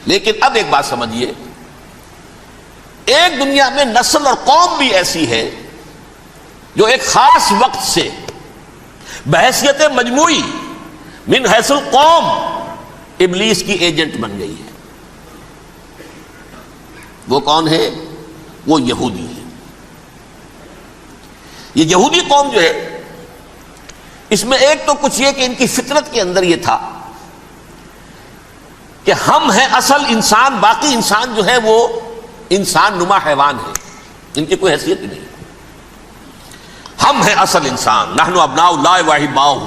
لیکن اب ایک بات سمجھیے، ایک دنیا میں نسل اور قوم بھی ایسی ہے جو ایک خاص وقت سے بحیثیت مجموعی من حیث القوم ابلیس کی ایجنٹ بن گئی ہے۔ وہ کون ہے؟ وہ یہودی ہے۔ یہ یہودی قوم جو ہے، اس میں ایک تو کچھ یہ کہ ان کی فطرت کے اندر یہ تھا کہ ہم ہیں اصل انسان، باقی انسان جو ہے وہ انسان نما حیوان ہے، ان کی کوئی حیثیت ہی نہیں۔ ہم ہیں اصل انسان، نحن ابناء اللہ و احباؤہ۔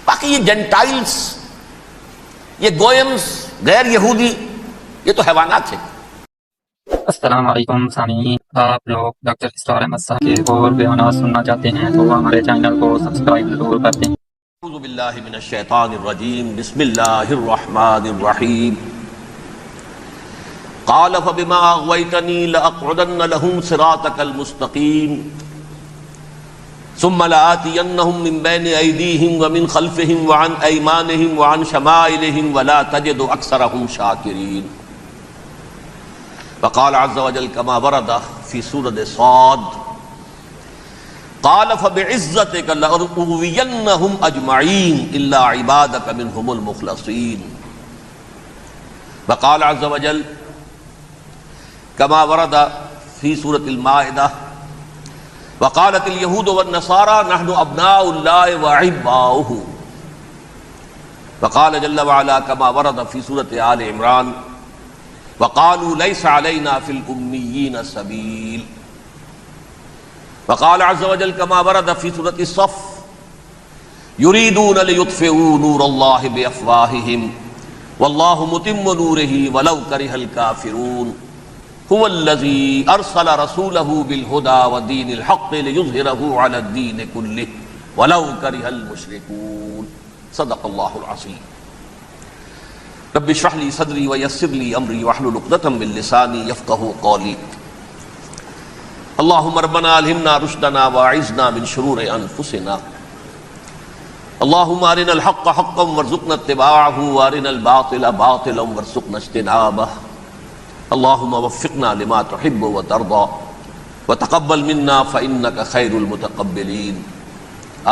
باقی یہ جنٹائلز، یہ گوئمز، غیر یہودی، یہ تو حیوانات ہیں۔ السلام علیکم سامعین، آپ لوگ ڈاکٹر اسرار احمد صاحب کے اور بیانات سننا چاہتے ہیں تو ہمارے چینل کو سبسکرائب ضرور کر دیں۔ اعوذ باللہ من الشیطان الرجیم، بسم اللہ الرحمن الرحیم۔ قال فبما اغویتنی لاقعدن لهم صراطک المستقیم ثم لآتینہم من بین ایدیہم ومن خلفہم وعن ایمانہم وعن شمائلہم ولا تجد اکثرہم شاکرین۔ وقال عز وجل كما ورد في سورة صاد قال فبعزتك لأغوينهم أجمعين إلا عبادك منهم المخلصين۔ وقال عز وجل كما ورد في سورة المائدة وقالت اليهود والنصارى نحن أبناء الله وأحباؤه۔ وقال جل وعلا كما ورد في سورة آل عمران وقالوا ليس علينا في الأميين سبيل۔ وقال عز وجل كما ورد في سورة الصف يريدون ليطفئوا نور الله بأفواههم والله متم نوره ولو كره الكافرون هو الذي أرسل رسوله بالهدى ودين الحق ليظهره على الدين كله ولو كره المشركون۔ صدق الله العظيم۔ رب اشرح لي صدري ويسر لي امري واحلل عقدة من لساني يفقهوا قولي۔ اللهم ربنا الهمنا رشدنا واعذنا من شرور انفسنا۔ اللهم ارنا الحق حقا وارزقنا اتباعه وارنا الباطل باطلا وارزقنا اجتنابه۔ اللهم وفقنا لما تحب وترضى وتقبل منا فإنك خير المتقبلين،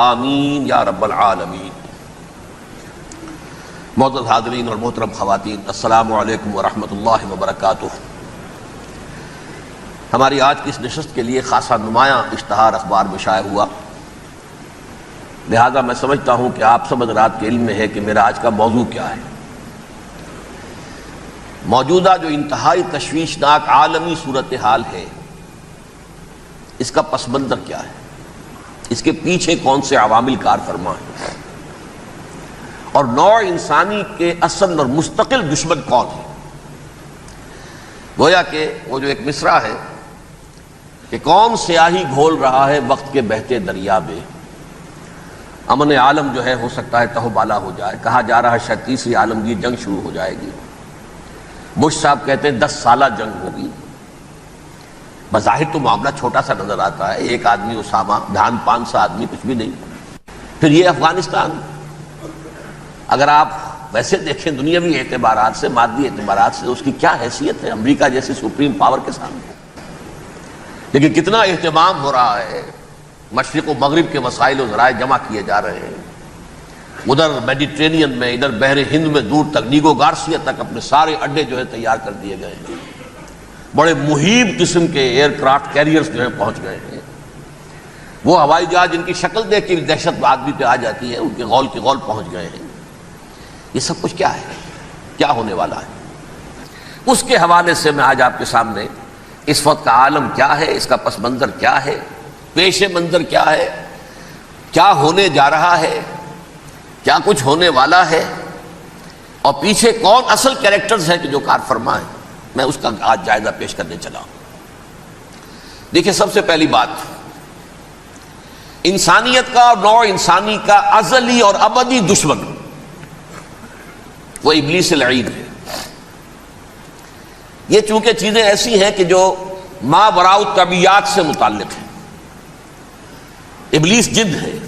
آمین یا رب العالمین۔ معزز حاضرین اور محترم خواتین، السلام علیکم ورحمۃ اللہ وبرکاتہ۔ ہماری آج کی اس نشست کے لیے خاصا نمایاں اشتہار اخبار میں شائع ہوا، لہذا میں سمجھتا ہوں کہ آپ سب حضرات کے علم میں ہے کہ میرا آج کا موضوع کیا ہے۔ موجودہ جو انتہائی تشویشناک عالمی صورتحال ہے، اس کا پس منظر کیا ہے، اس کے پیچھے کون سے عوامل کار فرما ہیں، اور نوع انسانی کے اصل اور مستقل دشمن کون ہے۔ گویا کہ وہ جو ایک مصرع ہے کہ کون سیاہی گھول رہا ہے وقت کے بہتے دریا میں، امن عالم جو ہے ہو سکتا ہے تہو بالا ہو جائے، کہا جا رہا ہے شاید تیسری عالمگیر جنگ شروع ہو جائے گی۔ بش صاحب کہتے ہیں 10 سالہ جنگ ہوگی۔ بظاہر تو معاملہ چھوٹا سا نظر آتا ہے، ایک آدمی اسامہ، دھان پان سا آدمی، کچھ بھی نہیں۔ پھر یہ افغانستان، اگر آپ ویسے دیکھیں دنیاوی اعتبارات سے، مادی اعتبارات سے، اس کی کیا حیثیت ہے امریکہ جیسی سپریم پاور کے سامنے، لیکن کتنا اہتمام ہو رہا ہے، مشرق و مغرب کے وسائل و ذرائع جمع کیے جا رہے ہیں، ادھر میڈیٹرینین میں، ادھر بحر ہند میں، دور تک نیگو گارسیا تک اپنے سارے اڈے جو ہے تیار کر دیے گئے ہیں، بڑے مہیب قسم کے ایئر کرافٹ کیریئرز جو ہیں پہنچ گئے ہیں، وہ ہوائی جہاز جن کی شکل دیکھ کے دہشت آدمی پہ آ جاتی ہے، ان کے غول کی غول پہنچ گئے ہیں۔ یہ سب کچھ کیا ہے، کیا ہونے والا ہے، اس کے حوالے سے میں آج آپ کے سامنے اس وقت کا عالم کیا ہے، اس کا پس منظر کیا ہے، پیش منظر کیا ہے، کیا ہونے جا رہا ہے، کیا کچھ ہونے والا ہے، اور پیچھے کون اصل کیریکٹرز ہیں کہ جو کار فرما ہیں، میں اس کا آج جائزہ پیش کرنے چلا ہوں۔ دیکھیں، سب سے پہلی بات، انسانیت کا اور نوع انسانی کا ازلی اور ابدی دشمن وہ ابلیس لعین ہے۔ یہ چونکہ چیزیں ایسی ہیں کہ جو ما وراء الطبیعات سے متعلق ہیں۔ ابلیس جن ہے،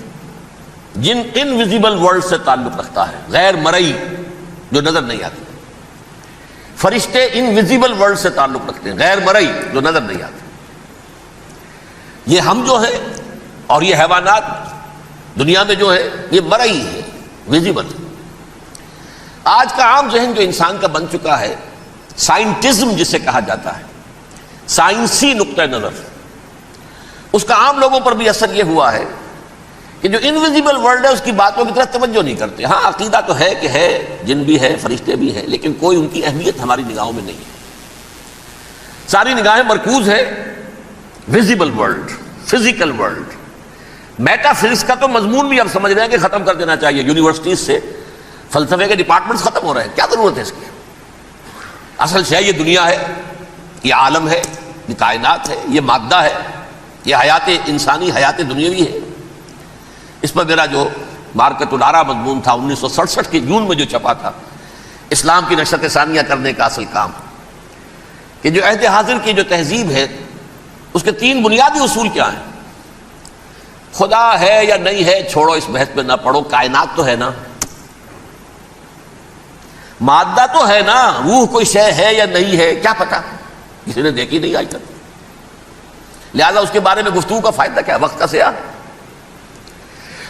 جن انویزیبل ورلڈ سے تعلق رکھتا ہے، غیر مرئی جو نظر نہیں آتی۔ فرشتے انویزیبل ورلڈ سے تعلق رکھتے ہیں، غیر مرئی جو نظر نہیں آتے۔ یہ ہم جو ہے اور یہ حیوانات دنیا میں جو ہے یہ مرئی ہے، ویزیبل ہے۔ آج کا عام ذہن جو انسان کا بن چکا ہے، سائنٹزم جسے کہا جاتا ہے، سائنسی نقطہ نظر، اس کا عام لوگوں پر بھی اثر یہ ہوا ہے کہ جو انویزیبل ورلڈ ہے اس کی باتوں کی طرف توجہ نہیں کرتے۔ ہاں عقیدہ تو ہے کہ ہے، جن بھی ہے، فرشتے بھی ہیں، لیکن کوئی ان کی اہمیت ہماری نگاہوں میں نہیں ہے۔ ساری نگاہیں مرکوز ہے visible world, physical world. Meta physics کا تو مضمون بھی اب سمجھ رہے ہیں کہ ختم کر دینا چاہیے، یونیورسٹیز سے فلسفے کے ڈپارٹمنٹس ختم ہو رہے ہیں، کیا ضرورت ہے اس کی؟ اصل شے یہ دنیا ہے، یہ عالم ہے، یہ کائنات ہے، یہ مادہ ہے، یہ حیات انسانی، حیات دنیاوی ہے۔ اس پر میرا جو مارکت الارا مضمون تھا 1967 کے جون میں جو چھپا تھا، اسلام کی نشرت ثانیہ کرنے کا اصل کام، کہ جو عہد حاضر کی جو تہذیب ہے اس کے 3 بنیادی اصول کیا ہیں؟ خدا ہے یا نہیں ہے چھوڑو، اس بحث پہ نہ پڑھو، کائنات تو ہے نا، مادہ تو ہے نا، روح کوئی شے ہے یا نہیں ہے کیا پتا، کسی نے دیکھی نہیں آج تک، لہذا اس کے بارے میں گفتگو کا فائدہ کیا، وقت کا سیاح۔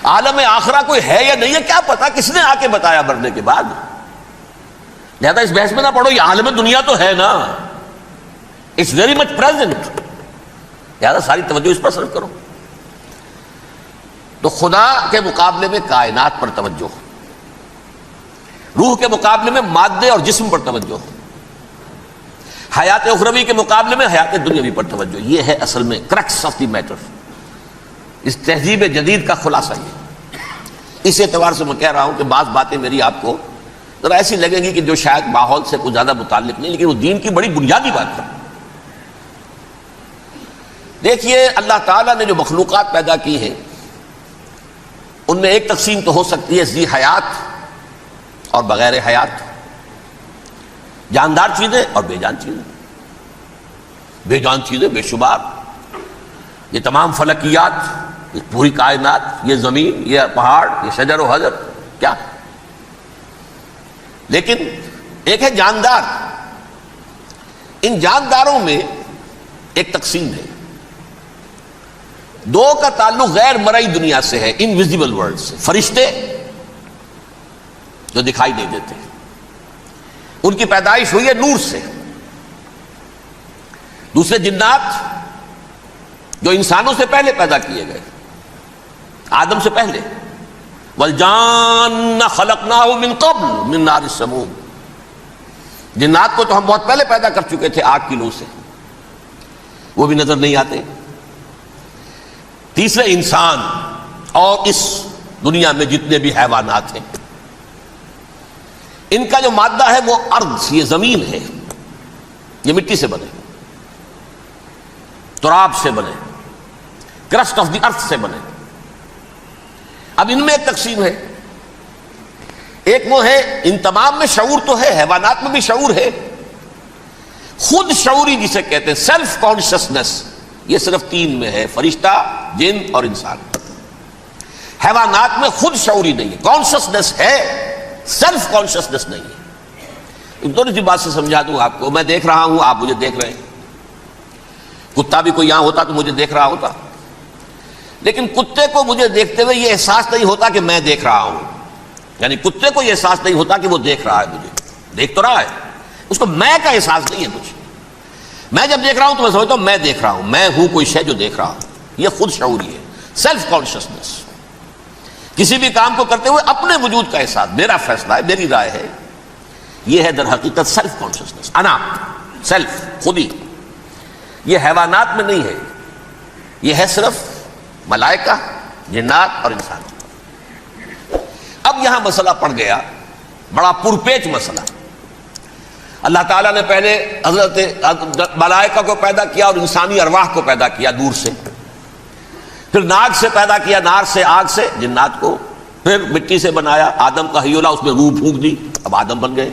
عالم آخرہ کوئی ہے یا نہیں ہے کیا پتا، کس نے آ کے بتایا مرنے کے بعد، لہذا اس بحث میں نہ پڑھو، یہ عالم دنیا تو ہے نا، اٹس ویری مچ پریزنٹ، لہذا ساری توجہ اس پر صرف کرو۔ تو خدا کے مقابلے میں کائنات پر توجہ، روح کے مقابلے میں مادے اور جسم پر توجہ، حیات اخروی کے مقابلے میں حیات دنیاوی پر توجہ۔ یہ ہے اصل میں کرکس آف دی میٹر، اس تہذیب جدید کا خلاصہ یہ۔ اس اعتبار سے میں کہہ رہا ہوں کہ بعض باتیں میری آپ کو ذرا ایسی لگیں گی کہ جو شاید ماحول سے کچھ زیادہ متعلق نہیں، لیکن وہ دین کی بڑی بنیادی بات ہے۔ دیکھیے اللہ تعالیٰ نے جو مخلوقات پیدا کی ہیں ان میں ایک تقسیم تو ہو سکتی ہے ذی حیات اور بغیر حیات، جاندار چیزیں اور بے جان چیزیں۔ بے جان چیزیں بے شمار، یہ تمام فلکیات، یہ پوری کائنات، یہ زمین، یہ پہاڑ، یہ شجر و حجر، کیا؟ لیکن ایک ہے جاندار۔ ان جانداروں میں ایک تقسیم ہے، 2 کا تعلق غیر مرئی دنیا سے ہے، انویزیبل ورلڈ سے۔ فرشتے جو دکھائی نہیں دیتے، ان کی پیدائش ہوئی ہے نور سے۔ دوسرے جنات جو انسانوں سے پہلے پیدا کیے گئے، آدم سے پہلے، والجان خلقناہ من قبل من نار السموم، جنات کو تو ہم بہت پہلے پیدا کر چکے تھے آگ کی لو سے، وہ بھی نظر نہیں آتے۔ تیسرے انسان اور اس دنیا میں جتنے بھی حیوانات ہیں، ان کا جو مادہ ہے وہ ارض، یہ زمین ہے، یہ مٹی سے بنے، تراب سے بنے، کرسٹ آف دی ارتھ سے بنے۔ اب ان میں ایک تقسیم ہے، ایک وہ ہے ان تمام میں شعور تو ہے، حیوانات میں بھی شعور ہے، خود شعوری جسے کہتے ہیں سیلف کانشسنس، یہ صرف 3 میں ہے، فرشتہ، جن اور انسان۔ حیوانات میں خود شعوری نہیں ہے، کانشسنس ہے، سیلف کانشسنس نہیں ہے۔ ایک تھوڑی سی بات سے سمجھا دوں آپ کو، میں دیکھ رہا ہوں، آپ مجھے دیکھ رہے ہیں، کتا بھی کوئی یہاں ہوتا تو مجھے دیکھ رہا ہوتا، لیکن کتے کو مجھے دیکھتے ہوئے یہ احساس نہیں ہوتا کہ میں دیکھ رہا ہوں، یعنی کتے کو یہ احساس نہیں ہوتا کہ وہ دیکھ رہا ہے، مجھے دیکھ تو رہا ہے، اس کو میں کا احساس نہیں ہے کچھ۔ میں جب دیکھ رہا ہوں تو میں سمجھتا ہوں میں دیکھ رہا ہوں، میں ہوں کوئی شے جو دیکھ رہا ہوں، یہ خود شعوری ہے، سیلف کانشسنس۔ کسی بھی کام کو کرتے ہوئے اپنے وجود کا احساس، میرا فیصلہ ہے، میری رائے ہے، یہ ہے در حقیقت سیلف کانشسنس، انا، سیلف، خودی۔ یہ حیوانات میں نہیں ہے، یہ ہے صرف ملائکہ، جنات اور انسان۔ اب یہاں مسئلہ پڑ گیا، بڑا پرپیچ مسئلہ۔ اللہ تعالیٰ نے پہلے حضرت ملائکہ کو پیدا کیا اور انسانی ارواح کو پیدا کیا نور سے، پھر ناک سے پیدا کیا، نار سے، آگ سے جنات کو، پھر مٹی سے بنایا، آدم کا حیولہ، اس میں روح پھونک دی، اب آدم بن گئے۔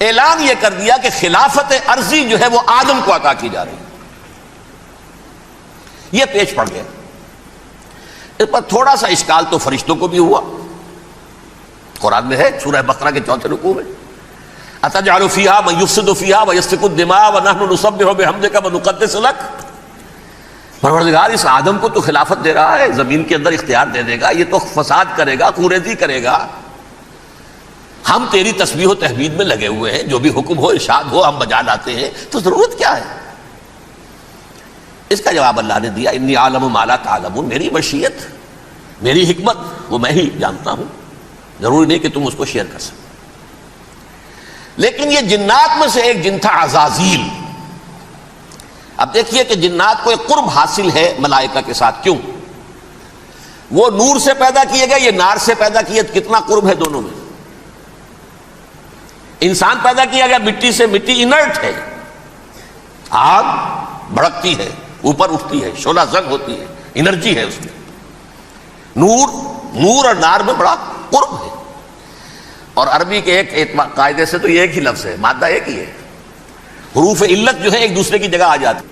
اعلان یہ کر دیا کہ خلافت عرضی جو ہے وہ آدم کو عطا کی جا رہی ہے، یہ پیش پڑ گیا۔ اس پر تھوڑا سا اشکال تو فرشتوں کو بھی ہوا، قرآن میں ہے سورہ بقرہ کے 4 رکوع میں، اتجعل فیہا من یفسد فیہا ویسفک الدماء ونحن نسبح بحمدک ونقدس لک۔ پروردگار اس آدم کو تو خلافت دے رہا ہے، زمین کے اندر اختیار دے دے گا، یہ تو فساد کرے گا، کوریزی کرے گا، ہم تیری تسبیح و تحمید میں لگے ہوئے ہیں، جو بھی حکم ہو ارشاد ہو ہم بجا لاتے ہیں، تو ضرورت کیا ہے؟ اس کا جواب اللہ نے دیا، انی عالم ما لا تعلمون، میری مشیت، میری حکمت وہ میں ہی جانتا ہوں، ضروری نہیں کہ تم اس کو شیئر کر سکو۔ لیکن یہ جنات میں سے ایک جن تھا عزازیل۔ اب دیکھیے کہ جنات کو ایک قرب حاصل ہے ملائکہ کے ساتھ، کیوں؟ وہ نور سے پیدا کیے گئے، یہ نار سے پیدا کیے، کتنا قرب ہے دونوں میں۔ انسان پیدا کیا گیا مٹی سے، مٹی انرٹ ہے، آگ بھڑکتی ہے، اوپر اٹھتی ہے، شعلہ زنگ ہوتی ہے، انرجی ہے اس میں۔ نور اور نار میں بڑا قرب ہے، اور عربی کے ایک قاعدے سے تو یہ ایک ہی لفظ ہے، مادہ ایک ہی ہے، حروف علت جو ہے ایک دوسرے کی جگہ آ جاتی،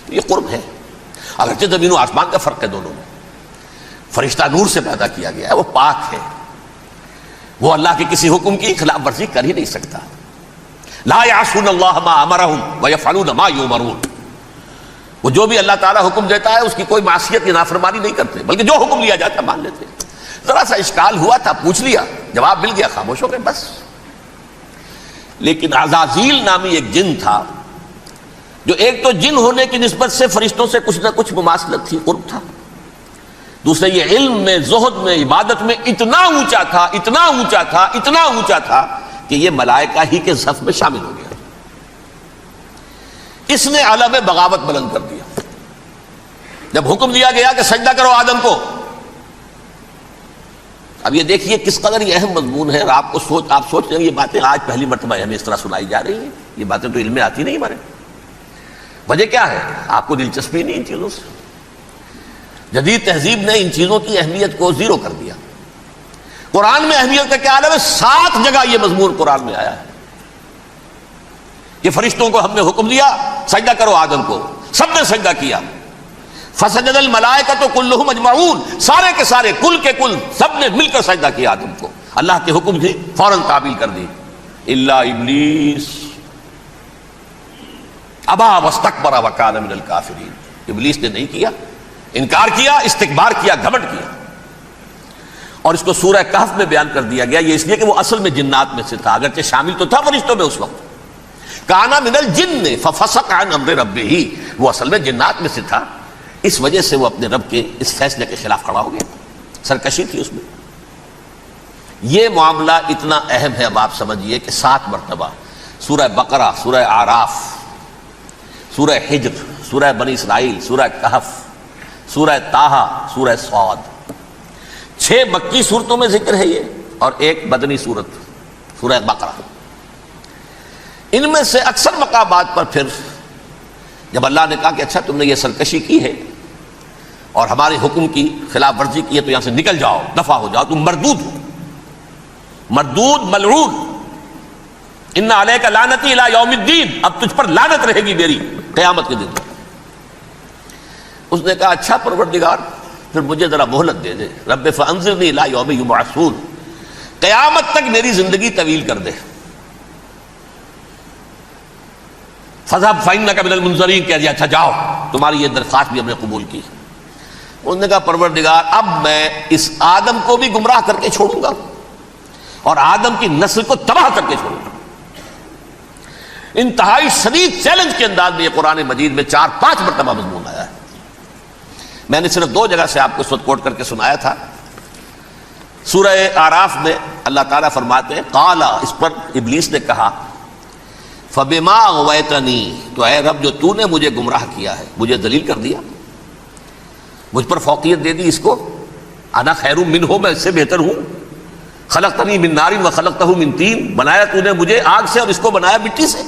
تو یہ قرب ہے۔ اگرچہ زمین و آسمان کا فرق ہے دونوں میں، فرشتہ نور سے پیدا کیا گیا ہے، وہ پاک ہے، وہ اللہ کے کسی حکم کی خلاف ورزی کر ہی نہیں سکتا۔ لا یعصون اللہ ما امرہم ویفعلون ما یؤمرون، وہ جو بھی اللہ تعالیٰ حکم دیتا ہے اس کی کوئی معصیت یا نافرمانی نہیں کرتے، بلکہ جو حکم لیا جاتا ہے مان لیتے۔ ذرا سا اشکال ہوا تھا، پوچھ لیا، جواب مل گیا، خاموش ہو گئے بس۔ لیکن عزازیل نامی ایک جن تھا، جو ایک تو جن ہونے کی نسبت سے فرشتوں سے کچھ نہ کچھ مماثلت تھی، قرب تھا، دوسرے یہ علم میں، زہد میں، عبادت میں اتنا اونچا تھا، اتنا اونچا تھا، اتنا اونچا تھا کہ یہ ملائکہ ہی کے صف میں شامل ہو گیا۔ اس نے علم بغاوت بلند کر دیا۔ جب حکم دیا گیا کہ سجدہ کرو آدم کو، اب یہ دیکھیے کس قدر یہ اہم مضمون ہے، آپ سوچ رہے ہیں یہ باتیں آج پہلی مرتبہ ہمیں اس طرح سنائی جا رہی ہیں، یہ باتیں تو علم میں آتی نہیں ہمارے۔ وجہ کیا ہے؟ آپ کو دلچسپی نہیں ان چیزوں سے۔ جدید تہذیب نے ان چیزوں کی اہمیت کو زیرو کر دیا۔ قرآن میں اہمیت کا کیا عالم ہے؟ 7 جگہ یہ مضمون قرآن میں آیا ہے کہ فرشتوں کو ہم نے حکم دیا سجدہ کرو آدم کو، سب نے سجدہ کیا۔ فسجد الملائکۃ کلھم اجمعون، سارے کے سارے، کل کے کل، سب نے مل کر سجدہ کیا آدم کو، اللہ کے حکم سے فوراً تعمیل کر دی۔ الا ابلیس ابا واستکبر وکان من الکافرین، ابلیس نے نہیں کیا، انکار کیا، استکبار کیا، گھمنڈ کیا۔ اور اس کو سورہ کہف میں بیان کر دیا گیا، یہ اس لیے کہ وہ اصل میں جنات میں سے تھا، اگرچہ شامل تو تھا فرشتوں میں اس وقت۔ کانا من الجن ففسق عن امر ربہ، وہ اصل میں جنات میں سے تھا، اس وجہ سے وہ اپنے رب کے اس فیصلے کے خلاف کھڑا ہو گیا، سرکشی تھی اس میں۔ یہ معاملہ اتنا اہم ہے، اب آپ سمجھیے کہ 7 مرتبہ سورہ بقرہ، سورہ اعراف، سورہ حجر، سورہ بنی اسرائیل، سورہ کہف، سورہ طٰہٰ، سورہ صاد، 6 مکی صورتوں میں ذکر ہے یہ، اور ایک مدنی صورت سورہ بقرہ۔ ان میں سے اکثر مقامات پر پھر جب اللہ نے کہا کہ اچھا تم نے یہ سرکشی کی ہے اور ہمارے حکم کی خلاف ورزی کی ہے تو یہاں سے نکل جاؤ، دفع ہو جاؤ، تم مردود ہو، مردود ملعون، ان علیک لعنتی الی یوم الدین، اب تجھ پر لعنت رہے گی میری قیامت کے دن۔ اس نے کہا اچھا پروردگار پھر مجھے ذرا مہلت دے دے، رب فانظرنی الی یوم یبعثون، قیامت تک میری زندگی طویل کر دے۔ فذهب فإنك من المنظرین، کہہ دیا اچھا جاؤ، تمہاری یہ درخواست بھی ہم نے قبول کی۔ انہوں نے کہا پروردگار اب میں اس آدم کو بھی گمراہ کر کے چھوڑوں گا اور آدم کی نسل کو تباہ کر کے چھوڑوں گا۔ انتہائی شدید چیلنج کے انداز میں یہ قرآن مجید میں 4-5 مرتبہ مضمون آیا ہے۔ میں نے صرف 2 جگہ سے آپ کو اس وقت کوٹ کر کے سنایا تھا۔ سورہ اعراف میں اللہ تعالیٰ فرماتے ہیں قالا، اس پر ابلیس نے کہا فبما اغویتنی، تو اے رب جو تو نے مجھے گمراہ کیا ہے، مجھے ذلیل کر دیا، مجھ پر فوقیت دے دی، اس کو انا خیر منہ، میں اس سے بہتر ہوں، خلقتنی من نار وخلقتہ من طین، بنایا تو نے مجھے آگ سے اور اس کو بنایا مٹی سے،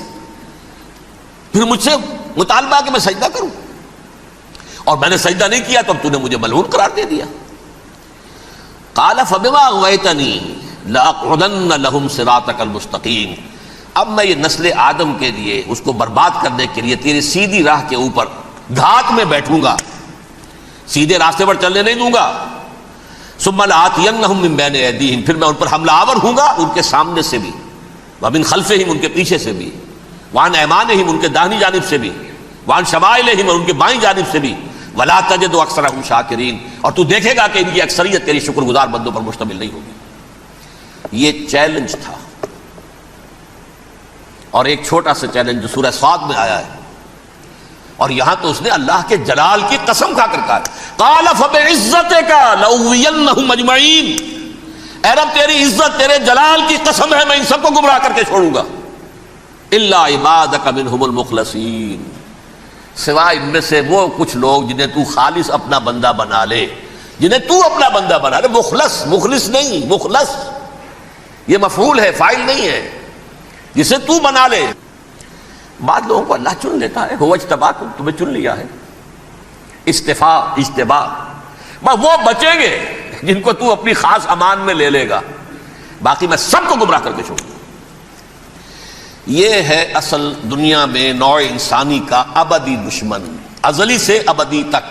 پھر مجھ سے مطالبہ کہ میں سجدہ کروں، اور میں نے سجدہ نہیں کیا تو اب تو نے مجھے ملعون قرار دے دیا۔ قال فبما اغويتني لاقعدن لهم صراطك المستقيم، اب میں یہ نسل آدم کے لیے اس کو برباد کرنے کے لیے تیری سیدھی راہ کے اوپر گھات میں بیٹھوں گا، سیدھے راستے پر چلنے نہیں دوں گا۔ ثم لآتینہم من بین ایدیہم، پھر میں ان پر حملہ آور ہوں گا ان کے سامنے سے بھی، ومن خلفہم ان کے پیچھے سے بھی، وعن ایمانہم ان کے داہنی جانب سے بھی، وعن شمائلہم اور ان کے بائیں جانب سے بھی، ولا تجد اکثرہم شاکرین، اور تو دیکھے گا کہ ان کی اکثریت تیری شکر گزار بندوں پر مشتمل نہیں ہوگی۔ یہ چیلنج تھا، اور ایک چھوٹا سا چیلنج جو سورہ صاد میں آیا ہے، اور یہاں تو اس نے اللہ کے جلال کی قسم کھا کر کہا، قال فبعزتک لأغوینہم اجمعین، اے رب تیری عزت تیرے جلال کی قسم ہے میں ان سب کو گمراہ کر کے چھوڑوں گا، الا عبادک منہم المخلصین، سوائے ان میں سے وہ کچھ لوگ جنہیں تو خالص اپنا بندہ بنا لے، جنہیں تو اپنا بندہ بنا لے۔ مخلص، مخلص نہیں، مخلص یہ مفعول ہے، فاعل نہیں ہے، جسے تو بنا لے۔ بعض لوگوں کو اللہ چن لیتا ہے، هو اجتباکم، تمہیں چن لیا ہے، استفاء اجتباء، بس وہ بچیں گے جن کو تو اپنی خاص امان میں لے لے گا، باقی میں سب کو گمراہ کر کے چھوڑوں گا۔ یہ ہے اصل دنیا میں نوع انسانی کا ابدی دشمن، ازلی سے ابدی تک۔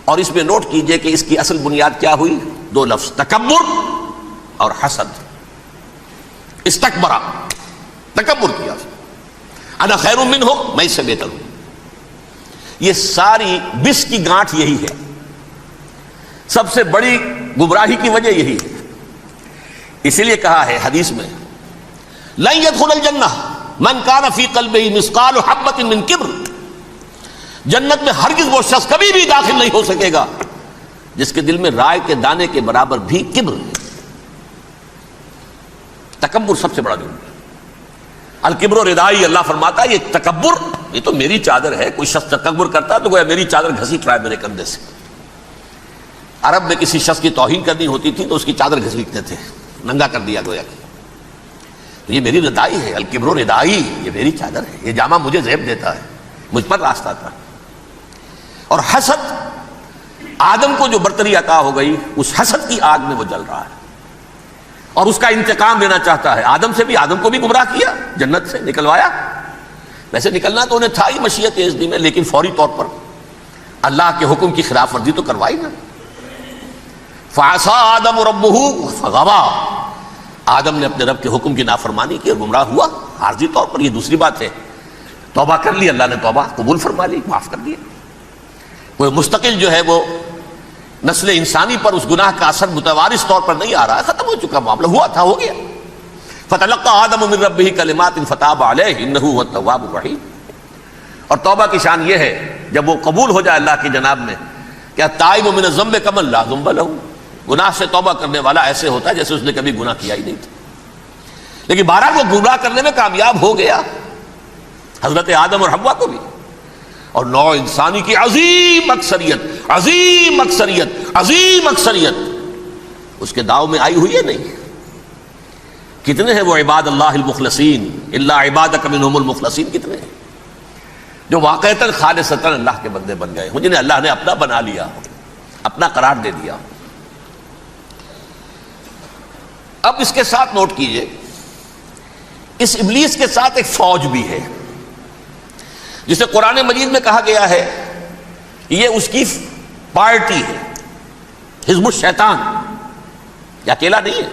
اور اس میں نوٹ کیجئے کہ اس کی اصل بنیاد کیا ہوئی؟ دو لفظ، تکبر اور حسد۔ استکبرا، تکبر کیا، انا خیر منہ، میں اس سے بہتر ہوں۔ یہ ساری بس کی گانٹھ یہی ہے، سب سے بڑی گمراہی کی وجہ یہی ہے۔ اسی لیے کہا ہے حدیث میں، لن يدخل الجنہ من کان فی قلبہ مثقال حبۃ من کبر، جنت میں ہرگز وہ شخص کبھی بھی داخل نہیں ہو سکے گا جس کے دل میں رائے کے دانے کے برابر بھی کبر ہے۔ تکبر سب سے بڑا جرم ہے۔ الکبر ردائی، اللہ فرماتا ہے یہ تکبر یہ تو میری چادر ہے۔ کوئی شخص تکبر کرتا ہے تو گویا میری چادر گھسیٹ رہا ہے میرے کندھے سے۔ عرب میں کسی شخص کی توہین کرنی ہوتی تھی تو اس کی چادر گھسیٹتے تھے، ننگا کر دیا گویا کہ یہ میری ردائی ہے، الکبر ردائی، یہ میری چادر ہے، یہ جامہ مجھے زیب دیتا ہے، مجھ پر راستہ تھا۔ اور حسد، آدم کو جو برتری عطا ہو گئی اس حسد کی آگ میں وہ جل رہا ہے اور اس کا انتقام لینا چاہتا ہے۔ آدم سے بھی، آدم کو بھی گمراہ کیا، جنت سے نکلوایا، ویسے نکلنا تو انہیں تھا ہی مشیت اذن میں، لیکن فوری طور پر اللہ کے حکم کی خلاف ورزی تو کروائی نا۔ فعصى آدم ربہ فغوى، آدم نے اپنے رب کے حکم کی نافرمانی کی اور گمراہ ہوا عارضی طور پر۔ یہ دوسری بات ہے، توبہ کر لی، اللہ نے توبہ قبول فرما لی، معاف کر دیا۔ کوئی مستقل جو ہے وہ نسل انسانی پر اس گناہ کا اثر متوارث طور پر نہیں آ رہا ہے، ختم ہو چکا معاملہ، ہوا تھا ہو گیا۔ فتلقى آدم من ربہ کلمات فتاب علیہ انہ هو التواب الرحیم۔ اور توبہ کی شان یہ ہے جب وہ قبول ہو جائے اللہ کی جناب میں، کیا تائب من الذنب کمن لا ذنب لہ، گناہ سے توبہ کرنے والا ایسے ہوتا ہے جیسے اس نے کبھی گناہ کیا ہی نہیں تھا۔ لیکن بہرحال وہ گمراہ کرنے میں کامیاب ہو گیا، حضرت آدم اور حوا کو بھی۔ اور نوع انسانی کی عظیم اکثریت، عظیم اکثریت، عظیم اکثریت اس کے داؤ میں آئی ہوئی ہے نہیں۔ کتنے ہیں وہ عباد اللہ المخلصین، الا عبادک منہم المخلصین، کتنے ہیں جو واقعتاً خالصتاً اللہ کے بندے بن گئے ہوں، جنہیں اللہ نے اپنا بنا لیا، اپنا قرار دے دیا۔ اب اس کے ساتھ نوٹ کیجئے، اس ابلیس کے ساتھ ایک فوج بھی ہے جسے قرآن مجید میں کہا گیا ہے یہ اس کی پارٹی ہے، حزب الشیطان، یہ اکیلا نہیں ہے۔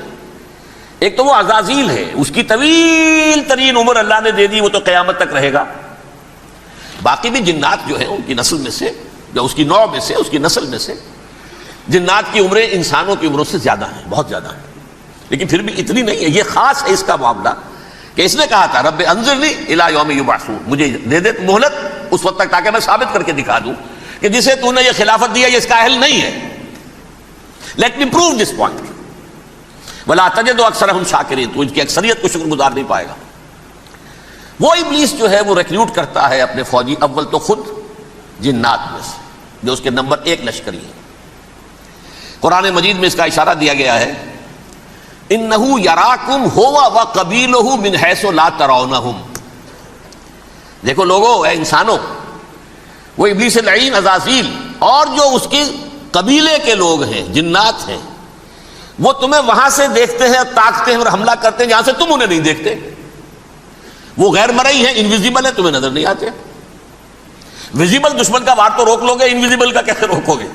ایک تو وہ عزازیل ہے، اس کی طویل ترین عمر اللہ نے دے دی، وہ تو قیامت تک رہے گا۔ باقی بھی جنات جو ہیں ان کی نسل میں سے، یا اس کی نوع میں سے، اس کی نسل میں سے، جنات کی عمریں انسانوں کی عمروں سے زیادہ ہیں، بہت زیادہ ہیں، لیکن پھر بھی اتنی نہیں ہے۔ یہ خاص ہے اس کا معاملہ کہ اس نے کہا تھا رب انظرنی الی یوم یبعثون، مجھے دے دے مہلت اس وقت تک تاکہ میں ثابت کر کے دکھا دوں کہ جسے تو نے یہ خلافت دیا یہ اس کا اہل نہیں ہے۔ Let me prove this point ولا تجد اکثرہم شاکرین، تو ان کی اکثریت کو شکر گزار نہیں پائے گا۔ وہ ابلیس جو ہے وہ ریکروٹ کرتا ہے اپنے فوجی، اول تو خود جنات میں سے جو اس کے نمبر 1 لشکری ہے۔ قرآن مجید میں اس کا اشارہ دیا گیا ہے انہو یراکم ہوا وقبیلہ من حیث لا ترونہم۔ دیکھو لوگو، اے انسانوں، وہ ابلیس لعین عزازیل اور جو اس کی قبیلے کے لوگ ہیں، جنات ہیں، وہ تمہیں وہاں سے دیکھتے ہیں اور تاکتے ہیں اور حملہ کرتے ہیں جہاں سے تم انہیں نہیں دیکھتے. وہ غیر مرئی ہیں، انویزیبل ہے، تمہیں نظر نہیں آتے. ویزیبل دشمن کا وار تو روک لو گے، انویزیبل کا کیسے روکو گے؟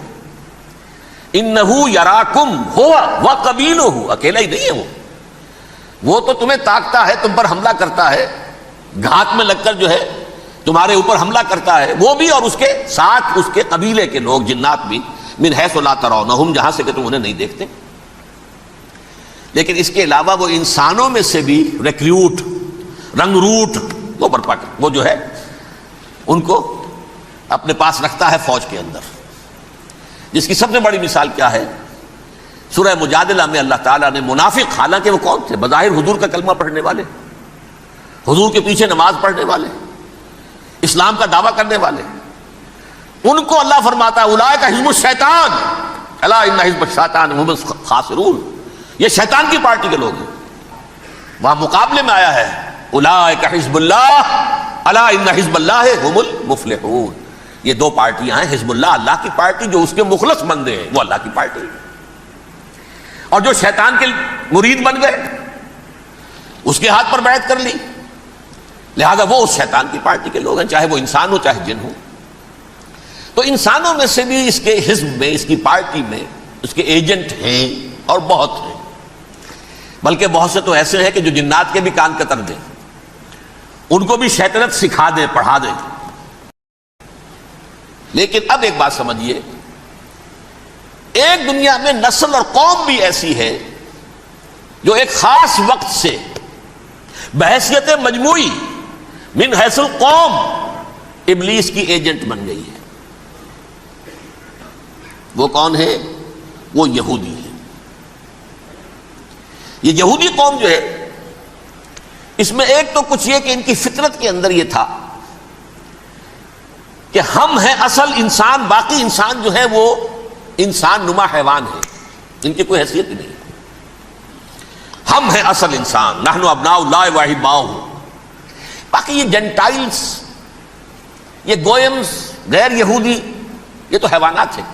انہو یراکم ہوا وقبیلہ، اکیلا ہی نہیں ہے وہ تو تمہیں تاکتا ہے، تم پر حملہ کرتا ہے، گھات میں لگ کر جو ہے تمہارے اوپر حملہ کرتا ہے، وہ بھی اور اس کے ساتھ اس کے قبیلے کے لوگ جنات بھی، من حیث لا ترونہم، جہاں سے کہ تم انہیں نہیں دیکھتے. لیکن اس کے علاوہ وہ انسانوں میں سے بھی ریکریوٹ، رنگ روٹ وہ برپا کر، وہ جو ہے ان کو اپنے پاس رکھتا ہے فوج کے اندر. جس کی سب سے بڑی مثال کیا ہے؟ سورہ مجادلہ میں اللہ تعالیٰ نے منافق، حالانکہ وہ کون تھے؟ بظاہر حضور کا کلمہ پڑھنے والے، حضور کے پیچھے نماز پڑھنے والے، اسلام کا دعویٰ کرنے والے، ان کو اللہ فرماتا ہے اولئک حزب الشیطان الا ان حزب الشیطان هم الخاسرون، یہ شیطان کی پارٹی کے لوگ ہیں. وہاں مقابلے میں آیا ہے اولئک حزب اللہ الا ان حزب اللہ هم المفلحون. یہ دو پارٹیاں ہیں، حزب اللہ اللہ کی پارٹی جو اس کے مخلص بندے ہیں، وہ اللہ کی پارٹی، اور جو شیطان کے مرید بن گئے اس کے ہاتھ پر بیعت کر لی، لہذا وہ اس شیطان کی پارٹی کے لوگ ہیں، چاہے وہ انسان ہو چاہے جن ہو. تو انسانوں میں سے بھی اس کے حزب میں، اس کی پارٹی میں اس کے ایجنٹ ہیں اور بہت ہیں، بلکہ بہت سے تو ایسے ہیں کہ جو جنات کے بھی کان قطر دیں، ان کو بھی شیطنت سکھا دیں، پڑھا دیں. لیکن اب ایک بات سمجھیے، ایک دنیا میں نسل اور قوم بھی ایسی ہے جو ایک خاص وقت سے بحیثیت مجموعی من حیث القوم ابلیس کی ایجنٹ بن گئی ہے. وہ کون ہے؟ وہ یہودی ہے. یہ یہودی قوم جو ہے، اس میں ایک تو کچھ یہ کہ ان کی فطرت کے اندر یہ تھا کہ ہم ہیں اصل انسان، باقی انسان جو ہے وہ انسان نما حیوان ہے، ان کی کوئی حیثیت ہی نہیں. ہم ہیں اصل انسان، نحن ابناء اللہ واحباؤہ. باقی یہ جنٹائلز، یہ گوئمز، غیر یہودی، یہ تو حیوانات ہیں.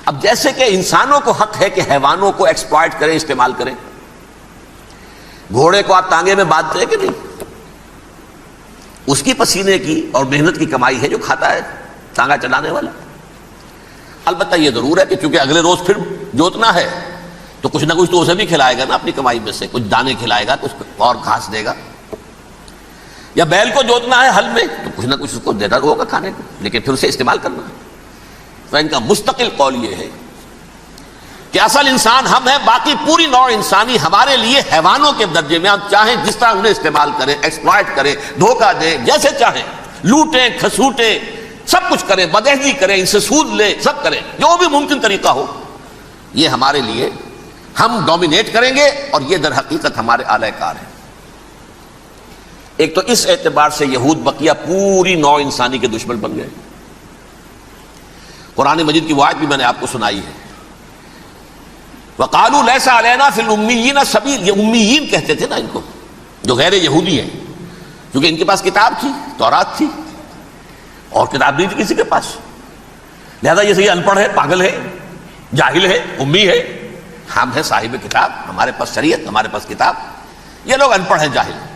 اب جیسے کہ انسانوں کو حق ہے کہ حیوانوں کو ایکسپلائٹ کریں، استعمال کریں. گھوڑے کو آپ تانگے میں باندھتے ہیں کہ نہیں؟ اس کی پسینے کی اور محنت کی کمائی ہے جو کھاتا ہے تانگا چلانے والا. البتہ یہ ضرور ہے کہ چونکہ اگلے روز پھر جوتنا ہے تو کچھ نہ کچھ تو اسے بھی کھلائے گا نا، اپنی کمائی میں سے کچھ دانے کھلائے گا، کچھ اور گھاس دے گا. یا بیل کو جوتنا ہے ہل میں تو کچھ نہ کچھ اس کو دینا ہوگا کھانے کو، لیکن پھر اسے استعمال کرنا ہے. تو ان کا مستقل قول یہ ہے کہ اصل انسان ہم ہیں، باقی پوری نوع انسانی ہمارے لیے حیوانوں کے درجے میں. ہم چاہیں جس طرح انہیں استعمال کریں، ایکسپلائٹ کریں، دھوکہ دیں، جیسے چاہیں لوٹیں کھسوٹیں، سب کچھ کریں، بدہضی کریں، ان سے سود لیں، سب کریں، جو بھی ممکن طریقہ ہو. یہ ہمارے لیے، ہم ڈومینیٹ کریں گے اور یہ در حقیقت ہمارے اعلی کار ہیں. ایک تو اس اعتبار سے یہود بقیہ پوری نوع انسانی کے دشمن بن گئے. قرآن مجید کی وہ آیت بھی میں نے آپ کو سنائی ہے، وَقَالُوا لَيْسَ عَلَيْنَا فِي الْأُمِّيِّينَ سَبِيلٌ. یہ امیین کہتے تھے نا ان کو، جو غیر یہودی ہیں، کیونکہ ان کے پاس کتاب تھی، تورات تھی، اور کتاب نہیں تھی کسی کے پاس. لہذا یہ صحیح ان پڑھ ہے، پاگل ہے، جاہل ہے، امی ہے. ہم ہیں صاحب کتاب، ہمارے پاس شریعت، ہمارے پاس کتاب. یہ لوگ ان پڑھ ہیں، جاہل ہیں.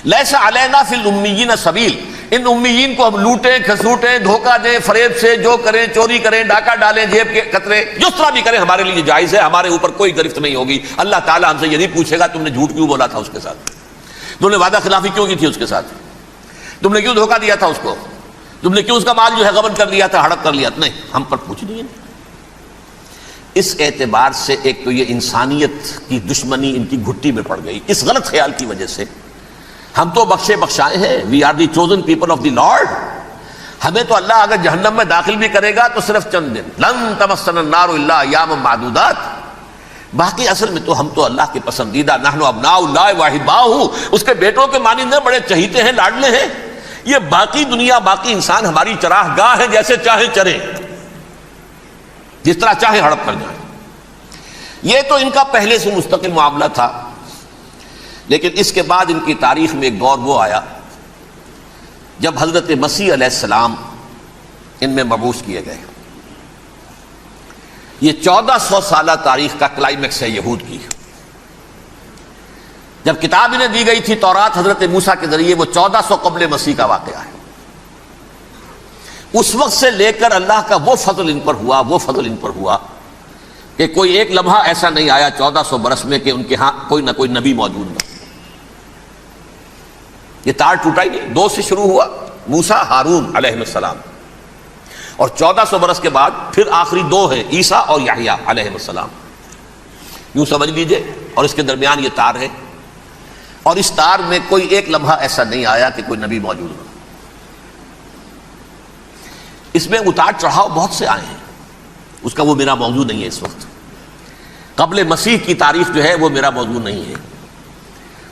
لیس علینا فی الأمیین سبیل. ان امیین کو ہم لوٹیں کھسوٹیں، دھوکہ دیں، فریب سے جو کریں، چوری کریں، ڈاکہ ڈالیں، جیب کے قطرے، جس طرح بھی کریں ہمارے لیے جائز ہے، ہمارے اوپر کوئی گرفت نہیں ہوگی. اللہ تعالیٰ ہم سے یہ نہیں پوچھے گا تم نے جھوٹ کیوں بولا تھا اس کے ساتھ، تم نے وعدہ خلافی کیوں کی تھی اس کے ساتھ، تم نے کیوں دھوکہ دیا تھا اس کو، تم نے کیوں اس کا مال جو ہے غبن کر لیا تھا، ہڑپ کر لیا تھا. نہیں، ہم پر پوچھ نہیں ہے. اس اعتبار سے ایک تو یہ انسانیت کی دشمنی ان کی گھٹی میں پڑ گئی، اس غلط خیال کی وجہ سے. ہم تو بخشے بخشائے ہیں، we are the chosen people of the Lord. ہمیں تو اللہ اگر جہنم میں داخل بھی کرے گا تو صرف چند دن، لن تمسنا النار الا ایاما معدودات. باقی اصل میں تو ہم تو اللہ کے پسندیدہ، نحن ابناء اللہ واحباؤہ، اس کے بیٹوں کے مانند بڑے چہیتے ہیں، لاڈلے ہیں. یہ باقی دنیا، باقی انسان ہماری چراہ گاہ ہے، جیسے چاہیں چریں، جس طرح چاہیں ہڑپ کر جائیں. یہ تو ان کا پہلے سے مستقل معاملہ تھا. لیکن اس کے بعد ان کی تاریخ میں ایک دور وہ آیا جب حضرت مسیح علیہ السلام ان میں مبعوث کیے گئے. یہ 1400 سالہ تاریخ کا کلائمیکس ہے یہود کی. جب کتاب انہیں دی گئی تھی تورات حضرت موسیٰ کے ذریعے، وہ 1400 قبل مسیح کا واقعہ ہے. اس وقت سے لے کر اللہ کا وہ فضل ان پر ہوا کہ کوئی ایک لمحہ ایسا نہیں آیا 1400 برس میں کہ ان کے ہاں کوئی نہ کوئی نبی موجود نہ. یہ تار ٹوٹا ہی نہیں. 2 سے شروع ہوا، موسیٰ ہارون علیہ السلام، اور 1400 برس کے بعد پھر آخری 2 ہیں، عیسیٰ اور یحییٰ علیہ السلام. یوں سمجھ لیجئے. اور اس کے درمیان یہ تار ہے، اور اس تار میں کوئی ایک لمحہ ایسا نہیں آیا کہ کوئی نبی موجود نہ. اس میں اتار چڑھاؤ بہت سے آئے ہیں، اس کا وہ میرا موضوع نہیں ہے اس وقت. قبل مسیح کی تعریف جو ہے وہ میرا موضوع نہیں ہے.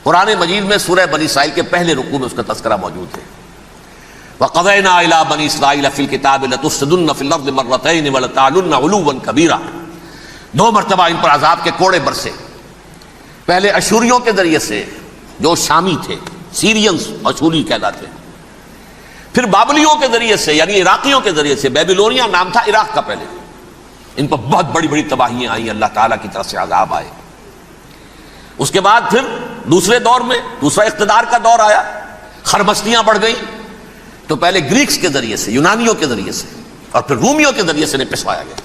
قرآن مجید میں سورہ بنی اسرائیل کے پہلے رکوع میں اس کا تذکرہ موجود ہے. وَقَضَيْنَا إِلَىٰ بَنِي إِسْرَائِيلَ فِي الْكِتَابِ لَتُفْسِدُنَّ فِي الْأَرْضِ مَرَّتَيْنِ وَلَتَعْلُنَّ عُلُوًّا كَبِيرًا. 2 مرتبہ ان پر عذاب کے کوڑے برسے. پہلے اشوریوں کے ذریعے سے جو شامی تھے، سیرینز اشوری کہلاتے ہیں. پھر بابلیوں کے ذریعے سے یعنی عراقیوں کے ذریعے سے، بیبیلونیا نام تھا عراق کا پہلے. ان پر بہت بڑی بڑی تباہیاں آئیں، اللہ تعالیٰ کی طرف سے عذاب آئے. اس کے بعد پھر دوسرے دور میں دوسرا اقتدار کا دور آیا، خرمستیاں بڑھ گئیں. تو پہلے گریکس کے ذریعے سے، یونانیوں کے ذریعے سے، اور پھر رومیوں کے ذریعے سے پسوایا گیا.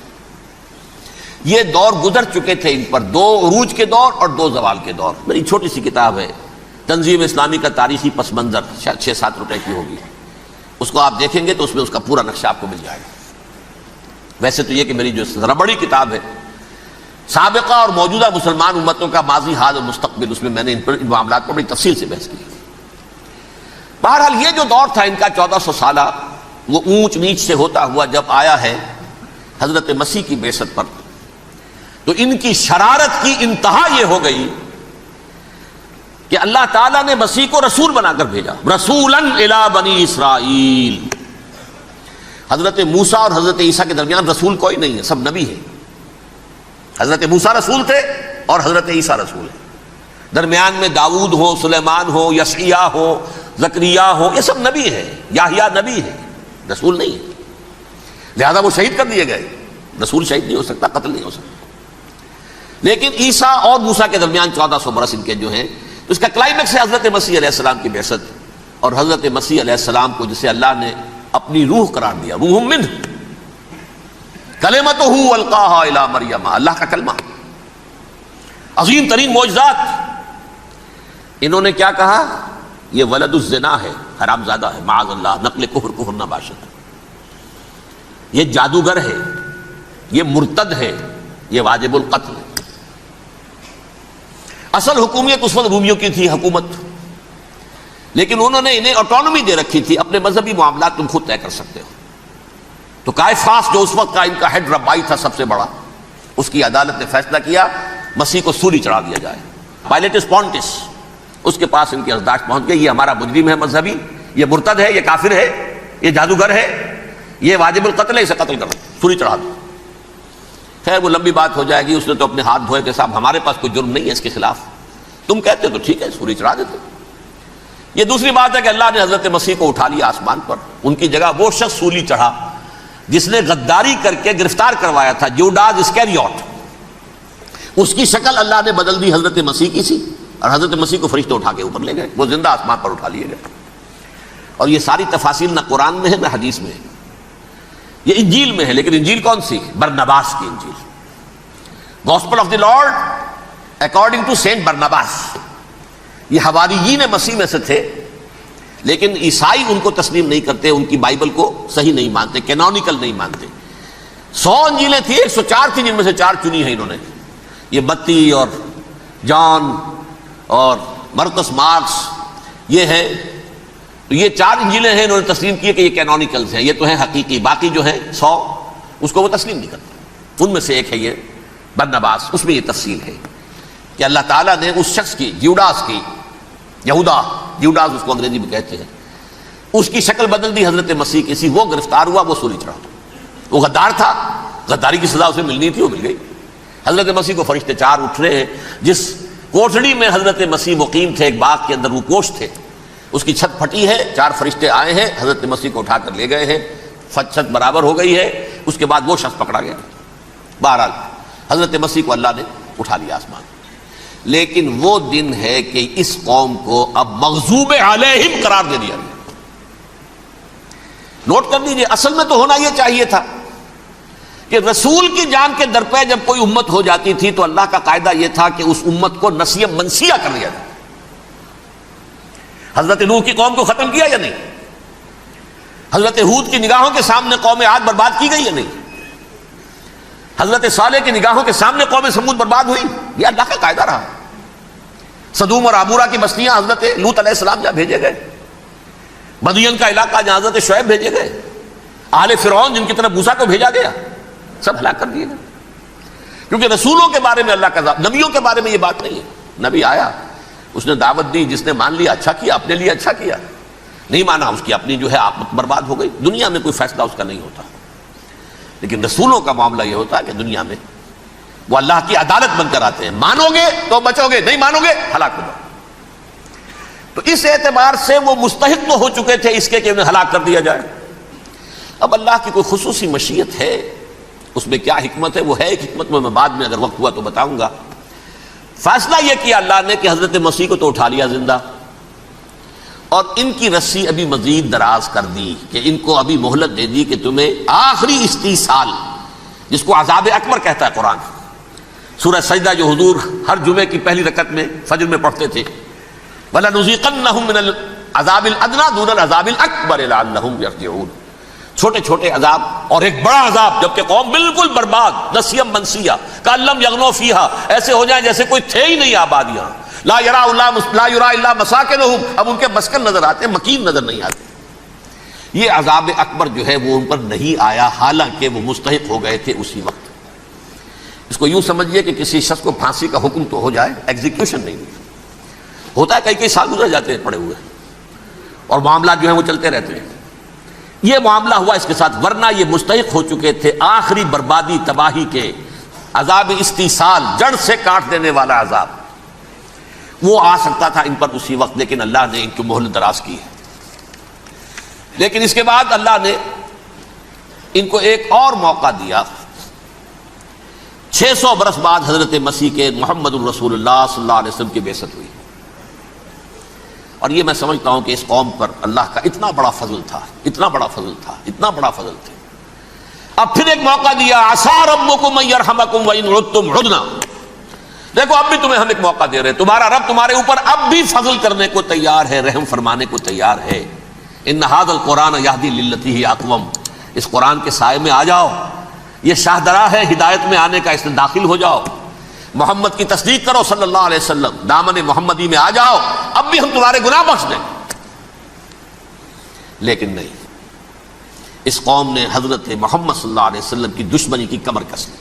یہ دور گزر چکے تھے ان پر، 2 عروج کے دور اور 2 زوال کے دور. میری چھوٹی سی کتاب ہے تنظیم اسلامی کا تاریخی پس منظر، شاید 6-7 روپے کی ہوگی. اس کو آپ دیکھیں گے تو اس میں اس کا پورا نقشہ آپ کو مل جائے گا. ویسے تو یہ کہ میری جو ذرا بڑی کتاب ہے سابقہ اور موجودہ مسلمان امتوں کا ماضی، حال اور مستقبل، اس میں میں نے ان معاملات پر بڑی تفصیل سے بحث کی. بہرحال یہ جو دور تھا ان کا 1400 سالہ، وہ اونچ نیچ سے ہوتا ہوا جب آیا ہے حضرت مسیح کی بعثت پر، تو ان کی شرارت کی انتہا یہ ہو گئی کہ اللہ تعالیٰ نے مسیح کو رسول بنا کر بھیجا. رسولاً الی بنی اسرائیل. حضرت موسیٰ اور حضرت عیسیٰ کے درمیان رسول کوئی نہیں ہے، سب نبی ہیں. حضرت موسیٰ رسول تھے اور حضرت عیسیٰ رسول ہیں. درمیان میں داؤد ہو، سلیمان ہو، یشعیاء ہو، زکریا ہو، یہ سب نبی ہیں. یحییٰ نبی ہے، رسول نہیں ہے. لہذا وہ شہید کر دیے گئے. رسول شہید نہیں ہو سکتا، قتل نہیں ہو سکتا. لیکن عیسیٰ اور موسیٰ کے درمیان 1400 برس ان کے جو ہیں، اس کا کلائمیکس ہے حضرت مسیح علیہ السلام کی بعثت. اور حضرت مسیح علیہ السلام کو جسے اللہ نے اپنی روح قرار دیا، روح منہ، کلمتہ القاہا الی مریم، اللہ کا کلمہ. عظیم ترین معجزات. انہوں نے کیا کہا؟ یہ ولد الزنا ہے، حرام زادہ ہے، معاذ اللہ، نقل کفر نہ باشد. یہ جادوگر ہے، یہ مرتد ہے، یہ واجب القتل ہے. اصل حکومت اس وقت رومیوں کی تھی حکومت، لیکن انہوں نے انہیں آٹونومی دے رکھی تھی، اپنے مذہبی معاملات تم خود طے کر سکتے ہو. تو کائفاس جو اس وقت کا ان کا ہیڈ ربائی تھا سب سے بڑا، اس کی عدالت نے فیصلہ کیا مسیح کو سولی چڑھا دیا جائے. پائلیٹس پونٹس اس کے پاس ان کی یادداشت پہنچ گئی، یہ ہمارا مجرم ہے مذہبی، یہ مرتد ہے، یہ کافر ہے، یہ جادوگر ہے، یہ واجب القتل ہے، اسے قتل کرو، سولی چڑھا دو. خیر وہ لمبی بات ہو جائے گی. اس نے تو اپنے ہاتھ دھوئے کہ صاحب ہمارے پاس کوئی جرم نہیں ہے اس کے خلاف، تم کہتے تو ٹھیک ہے سولی چڑھا دیتے. یہ دوسری بات ہے کہ اللہ نے حضرت مسیح کو اٹھا لیا آسمان پر. ان کی جگہ وہ شخص سولی چڑھا جس نے غداری کر کے گرفتار کروایا تھا، جوڈاس اسکیریوٹ. اس کی شکل اللہ نے بدل دی حضرت مسیح کی سی، اور حضرت مسیح کو فرشتے اٹھا کے اوپر لے گئے، وہ زندہ آسمان پر اٹھا لیے گئے. اور یہ ساری تفاصیل نہ قرآن میں ہے نہ حدیث میں ہے، یہ انجیل میں ہے. لیکن انجیل کون سی؟ برنباس کی انجیل، gospel of the Lord according to Saint Barnabas. یہ حواریین مسیح میں سے تھے، لیکن عیسائی ان کو تسلیم نہیں کرتے، ان کی بائبل کو صحیح نہیں مانتے، کینونیکل نہیں مانتے. 100 انجیلیں تھیں، 104 تھیں، جن میں سے 4 چنی ہیں انہوں نے. یہ متی اور جان اور مرکس مارکس یہ ہے. تو یہ 4 انجیلیں ہیں، انہوں نے تسلیم کیے کہ یہ کینونیکلز ہیں، یہ تو ہیں حقیقی. باقی جو ہیں 100 اس کو وہ تسلیم نہیں کرتے. ان میں سے ایک ہے یہ برنباس. اس میں یہ تفصیل ہے کہ اللہ تعالیٰ نے اس شخص کی، جیوڈاس کی، یہودا جیوڈاس اس کو انگریزی میں کہتے ہیں، اس کی شکل بدل دی حضرت مسیح کی سی. وہ گرفتار ہوا، وہ سولی چڑھا. وہ غدار تھا، غداری کی سزا اسے ملنی تھی، وہ مل گئی. حضرت مسیح کو فرشتے 4 اٹھ رہے ہیں. جس کوٹڑی میں حضرت مسیح مقیم تھے، ایک باغ کے اندر وہ کوش تھے، اس کی چھت پھٹی ہے، 4 فرشتے آئے ہیں، حضرت مسیح کو اٹھا کر لے گئے ہیں، چھت برابر ہو گئی ہے، اس کے بعد وہ شخص پکڑا گیا۔ بہرحال حضرت مسیح کو اللہ نے اٹھا لیا آسمان۔ لیکن وہ دن ہے کہ اس قوم کو اب مغضوب علیہم قرار دے دیا گیا۔ نوٹ کر لیجیے، اصل میں تو ہونا یہ چاہیے تھا کہ رسول کی جان کے در پہ جب کوئی امت ہو جاتی تھی تو اللہ کا قاعدہ یہ تھا کہ اس امت کو نسیہ منسیہ کر دیا جائے۔ حضرت نوح کی قوم کو ختم کیا یا نہیں؟ حضرت ہود کی نگاہوں کے سامنے قوم عاد برباد کی گئی یا نہیں؟ حضرت صالح کی نگاہوں کے سامنے قوم سمود برباد ہوئی؟ یہ اللہ کا قاعدہ رہا۔ سدوم اور عمورہ کی بستیاں حضرت لوط علیہ السلام جہاں بھیجے گئے، مدین کا علاقہ جہاں حضرت شعیب بھیجے گئے، آل فرعون جن کی طرف موسیٰ کو بھیجا گیا، سب ہلاک کر دیے گئے۔ کیونکہ رسولوں کے بارے میں اللہ کا نبیوں کے بارے میں یہ بات نہیں ہے۔ نبی آیا، اس نے دعوت دی، جس نے مان لیا اچھا کیا، اپنے لیے اچھا کیا، نہیں مانا اس کی اپنی جو ہے آپت برباد ہو گئی۔ دنیا میں کوئی فیصلہ اس کا نہیں ہوتا، لیکن رسولوں کا معاملہ یہ ہوتا ہے کہ دنیا میں وہ اللہ کی عدالت بن کر آتے ہیں، مانو گے تو بچو گے، نہیں مانو گے ہلاک ہو جاؤ۔ تو اس اعتبار سے وہ مستحق تو ہو چکے تھے اس کے کہ انہیں ہلاک کر دیا جائے۔ اب اللہ کی کوئی خصوصی مشیت ہے، اس میں کیا حکمت ہے، وہ ہے ایک حکمت، میں بعد میں اگر وقت ہوا تو بتاؤں گا۔ فیصلہ یہ کیا اللہ نے کہ حضرت مسیح کو تو اٹھا لیا زندہ، اور ان کی رسی ابھی مزید دراز کر دی کہ ان کو ابھی مہلت دے دی کہ تمہیں آخری استیصال، جس کو عذاب اکبر کہتا ہے قرآن، سورہ سجدہ جو حضور ہر جمعے کی پہلی رکعت میں فجر میں پڑھتے تھے، وَلَنُذِيقَنَّهُم مِّنَ الْعَذَابِ الْأَدْنَىٰ دُونَ الْعَذَابِ الْأَكْبَرِ لَعَلَّهُمْ يَرْجِعُونَ۔ چھوٹے چھوٹے عذاب اور ایک بڑا عذاب، جبکہ قوم بالکل برباد، نسیم منسیہ، کأن لم یغنوا فیہا، ایسے ہو جائیں جیسے کوئی تھے ہی نہیں آباد یہاں۔ لا یرا الا مساکنہم، اب ان کے مسکن نظر آتے، مکین نظر نہیں آتے۔ یہ عذاب اکبر جو ہے وہ ان پر نہیں آیا، حالانکہ وہ مستحق ہو گئے تھے اسی وقت۔ اس کو یوں سمجھیے کہ کسی شخص کو پھانسی کا حکم تو ہو جائے، ایگزیکیوشن نہیں ہوتا ہے، کئی سال گزر جاتے ہیں پڑے ہوئے، اور معاملات جو ہیں وہ چلتے رہتے ہیں۔ یہ معاملہ ہوا اس کے ساتھ، ورنہ یہ مستحق ہو چکے تھے آخری بربادی تباہی کے، عذاب استیصال، جڑ سے کاٹ دینے والا عذاب، وہ آ سکتا تھا ان پر اسی وقت، لیکن اللہ نے ان کی مہلت دراز کی ہے۔ لیکن اس کے بعد اللہ نے ان کو ایک اور موقع دیا۔ 600 برس بعد حضرت مسیح کے محمد الرسول اللہ صلی اللہ علیہ وسلم کی بعثت ہوئی، اور یہ میں سمجھتا ہوں کہ اس قوم پر اللہ کا اتنا بڑا فضل تھا، اتنا بڑا فضل تھا، اتنا بڑا فضل تھا۔ اب پھر ایک موقع دیا، عسیٰ ربکم ان یرحمکم وان عدتم عدنا، دیکھو اب بھی تمہیں ہم ایک موقع دے رہے ہیں، تمہارا رب تمہارے اوپر اب بھی فضل کرنے کو تیار ہے، رحم فرمانے کو تیار ہے۔ ان ھذا القرآن یہدی للتی ہی اقوم، اس قرآن کے سائے میں آ جاؤ، یہ شاہدرا ہے ہدایت میں آنے کا، اس میں داخل ہو جاؤ، محمد کی تصدیق کرو صلی اللہ علیہ وسلم، دامن محمدی میں آ جاؤ، اب بھی ہم تمہارے گناہ بخش دیں۔ لیکن نہیں، اس قوم نے حضرت محمد صلی اللہ علیہ وسلم کی دشمنی کی کمر کس لی،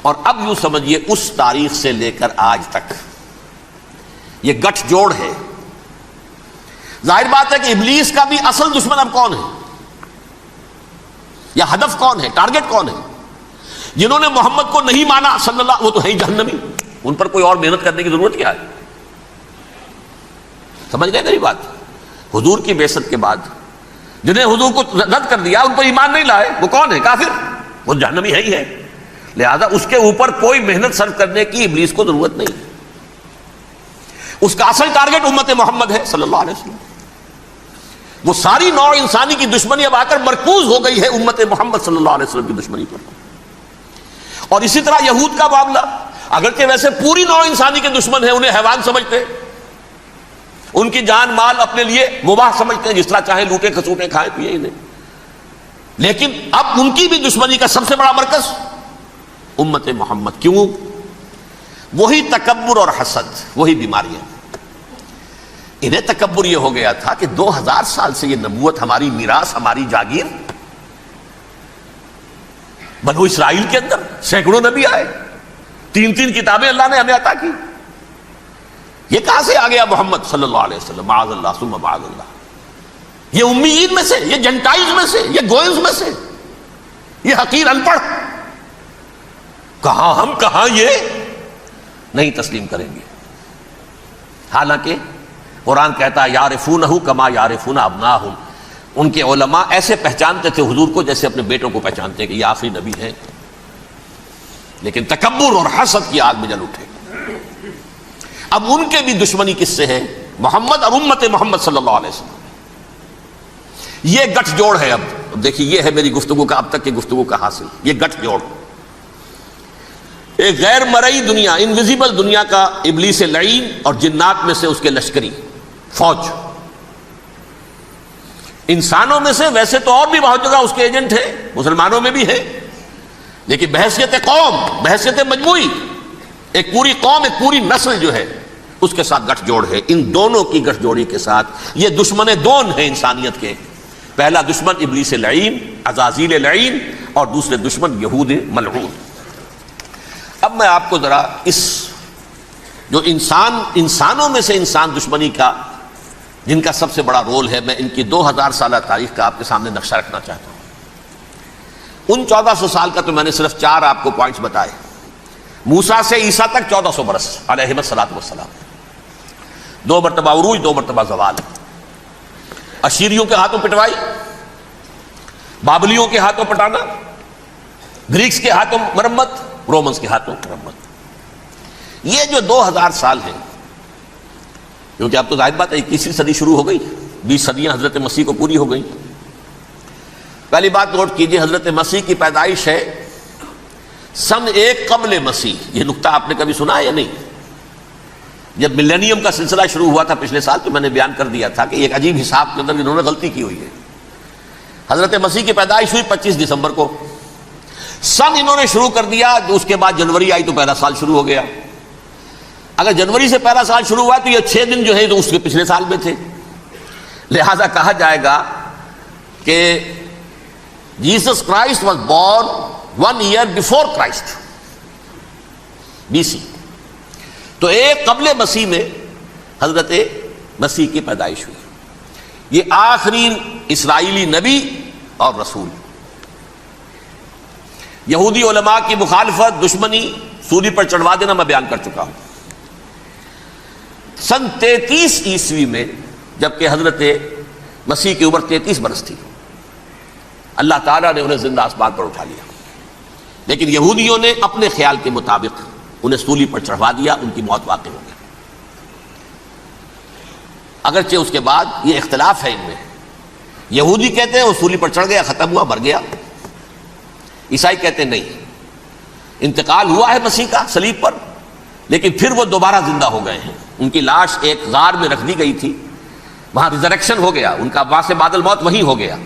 اور اب یوں سمجھیے اس تاریخ سے لے کر آج تک یہ گٹھ جوڑ ہے۔ ظاہر بات ہے کہ ابلیس کا بھی اصل دشمن اب کون ہے، یا ہدف کون ہے، ٹارگٹ کون ہے؟ جنہوں نے محمد کو نہیں مانا صلی اللہ، وہ تو ہے ہی جہنمی، ان پر کوئی اور محنت کرنے کی ضرورت کیا ہے؟ سمجھ گئے میری بات؟ حضور کی بعثت کے بعد جنہیں حضور کو رد کر دیا، ان پر ایمان نہیں لائے، وہ کون ہے؟ کافر، وہ جہنمی ہے ہی ہے۔ لہذا اس کے اوپر کوئی محنت صرف کرنے کی ابلیس کو ضرورت نہیں، اس کا اصل ٹارگٹ امت محمد ہے صلی اللہ علیہ وسلم۔ وہ ساری نوع انسانی کی دشمنی اب آ کر مرکوز ہو گئی ہے امت محمد صلی اللہ علیہ وسلم کی دشمنی پر۔ اور اسی طرح یہود کا معاملہ، اگرچہ ویسے پوری نوع انسانی کے دشمن ہیں، انہیں حیوان سمجھتے، ان کی جان مال اپنے لیے مباح سمجھتے ہیں، جس طرح چاہیں لوٹے کھسوٹے کھائیں پیے انہیں، لیکن اب ان کی بھی دشمنی کا سب سے بڑا مرکز امت محمد۔ کیوں؟ وہی تکبر اور حسد، وہی بیماریاں۔ انہیں تکبر یہ ہو گیا تھا کہ 2000 سال سے یہ نبوت ہماری میراث، ہماری جاگیر، بنو اسرائیل کے اندر سینکڑوں نبی آئے، 3 کتابیں اللہ نے ہمیں عطا کی، یہ کہاں سے آ گیا محمد صلی اللہ علیہ وسلم؟ معاذ اللہ ثم معاذ اللہ، یہ امیین میں سے، یہ جنٹائلز میں سے، یہ گوئنز میں سے، یہ حقیر ان پڑھ، کہاں ہم کہاں یہ نہیں تسلیم کریں گے۔ حالانکہ قرآن کہتا ہے یعرفونہ کما یعرفون ابناہم، ان کے علماء ایسے پہچانتے تھے حضور کو جیسے اپنے بیٹوں کو پہچانتے کہ یہ آخری نبی ہے، لیکن تکبر اور حسد کی آگ میں جل اٹھے۔ اب ان کے بھی دشمنی کس سے ہے؟ محمد اور امت محمد صلی اللہ علیہ وسلم۔ یہ گٹھ جوڑ ہے۔ اب دیکھیے یہ ہے میری گفتگو کا اب تک کی گفتگو کا حاصل، یہ گٹھ جوڑ، ایک غیر مرئی دنیا، انویزیبل دنیا کا ابلیس لعین اور جنات میں سے اس کے لشکری فوج، انسانوں میں سے ویسے تو اور بھی بہت جگہ اس کے ایجنٹ ہیں، مسلمانوں میں بھی ہے، لیکن بحیثیت قوم، بحیثیت مجموعی، ایک پوری قوم، ایک پوری نسل جو ہے اس کے ساتھ گٹھ جوڑ ہے۔ ان دونوں کی گٹھ جوڑی کے ساتھ یہ دشمن دون ہیں انسانیت کے، پہلا دشمن ابلیس لعین، عزازیل لعین، اور دوسرے دشمن یہود ملعون۔ اب میں آپ کو ذرا اس جو انسانوں میں سے انسان دشمنی کا جن کا سب سے بڑا رول ہے، میں ان کی 2000 سالہ تاریخ کا آپ کے سامنے نقشہ رکھنا چاہتا ہوں۔ ان 1400 سال کا تو میں نے صرف 4 آپ کو پوائنٹس بتائے۔ موسیٰ سے عیسیٰ تک 1400 برس علیہ الصلوۃ والسلام، 2 مرتبہ عروج، 2 مرتبہ زوال، اشیریوں کے ہاتھوں پٹوائی، بابلیوں کے ہاتھوں پٹانا، گریکس کے ہاتھوں مرمت، رومنس کے ہاتھوں مرمت۔ یہ جو 2000 سال ہیں، کیونکہ اب تو ظاہر بات ہے 21ویں صدی شروع ہو گئی، 20 صدیاں حضرت مسیح کو پوری ہو گئی۔ پہلی بات نوٹ کیجئے، حضرت مسیح کی پیدائش ہے سن 1 قبل مسیح۔ یہ نقطہ آپ نے کبھی سنا ہے یا نہیں؟ جب ملینیم کا سلسلہ شروع ہوا تھا پچھلے سال تو میں نے بیان کر دیا تھا کہ ایک عجیب حساب کے اندر انہوں نے غلطی کی ہوئی ہے۔ حضرت مسیح کی پیدائش ہوئی 25 دسمبر کو، سن انہوں نے شروع کر دیا، اس کے بعد جنوری آئی تو پہلا سال شروع ہو گیا۔ اگر جنوری سے پہلا سال شروع ہوا تو یہ 6 دن جو ہے تو اس کے پچھلے سال میں تھے، لہذا کہا جائے گا کہ Jesus Christ was born 1 year before Christ، BC۔ تو 1 قبل مسیح میں حضرت مسیح کی پیدائش ہوئی۔ یہ آخری اسرائیلی نبی اور رسول۔ یہودی علماء کی مخالفت، دشمنی، سولی پر چڑھوا دینا میں بیان کر چکا ہوں۔ سن 33 عیسوی میں جبکہ حضرت مسیح کی عمر 33 برس تھی، اللہ تعالیٰ نے انہیں زندہ آسمان پر اٹھا لیا، لیکن یہودیوں نے اپنے خیال کے مطابق انہیں سولی پر چڑھوا دیا، ان کی موت واقع ہو گئی۔ اگرچہ اس کے بعد یہ اختلاف ہے ان میں، یہودی کہتے ہیں وہ سولی پر چڑھ گیا، ختم ہوا، مر گیا، عیسائی کہتے ہیں نہیں، انتقال ہوا ہے مسیح کا صلیب پر، لیکن پھر وہ دوبارہ زندہ ہو گئے ہیں۔ ان کی لاش ایک غار میں رکھ دی گئی تھی، وہاں ریزریکشن ہو گیا، ان کا باعث بعد الموت وہی ہو گیا،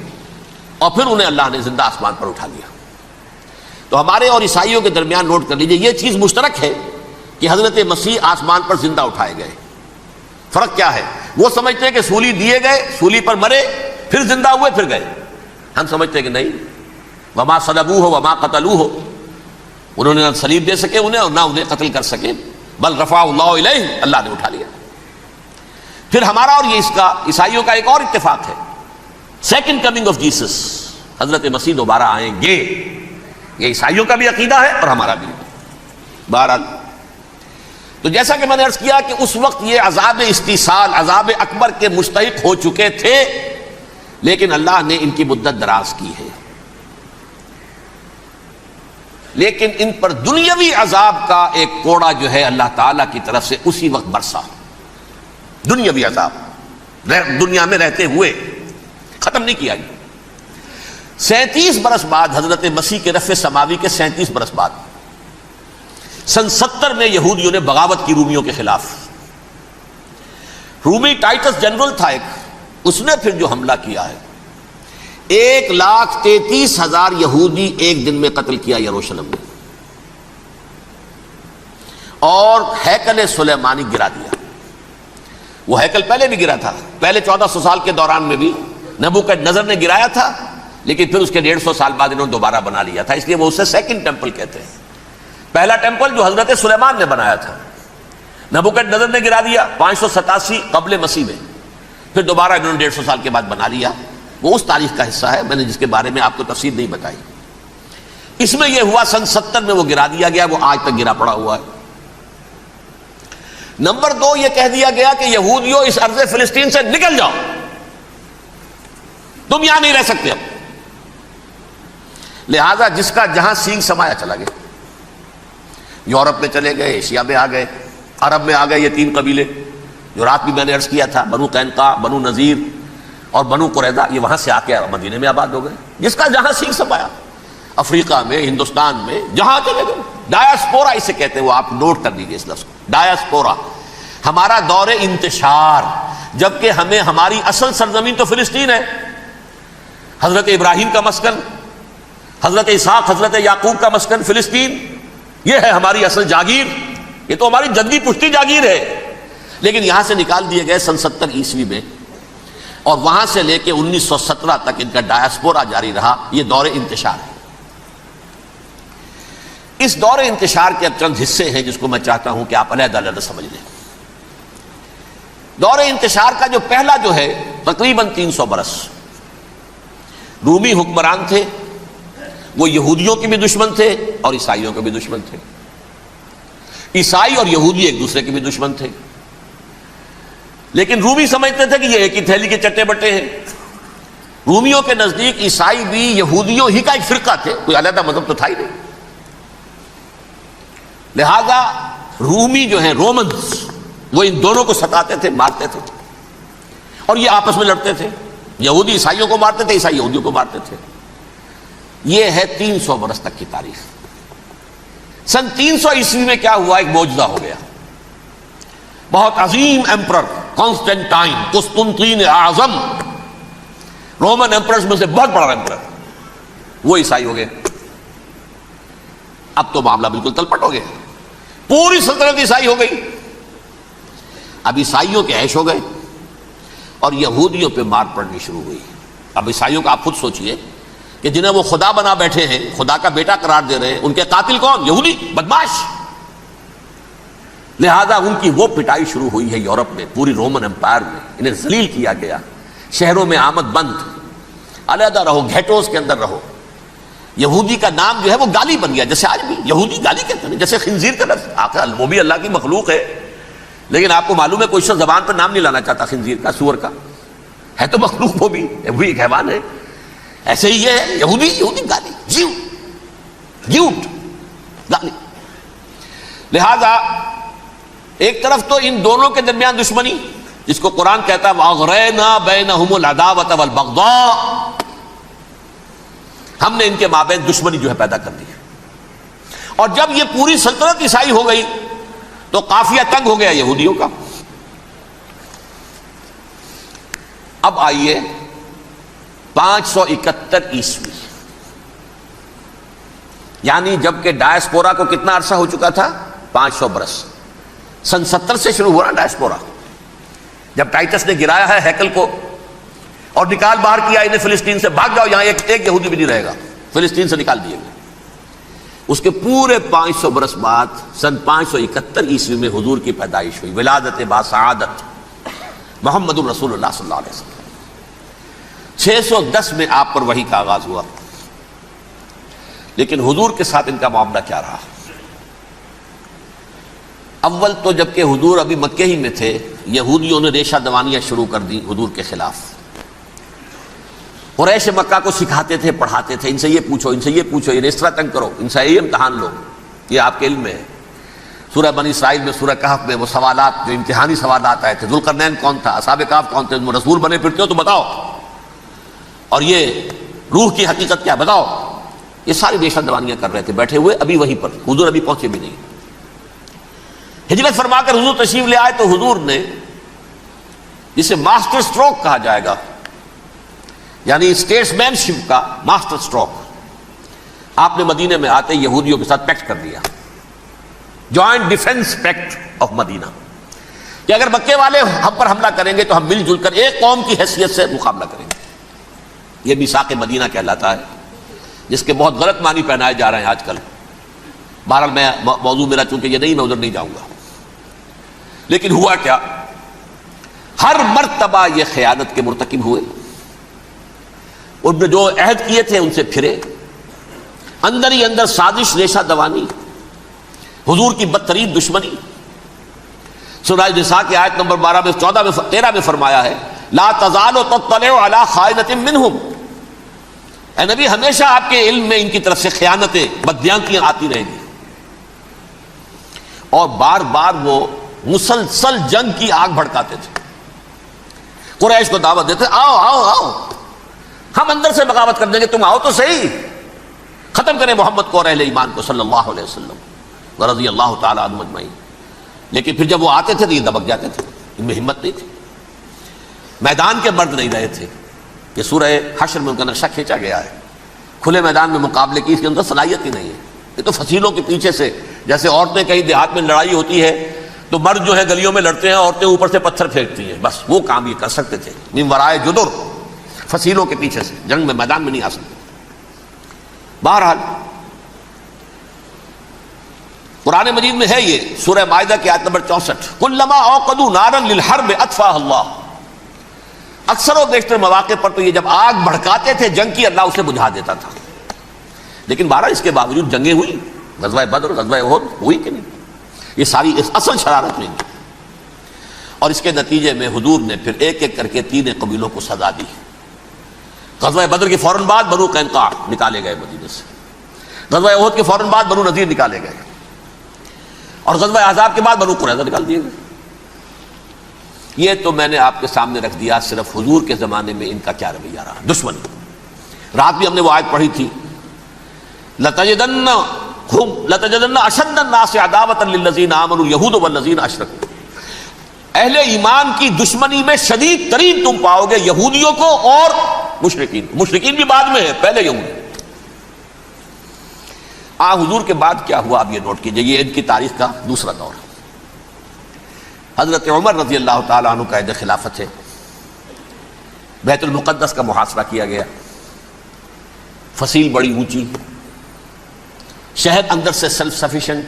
اور پھر انہیں اللہ نے زندہ آسمان پر اٹھا لیا۔ تو ہمارے اور عیسائیوں کے درمیان نوٹ کر لیجئے، یہ چیز مشترک ہے کہ حضرت مسیح آسمان پر زندہ اٹھائے گئے۔ فرق کیا ہے؟ وہ سمجھتے ہیں کہ سولی دیے گئے، سولی پر مرے، پھر زندہ ہوئے، پھر گئے۔ ہم سمجھتے ہیں کہ نہیں، وما صلبوہ وما قتلوہ، انہوں نے نہ صلیب دے سکے انہیں اور نہ انہیں قتل کر سکے، بل رفع اللہ الیہ، اللہ نے اٹھا لیا۔ پھر ہمارا اور یہ اس کا عیسائیوں کا ایک اور اتفاق ہے، سیکنڈ کمنگ آف جیسس، حضرت مسیح دوبارہ آئیں گے، یہ عیسائیوں کا بھی عقیدہ ہے اور ہمارا بھی۔ بہرحال تو جیسا کہ میں نے عرض کیا کہ اس وقت یہ عذاب استیصال، عذاب اکبر کے مستحق ہو چکے تھے، لیکن اللہ نے ان کی مدت دراز کی ہے، لیکن ان پر دنیاوی عذاب کا ایک کوڑا جو ہے اللہ تعالیٰ کی طرف سے اسی وقت برسا، دنیاوی عذاب دنیا میں رہتے ہوئے ختم نہیں کیا گیا۔ 37 برس بعد حضرت مسیح کے رفع سماوی کے 37 برس بعد سن 70 میں یہودیوں نے بغاوت کی رومیوں کے خلاف، رومی ٹائٹس جنرل تھا ایک، اس نے پھر جو حملہ کیا ہے، 1,33,000 یہودی ایک دن میں قتل کیا یروشلم میں، اور ہیکل سلیمانی گرا دیا۔ وہ ہیکل پہلے بھی گرا تھا، پہلے 1400 سال کے دوران میں بھی نبوکدنضر نے گرایا تھا، لیکن پھر اس کے 150 سال بعد انہوں نے دوبارہ بنا لیا تھا، اس لیے وہ اسے سیکنڈ ٹیمپل کہتے ہیں۔ پہلا ٹیمپل جو حضرت سلیمان نے بنایا تھا، نبوکدنضر نے گرا دیا 587 قبل مسیح میں، پھر دوبارہ انہوں نے 150 سال کے بعد بنا لیا۔ وہ اس تاریخ کا حصہ ہے، میں نے جس کے بارے میں آپ کو تفصیل نہیں بتائی۔ اس میں یہ ہوا سن 70 میں وہ گرا دیا گیا، وہ آج تک گرا پڑا ہوا ہے۔ نمبر 2 یہ کہہ دیا گیا کہ یہودیوں اس ارض فلسطین سے نکل جاؤ، تم یہاں نہیں رہ سکتے اب۔ لہذا جس کا جہاں سینگ سمایا چلا گیا، یورپ میں چلے گئے، ایشیا میں آ گئے، عرب میں آ گئے یہ 3 قبیلے جو رات بھی میں نے عرض کیا تھا، بنو قینقاع، بنو نذیر اور بنو قریظہ، یہ وہاں سے آ کے مدینے میں آباد ہو گئے۔ جس کا جہاں سینگ سمایا، افریقہ میں، ہندوستان میں، جہاں چلے گئے۔ ڈایاسپورا اسے کہتے ہیں، وہ آپ نوٹ کر لیجیے اس لفظ کو، ڈایاسپورا، ہمارا دور انتشار، جبکہ ہمیں ہماری اصل سرزمین تو فلسطین ہے، حضرت ابراہیم کا مسکن، حضرت اسحاق، حضرت یعقوب کا مسکن فلسطین، یہ ہے ہماری اصل جاگیر، یہ تو ہماری جدی پشتی جاگیر ہے۔ لیکن یہاں سے نکال دیے گئے سن 70 عیسوی میں، اور وہاں سے لے کے 1917 تک ان کا ڈایاسپورا جاری رہا۔ یہ دور انتشار ہے۔ اس دور انتشار کے اب چند حصے ہیں جس کو میں چاہتا ہوں کہ آپ علیحدہ علیحدہ سمجھ لیں۔ دور انتشار کا جو پہلا جو ہے تقریباً 300 برس، رومی حکمران تھے، وہ یہودیوں کے بھی دشمن تھے اور عیسائیوں کے بھی دشمن تھے۔ عیسائی اور یہودی ایک دوسرے کے بھی دشمن تھے، لیکن رومی سمجھتے تھے کہ یہ ایک ہی تھیلی کے چٹے بٹے ہیں۔ رومیوں کے نزدیک عیسائی بھی یہودیوں ہی کا ایک فرقہ تھے، کوئی علیحدہ مذہب تو تھا ہی نہیں۔ لہذا رومی جو ہیں رومنز، وہ ان دونوں کو ستاتے تھے، مارتے تھے، اور یہ آپس میں لڑتے تھے۔ یہودی عیسائیوں کو مارتے تھے، عیسائی یہودیوں کو مارتے تھے۔ یہ ہے 300 برس تک کی تاریخ۔ سن 300 عیسوی میں کیا ہوا؟ ایک معجزہ ہو گیا۔ بہت عظیم ایمپرر کانسٹینٹائن، قسطنطین اعظم، رومن ایمپررز میں سے بہت بڑا ایمپرر، وہ عیسائی ہو گئے۔ اب تو معاملہ بالکل تلپٹ ہو گیا، پوری سلطنت عیسائی ہو گئی۔ اب عیسائیوں کے عیش ہو گئے اور یہودیوں پہ مار پڑنی شروع ہوئی۔ اب عیسائیوں کا آپ خود سوچئے کہ جنہیں وہ خدا بنا بیٹھے ہیں، خدا کا بیٹا قرار دے رہے ہیں، ان کے قاتل کون؟ یہودی، بدماش۔ لہذا ان کی وہ پٹائی شروع ہوئی ہے یورپ میں، پوری رومن امپائر میں، انہیں ذلیل کیا گیا، شہروں میں آمد بند، علیحدہ رہو، گھیٹوز کے اندر رہو۔ یہودی کا نام جو ہے وہ گالی بن گیا، جیسے آج بھی یہودی گالی کہتے ہیں، جیسے خنزیر کا لفظ، آخر وہ بھی اللہ کی مخلوق ہے، لیکن آپ کو معلوم ہے کوئی شخص زبان پر نام نہیں لانا چاہتا خنزیر کا، سور کا، ہے تو مخلوق، وہ بھی ایک حیوان ہے۔ ایسے ہی یہ ہے یہودی، یہودی گالی، جیو گیوٹ گالی۔ لہذا ایک طرف تو ان دونوں کے درمیان دشمنی، جس کو قرآن کہتا ہے وَأَغْرَيْنَا بَيْنَهُمُ الْعَدَاوَةَ وَالْبَغْضَاءَ، ہم نے ان کے مابین دشمنی جو ہے پیدا کر دی۔ اور جب یہ پوری سلطنت عیسائی ہو گئی تو قافیہ تنگ ہو گیا یہودیوں کا۔ اب آئیے 571 عیسوی، یعنی جبکہ ڈایاسپورا کو کتنا عرصہ ہو چکا تھا؟ 500 برس۔ سن 70 سے شروع ہوا نا ڈایاسپورا، جب ٹائٹس نے گرایا ہے ہیکل کو اور نکال باہر کیا انہیں فلسطین سے، بھاگ جاؤ، یہاں ایک یہودی بھی نہیں رہے گا، فلسطین سے نکال دیے گئے۔ اس کے پورے 500 برس بعد سن 571 عیسوی میں حضور کی پیدائش ہوئی، ولادت باسعادت محمد رسول اللہ صلی اللہ علیہ وسلم۔ 610 میں آپ پر وحی کا آغاز ہوا، لیکن حضور کے ساتھ ان کا معاملہ کیا رہا؟ اول تو جبکہ حضور ابھی مکے ہی میں تھے، یہودیوں نے ریشہ دوانیاں شروع کر دی حضور کے خلاف۔ قریش مکہ کو سکھاتے تھے، پڑھاتے تھے، ان سے یہ پوچھو، ان سے یہ پوچھو، انہیں اس طرح تنگ کرو، ان سے یہ امتحان لو، یہ آپ کے علم میں ہے۔ سورہ بنی اسرائیل میں، سورہ کہف میں وہ سوالات، جو امتحانی سوالات آئے تھے، ذوالقرنین کون تھا، اصحاب کہف کون تھے، رسول بنے پھرتے ہو تو بتاؤ، اور یہ روح کی حقیقت کیا بتاؤ۔ یہ ساری ریشہ دوانیاں کر رہے تھے بیٹھے ہوئے، ابھی وہیں پر حضور ابھی پہنچے بھی نہیں۔ ہجرت فرما کر حضور تشریف لے آئے تو حضور نے، جسے ماسٹر سٹروک کہا جائے گا، یعنی اسٹیٹس مین شپ کا ماسٹر سٹروک، آپ نے مدینے میں آتے یہودیوں کے ساتھ پیکٹ کر دیا، جوائنٹ ڈیفنس پیکٹ آف مدینہ، کہ اگر مکے والے ہم پر حملہ کریں گے تو ہم مل جل کر ایک قوم کی حیثیت سے مقابلہ کریں گے۔ یہ میثاق مدینہ کہلاتا ہے، جس کے بہت غلط معنی پہنائے جا رہے ہیں آج کل۔ بہرحال میں موضوع میرا چونکہ یہ نہیں، میں ادھر نہیں جاؤں گا۔ لیکن ہوا کیا؟ ہر مرتبہ یہ خیانت کے مرتکب ہوئے، ان نے جو عہد کیے تھے ان سے پھرے، اندر ہی اندر سازش، ریشہ دوانی، حضور کی بدترین دشمنی۔ سورہ نساء کی آیت نمبر 12 میں 14 میں 13 میں فرمایا ہے لا تزال تطلع علی خائنۃ منہم، اے نبی ہمیشہ آپ کے علم میں ان کی طرف سے خیانتیں، بدیانتیاں آتی رہیں گی. اور بار بار وہ مسلسل جنگ کی آگ بھڑکاتے تھے، قریش کو دعوت دیتے آؤ آؤ آؤ ہم اندر سے بغاوت کر دیں گے، تم آؤ تو صحیح، ختم کریں محمد کو اور اہل ایمان کو صلی اللہ علیہ وسلم رضی اللہ تعالی عنہم اجمعین. لیکن پھر جب وہ آتے تھے تو یہ دبک جاتے تھے، ان میں ہمت نہیں تھی، میدان کے مرد نہیں رہے تھے. یہ سورہ حشر میں ان کا نقشہ کھینچا گیا ہے. کھلے میدان میں مقابلے کی اس کے اندر صلاحیت ہی نہیں ہے. یہ تو فصیلوں کے پیچھے سے، جیسے عورتیں کہیں دیہات میں لڑائی ہوتی ہے تو مرد جو ہے گلیوں میں لڑتے ہیں، عورتیں اوپر سے پتھر پھینکتی ہیں، بس وہ کام یہ کر سکتے تھے. من ورائے جدر، فصیلوں کے پیچھے سے، جنگ میں میدان میں نہیں آ سکتے. بہرحال قرآن مجید میں ہے یہ سورہ مائدہ کی آیت نمبر 64 کلما اوقدوا نارا للحرب اطفاها اللہ. اکثر و بیشتر مواقع پر تو یہ جب آگ بھڑکاتے تھے جنگ کی، اللہ اسے بجھا دیتا تھا. لیکن بہرحال اس کے باوجود جنگیں ہوئی، غزوہ بدر، غزوہ احد ہوئی کہ نہیں؟ یہ ساری اصل شرارت نہیں تھی. اور اس کے نتیجے میں حضور نے پھر ایک ایک کر کے 3 قبیلوں کو سزا دی. غزوہ بدر کے فوراً بعد بنو قینقاع نکالے گئے مدینے سے، غزوہ احد کے فوراً بعد بنو نذیر نکالے گئے، اور غزوہ احزاب کے بعد بنو قریظہ نکال دیے گئے. یہ تو میں نے آپ کے سامنے رکھ دیا صرف حضور کے زمانے میں ان کا کیا رویہ رہا. دشمن، رات بھی ہم نے وہ آیت پڑھی تھی لَتَجِدَنَّ أَشَدَّ النَّاسِ عَدَاوَةً لِلَّذِينَ آمَنُوا الْيَهُودُ وَالَّذِينَ أَشْرَكُوا. اہل ایمان کی دشمنی میں شدید ترین تم پاؤ گے یہودیوں کو اور مشرکین. مشرکین بھی بعد میں ہے، پہلے یہود. حضور کے بعد کیا ہوا اب یہ نوٹ کیجئے، یہ ان کی تاریخ کا دوسرا دور. حضرت عمر رضی اللہ تعالیٰ عنہ قائد خلافت ہے. بیت المقدس کا محاصرہ کیا گیا، فصیل بڑی اونچی، شہر اندر سے سیلف سفیشینٹ،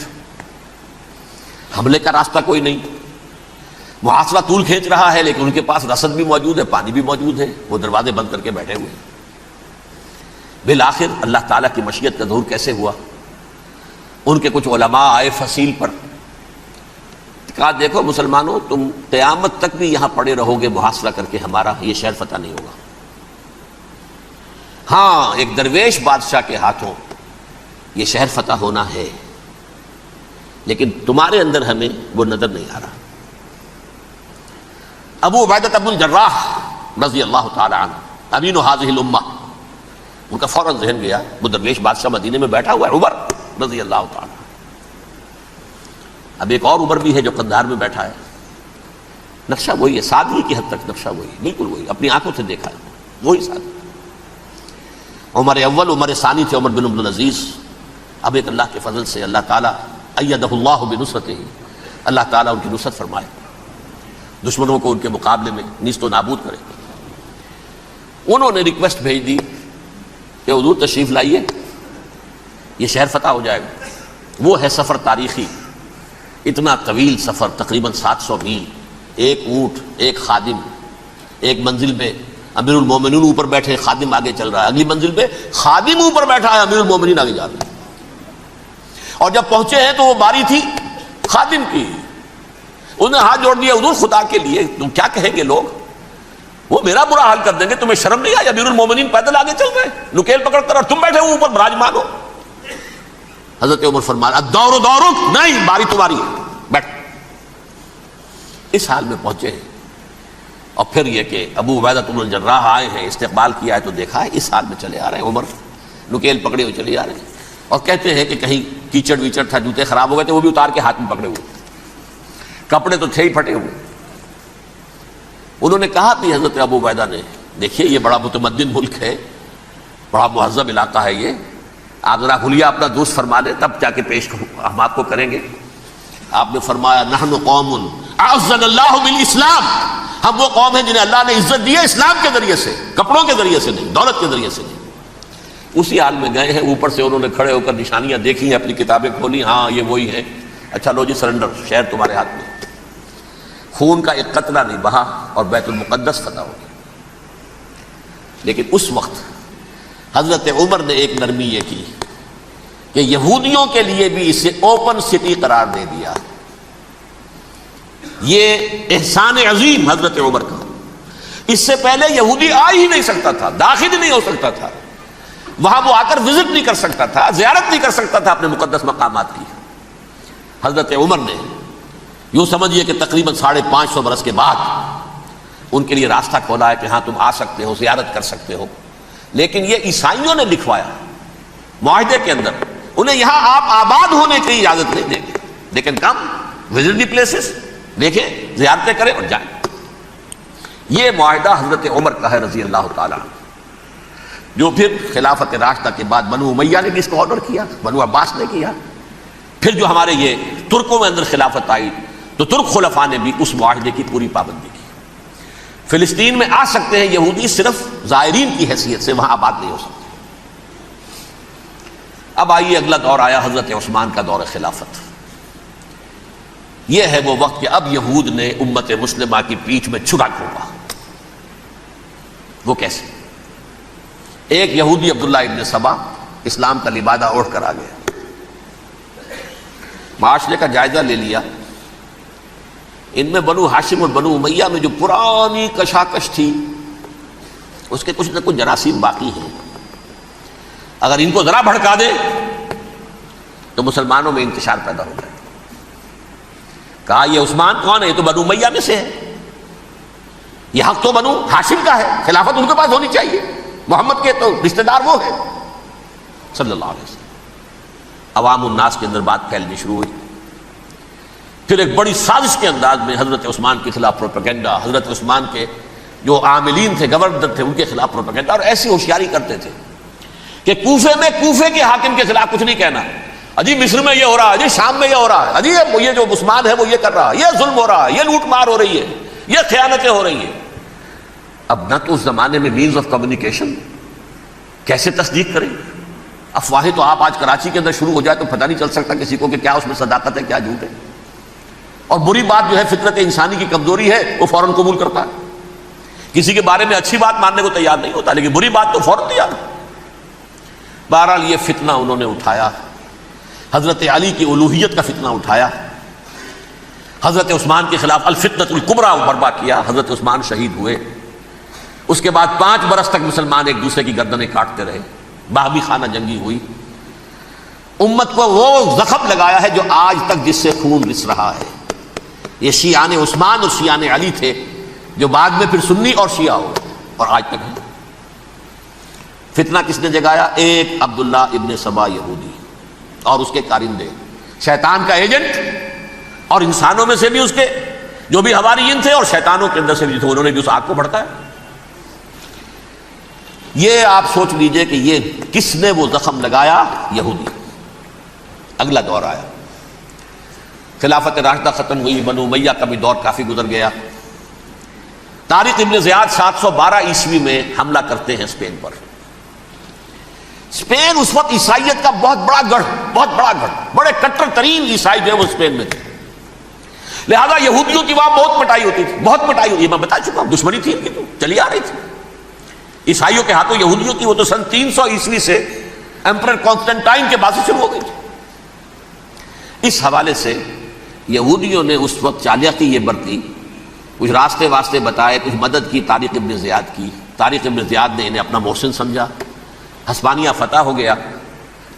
حملے کا راستہ کوئی نہیں، محاصرہ طول کھینچ رہا ہے، لیکن ان کے پاس رسد بھی موجود ہے، پانی بھی موجود ہے، وہ دروازے بند کر کے بیٹھے ہوئے. بالآخر اللہ تعالیٰ کی مشیت کا ظہور کیسے ہوا؟ ان کے کچھ علماء آئے فصیل پر، کہا دیکھو مسلمانوں، تم قیامت تک بھی یہاں پڑے رہو گے محاصرہ کر کے، ہمارا یہ شہر فتح نہیں ہوگا. ہاں ایک درویش بادشاہ کے ہاتھوں یہ شہر فتح ہونا ہے، لیکن تمہارے اندر ہمیں وہ نظر نہیں آ رہا. ابو عبیدہ بن الجراح رضی اللہ تعالی عنہ امین هذه الامہ، ان کا فوراً ذہن گیا وہ درویش بادشاہ مدینے میں بیٹھا ہوا ہے عمر رضی اللہ تعالی. اب ایک اور عمر بھی ہے جو قندھار میں بیٹھا ہے. نقشہ وہی ہے، سادگی کی حد تک نقشہ وہی، بالکل وہی، اپنی آنکھوں سے دیکھا ہے وہی سادگی. عمر اول، عمر ثانی تھے عمر بن عبد العزیز. اب ایک اللہ کے فضل سے اللہ تعالیٰ ایدہ اللہ بنصرتہ، اللہ تعالیٰ ان کی نصرت فرمائے، دشمنوں کو ان کے مقابلے میں نیست و نابود کرے. انہوں نے ریکویسٹ بھیج دی کہ حضور تشریف لائیے، یہ شہر فتح ہو جائے گا. وہ ہے سفر تاریخی، اتنا طویل سفر، تقریباً 700 میل، ایک اونٹ، ایک خادم، ایک منزل میں امیر المومنین اوپر بیٹھے، خادم آگے چل رہا ہے، اگلی منزل پہ خادم اوپر بیٹھا ہے، امیر المومنین آگے جا رہے ہیں. اور جب پہنچے ہیں تو وہ باری تھی خادم کی. انہوں نے ہاتھ جوڑ دیا حضور خدا کے لیے، تم کیا کہیں گے لوگ، وہ میرا برا حال کر دیں گے، تمہیں شرم نہیں آئی؟ امیر المومنین پیدل آگے چل رہے ہیں نکیل پکڑ کر، اور تم بیٹھے ہو اوپر براجمان ہو. حضرت عمر فرمایا الدور دورک، نہیں باری تمہاری ہے، بیٹھ. اس حال میں پہنچے ہیں. اور پھر یہ کہ ابو عبیدہ بن الجراح آئے ہیں، استقبال کیا ہے تو دیکھا ہے اس حال میں چلے آ رہے ہیں. عمر نکیل پکڑے ہوئے چلے آ رہے ہیں، اور کہتے ہیں کہ کہیں کیچڑ ویچڑ تھا، جوتے خراب ہو گئے تھے، وہ بھی اتار کے ہاتھ میں پکڑے ہوئے، کپڑے تو تھے ہی پھٹے ہوئے. انہوں نے کہا بھی حضرت ابو عبیدہ نے، دیکھیے یہ بڑا متمدن ملک ہے، بڑا مہذب علاقہ ہے یہ، آپ ذرا حلیہ اپنا دوست فرما لیں تب جا کے پیش ہم آپ کو کریں گے. آپ نے فرمایا نحن قوم اعزنا اللہ بالاسلام، ہم وہ قوم ہیں جنہیں اللہ نے عزت دی ہے اسلام کے ذریعے سے، کپڑوں کے ذریعے سے نہیں، دولت کے ذریعے سے نہیں. اسی حال میں گئے ہیں. اوپر سے انہوں نے کھڑے ہو کر نشانیاں دیکھی ہیں، اپنی کتابیں کھولی، ہاں یہ وہی ہے. اچھا لو جی سرنڈر، شہر تمہارے ہاتھ میں. خون کا ایک قطرہ نہیں بہا اور بیت المقدس فتح ہو گیا. لیکن اس وقت حضرت عمر نے ایک نرمی یہ کی کہ یہودیوں کے لیے بھی اسے اوپن سٹی قرار دے دیا. یہ احسان عظیم حضرت عمر کا. اس سے پہلے یہودی آ ہی نہیں سکتا تھا، داخل ہی نہیں ہو سکتا تھا، وہاں وہ آ کر وزٹ نہیں کر سکتا تھا، زیارت نہیں کر سکتا تھا اپنے مقدس مقامات کی. حضرت عمر نے یوں سمجھیے کہ تقریباً 550 برس کے بعد ان کے لیے راستہ کھولا ہے کہ ہاں تم آ سکتے ہو، زیارت کر سکتے ہو. لیکن یہ عیسائیوں نے لکھوایا معاہدے کے اندر، انہیں یہاں آپ آباد ہونے کی اجازت نہیں دیں گے، لیکن کم وزٹ دی پلیسز، دیکھیں زیارتیں کریں اور جائیں. یہ معاہدہ حضرت عمر کا ہے رضی اللہ تعالیٰ، جو پھر خلافت راشدہ کے بعد بنو امیہ نے بھی اس کو آرڈر کیا، بنو عباس نے کیا. پھر جو ہمارے یہ ترکوں میں اندر خلافت آئی تو ترک خلفاء نے بھی اس معاہدے کی پوری پابندی کی. فلسطین میں آ سکتے ہیں یہودی صرف زائرین کی حیثیت سے، وہاں آباد نہیں ہو سکتے. اب آئیے اگلا دور آیا حضرت عثمان کا دور خلافت. یہ ہے وہ وقت کہ اب یہود نے امت مسلمہ کی پیٹھ میں چھرا گھونپا. وہ کیسے؟ ایک یہودی عبداللہ ابن سبا اسلام کا لبادہ اوڑھ کر آ گیا، معاشرے کا جائزہ لے لیا. ان میں بنو ہاشم اور بنو امیہ میں جو پرانی کشاکش تھی اس کے کچھ نہ کچھ جراثیم باقی ہیں. اگر ان کو ذرا بھڑکا دے تو مسلمانوں میں انتشار پیدا ہو جائے. کہا یہ عثمان کون ہے؟ یہ تو بنو امیہ میں سے ہے، یہ حق تو بنو ہاشم کا ہے، خلافت ان کے پاس ہونی چاہیے، محمد کے تو رشتہ دار وہ ہے صلی اللہ علیہ وسلم. عوام الناس کے اندر بات پھیلنی شروع ہوئی. پھر ایک بڑی سازش کے انداز میں حضرت عثمان کے خلاف پروپیگنڈا، حضرت عثمان کے جو عاملین تھے، گورنر تھے، ان کے خلاف پروپیگنڈا، اور ایسی ہوشیاری کرتے تھے کہ کوفے میں کوفے کے حاکم کے خلاف کچھ نہیں کہنا. اجی مصر میں یہ ہو رہا ہے، اجی شام میں یہ ہو رہا ہے، اجی یہ جو عثمان ہے وہ یہ کر رہا ہے، یہ ظلم ہو رہا ہے، یہ لوٹ مار ہو رہی ہے، یہ خیانتیں ہو رہی ہیں. اب نہ تو اس زمانے میں مینز آف کمیونیکیشن، کیسے تصدیق کریں؟ افواہیں تو آپ آج کراچی کے اندر شروع ہو جائے تو پتہ نہیں چل سکتا کسی کو کہ کیا اس میں صداقت ہے کیا جھوٹ ہے. اور بری بات جو ہے فطرت انسانی کی کمزوری ہے، وہ فوراً قبول کرتا ہے. کسی کے بارے میں اچھی بات ماننے کو تیار نہیں ہوتا، لیکن بری بات تو فوراً تیار. بہرحال یہ فتنہ انہوں نے اٹھایا، حضرت علی کی الوہیت کا فتنہ اٹھایا، حضرت عثمان کے خلاف الفتنۃ الکبریٰ برپا کیا. حضرت عثمان شہید ہوئے. اس کے بعد 5 برس تک مسلمان ایک دوسرے کی گردنیں کاٹتے رہے، باہمی خانہ جنگی ہوئی. امت کو وہ زخم لگایا ہے جو آج تک جس سے خون رس رہا ہے. یہ شیعان عثمان اور شیعان علی تھے جو بعد میں پھر سنی اور شیعہ ہو اور آج تک ہے. فتنہ کس نے جگایا؟ ایک عبداللہ ابن سبا یہودی اور اس کے کارندے، شیطان کا ایجنٹ، اور انسانوں میں سے بھی اس کے جو بھی حواریین تھے اور شیطانوں کے اندر سے بھی تھے، انہوں نے بھی اس آگ کو بھڑکایا. یہ آپ سوچ لیجئے کہ یہ کس نے وہ زخم لگایا؟ یہودی. اگلا دور آیا، خلافت راشدہ ختم ہوئی، بنو امیہ کا بھی دور کافی گزر گیا. طارق ابن زیاد 712 عیسوی میں حملہ کرتے ہیں اسپین پر. اسپین اس وقت عیسائیت کا بہت بڑا گڑھ، بڑے کٹر ترین عیسائی جو ہے وہ اسپین میں تھے. لہذا یہودیوں کی وہاں بہت پٹائی ہوتی تھی، بہت پٹائی ہوئی. میں بتا چکا ہوں، دشمنی تھی ان کی تو چلی آ رہی تھی عیسائیوں کے ہاتھوں یہودیوں کی. وہ تو سن 300 عیسوی سے ایمپرر کانسٹنٹائن کے بعد سے شروع ہو گئی تھی. اس حوالے سے یہودیوں نے اس وقت چالاکی یہ برتی، کچھ راستے واسطے بتائے، کچھ مدد کی طارق ابن زیاد کی. طارق ابن زیاد نے انہیں اپنا محسن سمجھا. ہسپانیہ فتح ہو گیا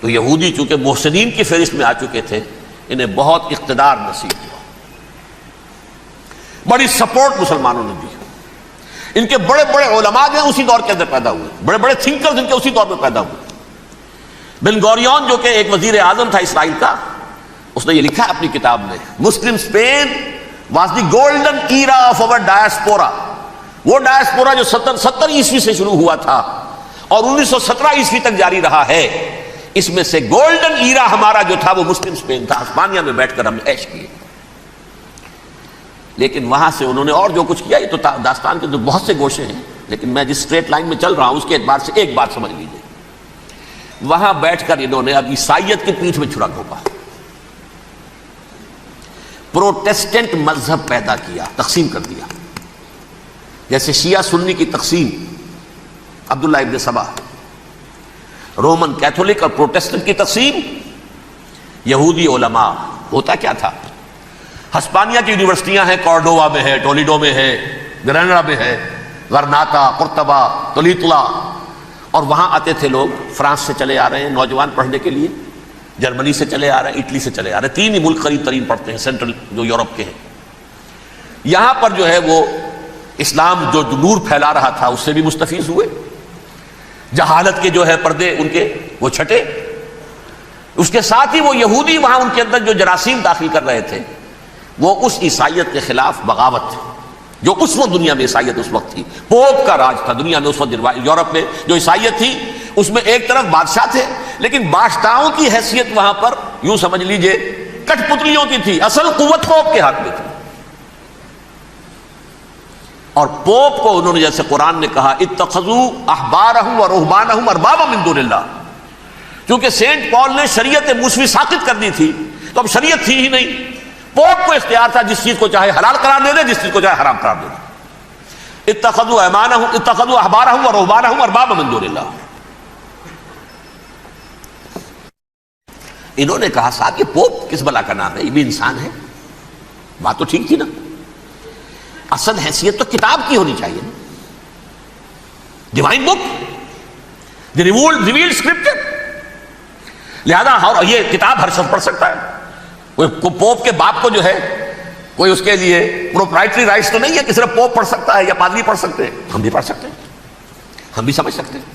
تو یہودی چونکہ محسنین کی فہرست میں آ چکے تھے، انہیں بہت اقتدار نصیب ہوا، بڑی سپورٹ مسلمانوں نے دی. ان کے بڑے بڑے علماء جو ہیں اسی دور کے اندر پیدا ہوئے، بڑے بڑے تھنکرز ان کے اسی دور میں پیدا ہوئے. بن گوریون جو کہ ایک وزیر اعظم تھا اسرائیل کا، اس نے یہ لکھا ہے اپنی کتاب میں، Muslim Spain was the golden era of our diaspora. وہ ڈائسپورا جو 70 عیسوی سے شروع ہوا تھا اور 1917 عیسوی تک جاری رہا ہے، اس میں سے گولڈن ایرا ہمارا جو تھا وہ مسلم اسپین تھا. ہسپانیہ میں بیٹھ کر ہم نے عیش کیے. لیکن وہاں سے انہوں نے اور جو کچھ کیا، یہ تو داستان کے تو بہت سے گوشے ہیں، لیکن میں جس اسٹریٹ لائن میں چل رہا ہوں اس کے اعتبار سے ایک بات سمجھ لیجیے. وہاں بیٹھ کر انہوں نے اب عیسائیت کی پیٹھ میں چھرا گھونپا، پروٹیسٹنٹ مذہب پیدا کیا، تقسیم کر دیا. جیسے شیعہ سنی کی تقسیم، عبداللہ ابن سبا. رومن کیتھولک اور پروٹیسٹنٹ کی تقسیم، یہودی علماء. ہوتا کیا تھا؟ ہسپانیہ کی یونیورسٹیاں ہیں، کارڈووا میں ہے، ٹولیڈو میں ہے، گریناڈا میں ہے، غرناطہ، قرطبہ، تولیتلا، اور وہاں آتے تھے لوگ، فرانس سے چلے آ رہے ہیں نوجوان پڑھنے کے لیے، جرمنی سے چلے آ رہے ہیں، اٹلی سے چلے آ رہے ہیں، 3 ہی ملک قریب ترین پڑھتے ہیں سینٹرل جو یورپ کے ہیں۔ یہاں پر جو ہے وہ اسلام جو نور پھیلا رہا تھا اس سے بھی مستفیض ہوئے، جہالت کے جو ہے پردے ان کے وہ چھٹے، اس کے ساتھ ہی وہ یہودی وہاں ان کے اندر جو جراثیم داخل کر رہے تھے وہ اس عیسائیت کے خلاف بغاوت تھی جو اس وقت دنیا میں عیسائیت اس وقت تھی، پوپ کا راج تھا دنیا میں اس وقت، یورپ میں جو عیسائیت تھی اس میں ایک طرف بادشاہ تھے لیکن بادشاہوں کی حیثیت وہاں پر یوں سمجھ لیجئے کٹ پتلیوں کی تھی، اصل قوت پوپ کے ہاتھ میں تھی۔ اور پوپ کو انہوں نے جیسے قرآن نے کہا اتخذوا احبارهم ورهبانهم اربابا من دون اللہ، کیونکہ سینٹ پال نے شریعت موسوی ساقط کر دی تھی تو اب شریعت تھی ہی نہیں، پوپ کو اختیار تھا جس چیز کو چاہے حلال قرار دے دے، جس چیز کو چاہے حرام قرار دے دے۔ اتخذوا احبارهم ورهبانهم اربابا من دون اللہ۔ انہوں نے کہا صاحب یہ پوپ کس بلا کا نام ہے، یہ بھی انسان ہے، بات تو ٹھیک تھی نا، اصل حیثیت تو کتاب کی ہونی چاہیے نا، ڈیوائن بک، دی ریویلڈ اسکرپچر، لہذا یہ کتاب ہر شخص پڑھ سکتا ہے، کوئی پوپ کے باپ کو جو ہے کوئی اس کے لیے پروپرائٹری رائٹس تو نہیں ہے کہ صرف پوپ پڑھ سکتا ہے یا پادری پڑھ سکتے ہیں، ہم بھی پڑھ سکتے ہیں، ہم بھی سمجھ سکتے ہیں۔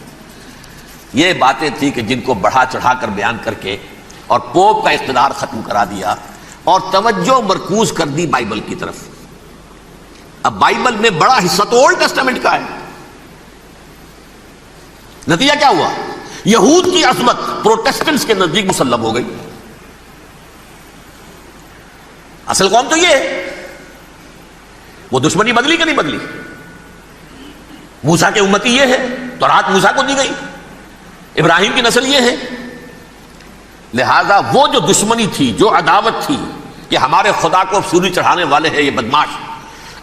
یہ باتیں تھی کہ جن کو بڑھا چڑھا کر بیان کر کے اور پوپ کا اقتدار ختم کرا دیا اور توجہ مرکوز کر دی بائبل کی طرف۔ اب بائبل میں بڑا حصہ تو اولڈ ٹیسٹامنٹ کا ہے، نتیجہ کیا ہوا؟ یہود کی عظمت پروٹیسٹنٹس کے نزدیک مسلم ہو گئی، اصل قوم تو یہ ہے، وہ دشمنی بدلی کہ نہیں بدلی؟ موسیٰ کے امتی یہ ہے، تورات موسیٰ کو دی گئی، ابراہیم کی نسل یہ ہے، لہذا وہ جو دشمنی تھی، جو عداوت تھی کہ ہمارے خدا کو سوری چڑھانے والے ہیں یہ بدماش،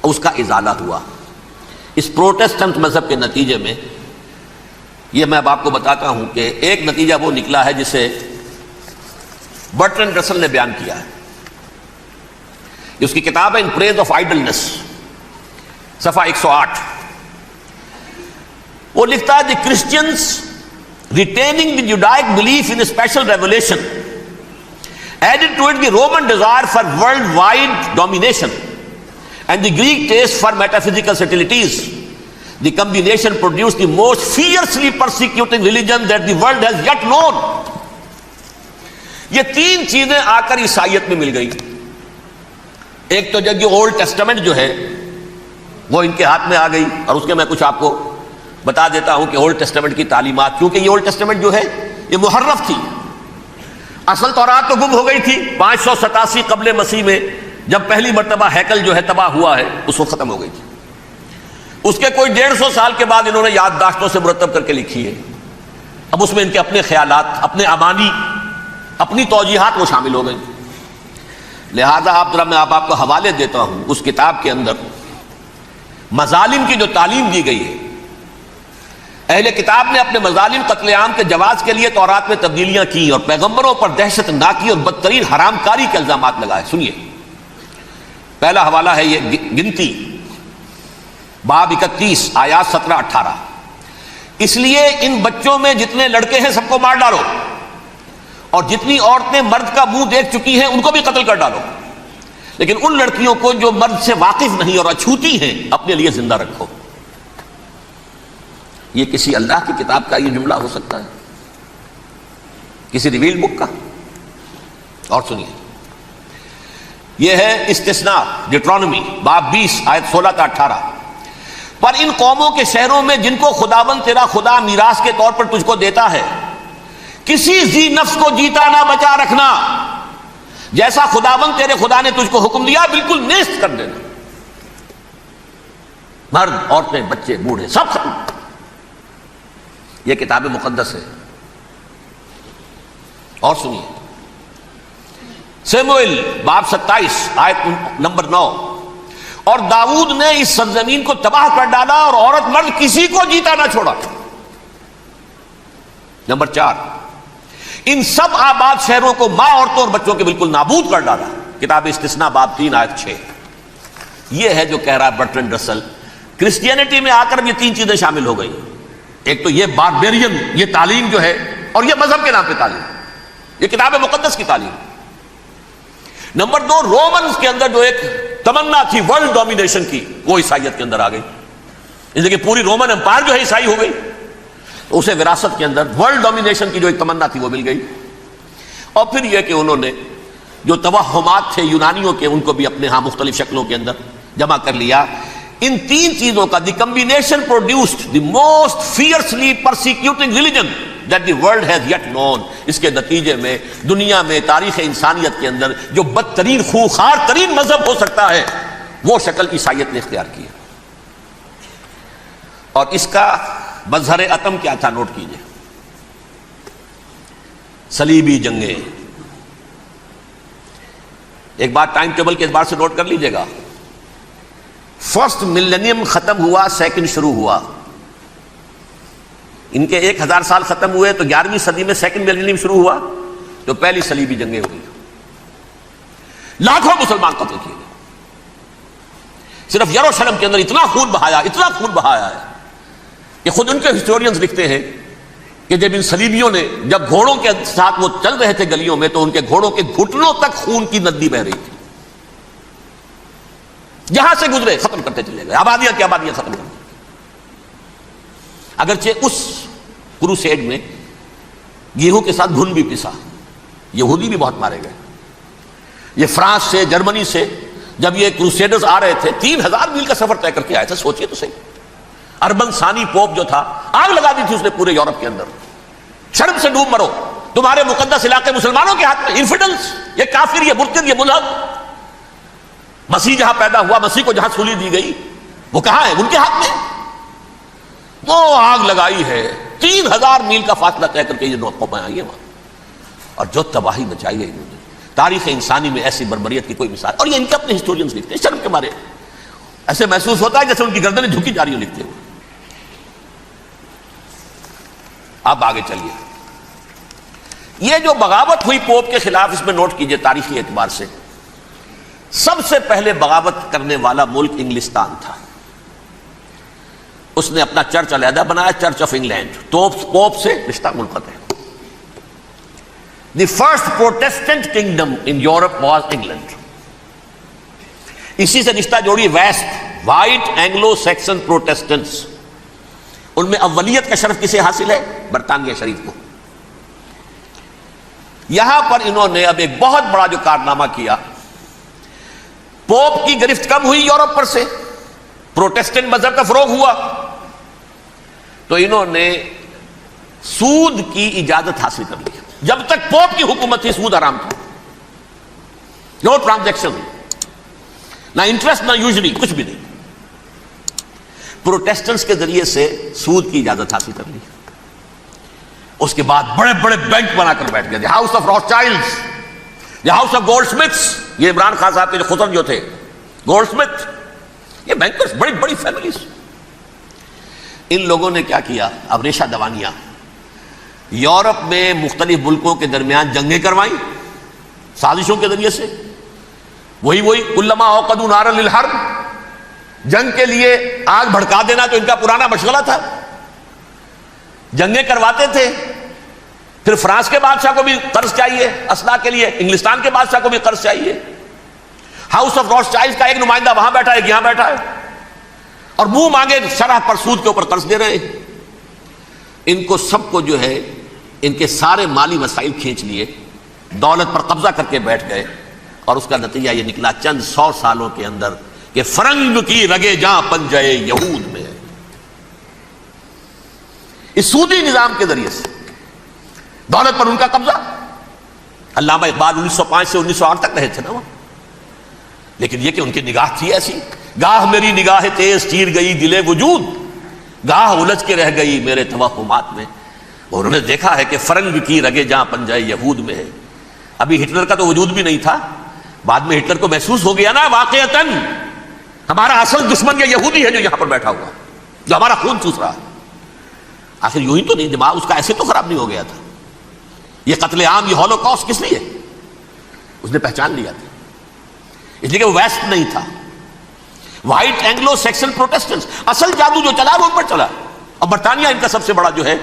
اس کا ازالہ ہوا۔ اس پروٹیسٹنٹ مذہب کے نتیجے میں یہ میں اب آپ کو بتاتا ہوں کہ ایک نتیجہ وہ نکلا ہے جسے برٹرنڈ رسل نے بیان کیا ہے، اس کی کتاب ہے ان پریز آف آئیڈلنس، صفحہ 108۔ وہ لکھتا ہے دی Christians retaining the Judaic belief in a special revelation added to it the Roman desire for worldwide domination and the Greek taste for metaphysical subtleties. The combination produced the most fiercely persecuting religion that the world has yet known. یہ 3 چیزیں آ کر عیسائیت میں مل گئی۔ ایک تو جب یہ اولڈ ٹیسٹامنٹ جو ہے وہ ان کے ہاتھ میں آ گئی، اور اس کے میں کچھ آپ کو بتا دیتا ہوں کہ اولڈ ٹیسٹامنٹ کی تعلیمات، کیونکہ یہ اولڈ ٹیسٹامنٹ جو ہے یہ محرف تھی، اصل تورات تو گم ہو گئی تھی 587 قبل مسیح میں، جب پہلی مرتبہ ہیکل جو ہے تباہ ہوا ہے اس وقت ختم ہو گئی تھی۔ اس کے کوئی 150 سال کے بعد انہوں نے یادداشتوں سے مرتب کر کے لکھی ہے، اب اس میں ان کے اپنے خیالات، اپنے امانی، اپنی توجیحات وہ شامل ہو گئی۔ لہذا میں آپ کو حوالے دیتا ہوں، اس کتاب کے اندر مظالم کی جو تعلیم دی گئی ہے، اہل کتاب نے اپنے مظالم قتل عام کے جواز کے لیے تورات میں تبدیلیاں کی اور پیغمبروں پر دہشت ناکی اور بدترین حرام کاری کے الزامات لگائے۔ سنیے، پہلا حوالہ ہے یہ گنتی باب 31 آیات 17-18۔ اس لیے ان بچوں میں جتنے لڑکے ہیں سب کو مار ڈالو، اور جتنی عورتیں مرد کا منہ دیکھ چکی ہیں ان کو بھی قتل کر ڈالو، لیکن ان لڑکیوں کو جو مرد سے واقف نہیں اور اچھوتی ہیں اپنے لیے زندہ رکھو۔ یہ کسی اللہ کی کتاب کا یہ جملہ ہو سکتا ہے؟ کسی ریویل بک کا؟ اور سنیے، یہ ہے استثناء ڈیٹرانومی باب 20 آیت 16-18۔ پر ان قوموں کے شہروں میں جن کو خداوند تیرا خدا میراث کے طور پر تجھ کو دیتا ہے، کسی ذی نفس کو جیتا نہ بچا رکھنا، جیسا خداوند تیرے خدا نے تجھ کو حکم دیا بالکل نیست کر دینا، مرد، عورتیں، بچے، بوڑھے سب ختم۔ یہ کتاب مقدس ہے۔ اور سنیے، سیموئیل باب 27 آیت نمبر 9۔ اور داؤد نے اس سرزمین کو تباہ کر ڈالا اور عورت مرد کسی کو جیتا نہ چھوڑا۔ نمبر 4، ان سب آباد شہروں کو ماں، عورتوں اور بچوں کے بالکل نابود کر ڈالا۔ کتاب استثناء باب 3 آیت 6. یہ ہے جو کہہ رہا ہے برٹرینڈ رسل. کرسچینٹی میں آ کر یہ 3 چیزیں شامل ہو گئی. ایک تو یہ باربیرین یہ تعلیم جو ہے، اور یہ مذہب کے نام پہ تعلیم، یہ کتاب مقدس کی تعلیم. نمبر 2، رومنز کے اندر جو ایک تمنا تھی ورلڈ ڈومینیشن کی، وہ عیسائیت کے اندر آ گئی. اس لیے کہ پوری رومن امپائر جو ہے عیسائی ہو گئی، تو اسے وراثت کے اندر ورلڈ ڈومینیشن کی جو ایک تمنا تھی وہ مل گئی. اور پھر یہ کہ انہوں نے جو توہمات تھے یونانیوں کے، ان کو بھی اپنے ہاں مختلف شکلوں کے اندر جمع کر لیا. ان 3 چیزوں کا the combination produced the most fiercely persecuting religion that the world has yet known. اس کے نتیجے میں دنیا میں تاریخ انسانیت کے اندر جو بدترین خوخار ترین مذہب ہو سکتا ہے وہ شکل عیسائیت نے اختیار کی. اور اس کا مظہر عتم کیا تھا نوٹ کیجئے. صلیبی جنگیں. ایک بات ٹائم ٹیبل کے اعتبار سے نوٹ کر لیجئے گا. فرسٹ ملینیم ختم ہوا، سیکنڈ شروع ہوا. ان کے 1000 سال ختم ہوئے تو 11ویں صدی میں سیکنڈ ملینیم شروع ہوا تو پہلی صلیبی جنگیں ہوئی. لاکھوں مسلمان قتل کیے گئے. صرف یروشلم کے اندر اتنا خون بہایا ہے کہ خود ان کے ہسٹورینز لکھتے ہیں کہ جب ان صلیبیوں نے جب گھوڑوں کے ساتھ وہ چل رہے تھے گلیوں میں تو ان کے گھوڑوں کے گھٹنوں تک خون کی ندی بہ رہی تھی. جہاں سے گزرے ختم کرتے چلے گئے، آبادیاں کی آبادیاں ختم کرتے. اگرچہ اس کروسیڈ میں گیہوں کے ساتھ گھن بھی پسا، یہودی بھی بہت مارے گئے. یہ فرانس سے، جرمنی سے جب یہ کروسیڈرز آ رہے تھے 3000 میل کا سفر طے کر کے آئے تھے. سوچئے تو صحیح. اربن ثانی پوپ جو تھا آگ لگا دی تھی اس نے پورے یورپ کے اندر. شرم سے ڈوب مرو، تمہارے مقدس علاقے مسلمانوں کے ہاتھ میں. انفیڈلز، یہ کافر، یہ مرتد، یہ ملحد. مسیح جہاں پیدا ہوا، مسیح کو جہاں سولی دی گئی، وہ کہاں ہے؟ ان کے ہاتھ میں. وہ آگ لگائی ہے. 3000 میل کا فاصلہ طے کر کے یہ قومیں آئی ہیں وہاں، اور جو تباہی مچائی ہے انہوں نے. تاریخ انسانی میں ایسی بربریت کی کوئی مثال. اور یہ ان کے اپنے ہسٹورینز لکھتے ہیں. شرم کے مارے ایسے محسوس ہوتا ہے جیسے ان کی گردنیں جھکی جا رہی ہوں لکھتے ہوئے. اب آگے چلیے. یہ جو بغاوت ہوئی پوپ کے خلاف، اس میں نوٹ کیجئے تاریخی اعتبار سے سب سے پہلے بغاوت کرنے والا ملک انگلستان تھا. اس نے اپنا چرچ علیحدہ بنایا، چرچ آف انگلینڈ. پوپ سے رشتہ منقطع. The first Protestant kingdom in Europe was England. اسی سے رشتہ جوڑی west, white Anglo Saxon Protestants. ان میں اولیت کا شرف کسے حاصل ہے؟ برطانیہ شریف کو. یہاں پر انہوں نے اب ایک بہت بڑا جو کارنامہ کیا، پوپ کی گرفت کم ہوئی یورپ پر سے، پروٹیسٹنٹ مذہب کا فروغ ہوا، تو انہوں نے سود کی اجازت حاصل کر لی. جب تک پوپ کی حکومت تھی سود حرام تھا. نو ٹرانزیکشن، نہ انٹرسٹ نہ یوزلی، کچھ بھی نہیں. پروٹیسٹنٹس کے ذریعے سے سود کی اجازت حاصل کر لی. اس کے بعد بڑے بڑے بینک بنا کر بیٹھ گئے. The house of Rothschilds, the house of goldsmiths. یہ عمران خان صاحب کے جو خطر جو تھے گولڈ سمتھ، یہ بینکرز، بڑی بڑی فیملیز. ان لوگوں نے کیا کیا؟ اب ریشہ دوانیاں. یورپ میں مختلف ملکوں کے درمیان جنگیں کروائیں سازشوں کے ذریعے سے. وہی کلما اوقدوا نارا للحرب، جنگ کے لیے آگ بھڑکا دینا تو ان کا پرانا مشغلہ تھا. جنگیں کرواتے تھے. پھر فرانس کے بادشاہ کو بھی قرض چاہیے اسلحہ کے لیے، انگلستان کے بادشاہ کو بھی قرض چاہیے. ہاؤس آف روتھ چائلڈز کا ایک نمائندہ وہاں بیٹھا ہے، یہاں بیٹھا ہے، اور منہ مانگے شرح پر سود کے اوپر قرض دے رہے ہیں. ان کو سب کو جو ہے ان کے سارے مالی وسائل کھینچ لیے، دولت پر قبضہ کر کے بیٹھ گئے. اور اس کا نتیجہ یہ نکلا چند 100 سالوں کے اندر کہ فرنگ کی رگے جاں پنجے یہود میں. اس سودی نظام کے ذریعے سے دولت پر ان کا قبضہ. علامہ اقبال 1905 سے 1908 تک رہے تھے نا وہ. لیکن یہ کہ ان کی نگاہ تھی ایسی، گاہ میری نگاہ تیز چیر گئی دل وجود، گاہ الجھ کے رہ گئی میرے توہمات میں. اور انہوں نے دیکھا ہے کہ فرنگ کی رگے جہاں پنجائے یہود میں ہے. ابھی ہٹلر کا تو وجود بھی نہیں تھا، بعد میں ہٹلر کو محسوس ہو گیا نا واقعتاً ہمارا اصل دشمن یہ یہودی ہے جو یہاں پر بیٹھا ہوا، جو ہمارا خون چوس رہا. آخر یوں ہی تو نہیں، دماغ اس کا ایسے تو خراب نہیں ہو گیا تھا. یہ قتل عام، یہ ہولوکاسٹ کس لیے؟ اس نے پہچان لیا تھا اس لیے کہ وہ ویسٹ نہیں تھا، وائٹ اینگلو سیکسن پروٹیسٹنٹس، اصل جادو جو چلا وہ ان پر چلا، اور برطانیہ ان کا سب سے بڑا جو ہے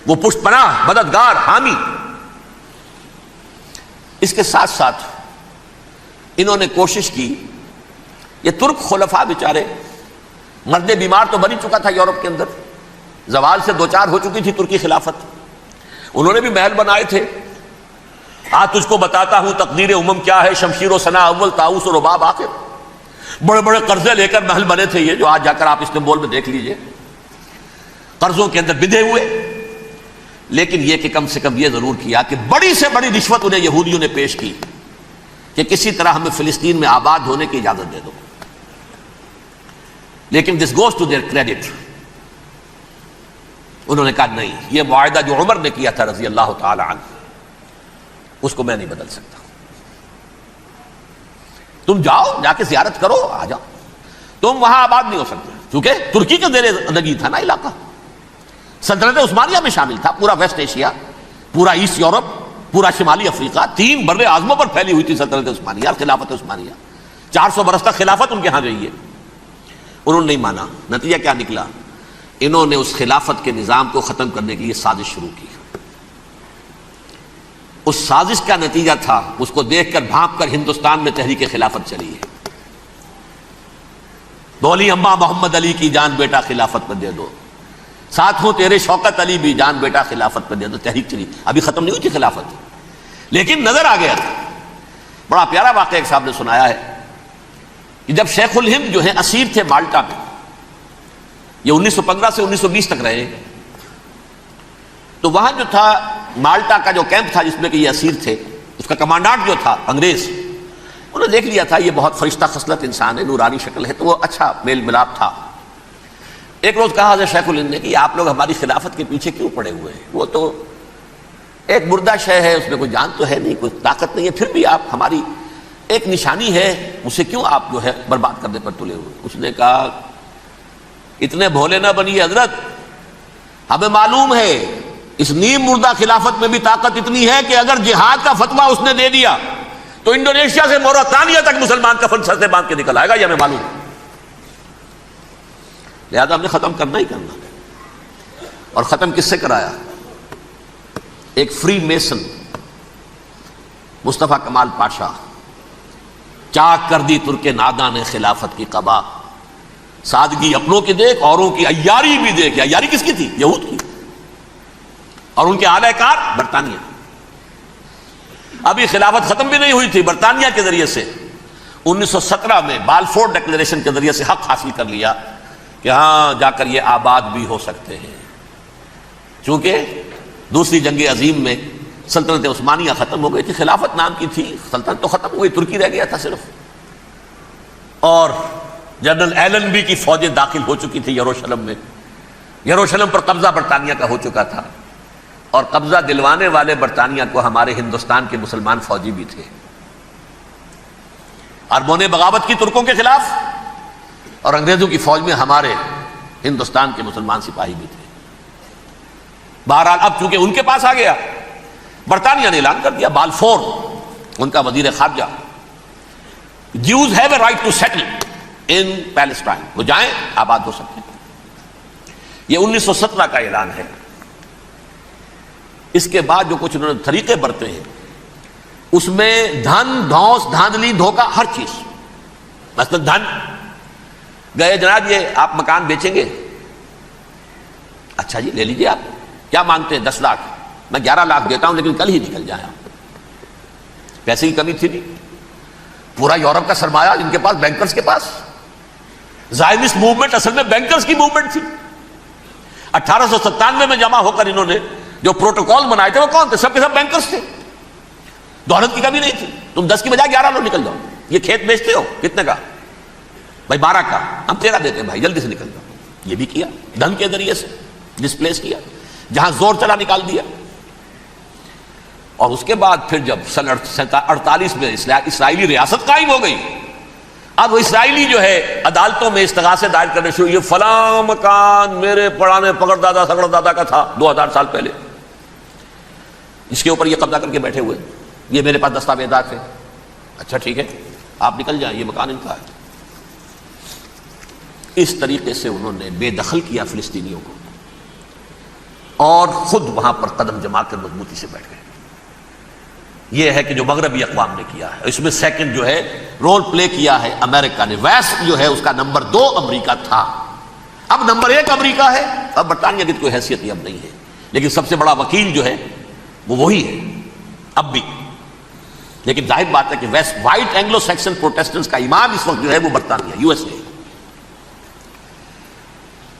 وہ پشت پناہ، مددگار، حامی۔ اس کے ساتھ ساتھ انہوں نے کوشش کی، یہ ترک خلفاء بیچارے، مرد بیمار تو بن ہی چکا تھا یورپ کے اندر، زوال سے دوچار ہو چکی تھی ترکی خلافت، انہوں نے بھی محل بنائے تھے، آج تجھ کو بتاتا ہوں تقدیر امم کیا ہے، شمشیر و ثنا اول، طاؤس و رباب آخر، بڑے بڑے قرضے لے کر محل بنے تھے یہ، جو آج جا کر آپ استنبول میں دیکھ لیجئے، قرضوں کے اندر بندھے ہوئے۔ لیکن یہ کہ کم سے کم یہ ضرور کیا کہ بڑی سے بڑی رشوت انہیں یہودیوں نے پیش کی کہ کسی طرح ہمیں فلسطین میں آباد ہونے کی اجازت دے دو، لیکن this goes to their credit, انہوں نے کہا نہیں، یہ معاہدہ جو عمر نے کیا تھا رضی اللہ تعالی عنہ، اس کو میں نہیں بدل سکتا، تم جاؤ، جا کے زیارت کرو، آ جاؤ، تم وہاں آباد نہیں ہو سکتے، کیونکہ ترکی کے زیر نگی تھا نا علاقہ، سلطنت عثمانیہ میں شامل تھا، پورا ویسٹ ایشیا، پورا ایسٹ یورپ، پورا شمالی افریقہ، 3 بر اعظموں پر پھیلی ہوئی تھی سلطنت عثمانیہ اور خلافت عثمانیہ، 400 برس تک خلافت ان کے ہاں رہی ہے۔ انہوں نے نہیں مانا، نتیجہ کیا نکلا؟ انہوں نے اس خلافت کے نظام کو ختم کرنے کے لیے سازش شروع کی۔ اس سازش کا نتیجہ تھا، اس کو دیکھ کر بھانپ کر ہندوستان میں تحریک خلافت چلی ہے، دولی اماں محمد علی کی جان بیٹا خلافت پر دے دو، ساتھ ہوں تیرے شوکت علی بھی جان بیٹا خلافت پر دے دو، تحریک چلی، ابھی ختم نہیں ہوئی تھی خلافت، لیکن نظر آ گیا تھا۔ بڑا پیارا واقعہ ایک صاحب نے سنایا ہے کہ جب شیخ الہند جو ہیں اسیر تھے مالٹا میں، یہ 1915 سے 1920 تک رہے، تو وہاں جو تھا مالٹا کا جو کیمپ تھا جس میں کہ یہ اسیر تھے، اس کا کمانڈانٹ جو تھا انگریز، انہوں نے دیکھ لیا تھا یہ بہت فرشتہ خصلت انسان ہے، نورانی شکل ہے، تو وہ اچھا میل ملاپ تھا۔ ایک روز کہا حضرت شیخ الہند نے کہ آپ لوگ ہماری خلافت کے پیچھے کیوں پڑے ہوئے ہیں، وہ تو ایک مردہ شے ہے، اس میں کوئی جان تو ہے نہیں، کوئی طاقت نہیں ہے، پھر بھی آپ ہماری ایک نشانی ہے، اسے کیوں آپ جو ہے برباد کرنے پر تلے ہوئے؟ اس نے کہا اتنے بھولے نہ بنیے حضرت، ہمیں معلوم ہے اس نیم مردہ خلافت میں بھی طاقت اتنی ہے کہ اگر جہاد کا فتویٰ اس نے دے دیا تو انڈونیشیا سے موریتانیہ تک مسلمان کفن سر سے باندھ کے نکل آئے گا، یہ ہمیں معلوم ہے، لہذا ہم نے ختم کرنا ہی کرنا۔ اور ختم کس سے کرایا؟ ایک فری میسن مصطفیٰ کمال پاشا، چاک کر دی ترک ناداں نے خلافت کی قبا، سادگی اپنوں کی دیکھ اوروں کی عیاری بھی دیکھ۔ عیاری کس کی تھی؟ یہود کی، اور ان کے اعلی کار برطانیہ۔ ابھی خلافت ختم بھی نہیں ہوئی تھی، برطانیہ کے ذریعے سے 1917 میں بالفور ڈکلیریشن کے ذریعے سے حق حاصل کر لیا کہ ہاں جا کر یہ آباد بھی ہو سکتے ہیں، چونکہ دوسری جنگ عظیم میں سلطنت عثمانیہ ختم ہو گئی تھی، خلافت نام کی تھی، سلطنت تو ختم ہو گئی، ترکی رہ گیا تھا صرف، اور جنرل ایلن بی کی فوجیں داخل ہو چکی تھی یروشلم میں، یروشلم پر قبضہ برطانیہ کا ہو چکا تھا، اور قبضہ دلوانے والے برطانیہ کو ہمارے ہندوستان کے مسلمان فوجی بھی تھے، اربوں نے بغاوت کی ترکوں کے خلاف، اور انگریزوں کی فوج میں ہمارے ہندوستان کے مسلمان سپاہی بھی تھے۔ بہرحال اب چونکہ ان کے پاس آ گیا، برطانیہ نے اعلان کر دیا، بالفور ان کا وزیر خارجہ، Jews have a right to settle in Palestine، وہ جائیں آباد ہو سکتے ہیں۔ یہ 1917 کا اعلان ہے۔ اس کے بعد جو کچھ انہوں نے طریقے برتے ہیں، اس میں دھن دھوس دھاندلی دھوکہ ہر چیز، مثلا دھن گئے جناب یہ آپ مکان بیچیں گے، اچھا جی لے لیجیے، آپ کیا مانگتے ہیں؟ 10 لاکھ، میں 11 لاکھ دیتا ہوں لیکن کل ہی نکل جائے۔ پیسے کی کمی تھی نہیں، پورا یورپ کا سرمایہ ان کے پاس، بینکرز کے پاس، زائنسٹ موومنٹ اصل میں بینکرز کی موومنٹ تھی۔ 1897 میں جمع ہو کر انہوں نے جو پروٹوکول بنائے تھے وہ کون تھے؟ سب کے سب بینکرز تھے، دولت کی کمی نہیں تھی۔ تم 10 کی بجائے 11 لو، نکل جاؤ۔ یہ کھیت بیچتے ہو کتنے کا؟ بھائی 12 کا، ہم 13 دیتے ہیں بھائی، جلدی سے نکل جاؤ۔ یہ بھی کیا، دھن کے ذریعے سے ڈسپلیس کیا، جہاں زور چلا نکال دیا۔ اور اس کے بعد پھر جب سن 48 میں اسرائیلی ریاست قائم ہو گئی، اب اسرائیلی جو ہے عدالتوں میں استغاثے دائر کرنے شروع، یہ فلاں مکان میرے پرانے پکڑ دادا سگڑ دادا کا تھا 2000 سال پہلے، اس کے اوپر یہ قبضہ کر کے بیٹھے ہوئے، یہ میرے پاس دستاویزات ہیں۔ اچھا ٹھیک ہے، آپ نکل جائیں، یہ مکان ان کا ہے۔ اس طریقے سے انہوں نے بے دخل کیا فلسطینیوں کو، اور خود وہاں پر قدم جما کر مضبوطی سے بیٹھ گئے۔ یہ ہے کہ جو مغربی اقوام نے کیا ہے، اس میں سیکنڈ جو ہے رول پلے کیا ہے امریکہ نے۔ ویسٹ جو ہے اس کا نمبر 2 امریکہ تھا، اب نمبر 1 امریکہ ہے۔ اب برطانیہ کی کوئی حیثیت ہی اب نہیں ہے، لیکن سب سے بڑا وکیل جو ہے وہ وہی ہے اب بھی۔ لیکن ظاہر بات ہے کہ west white Anglo Saxon Protestants کا امام اس وقت جو ہے وہ برطانیہ، یو ایس اے۔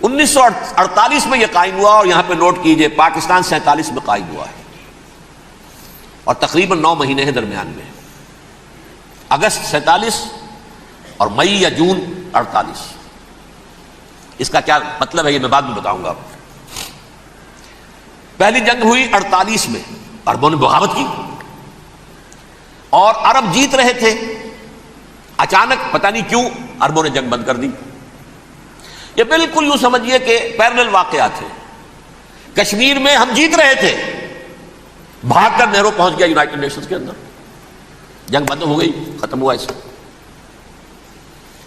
1948 میں یہ قائم ہوا، اور یہاں پہ نوٹ کیجئے پاکستان 47 میں قائم ہوا ہے، اور تقریباً 9 مہینے ہیں درمیان میں، اگست 47 اور مئی یا جون 48۔ اس کا کیا مطلب ہے یہ میں بعد میں بتاؤں گا۔ پہلی جنگ ہوئی 48 میں، عربوں نے بغاوت کی اور عرب جیت رہے تھے، اچانک پتہ نہیں کیوں عربوں نے جنگ بند کر دی۔ یہ بالکل یوں سمجھیے کہ پیرلل واقعات ہیں۔ کشمیر میں ہم جیت رہے تھے، بھاگ کر نہرو پہنچ گیا یونائٹڈ نیشنز کے اندر، جنگ بند ہو گئی، ختم ہوا اس سے۔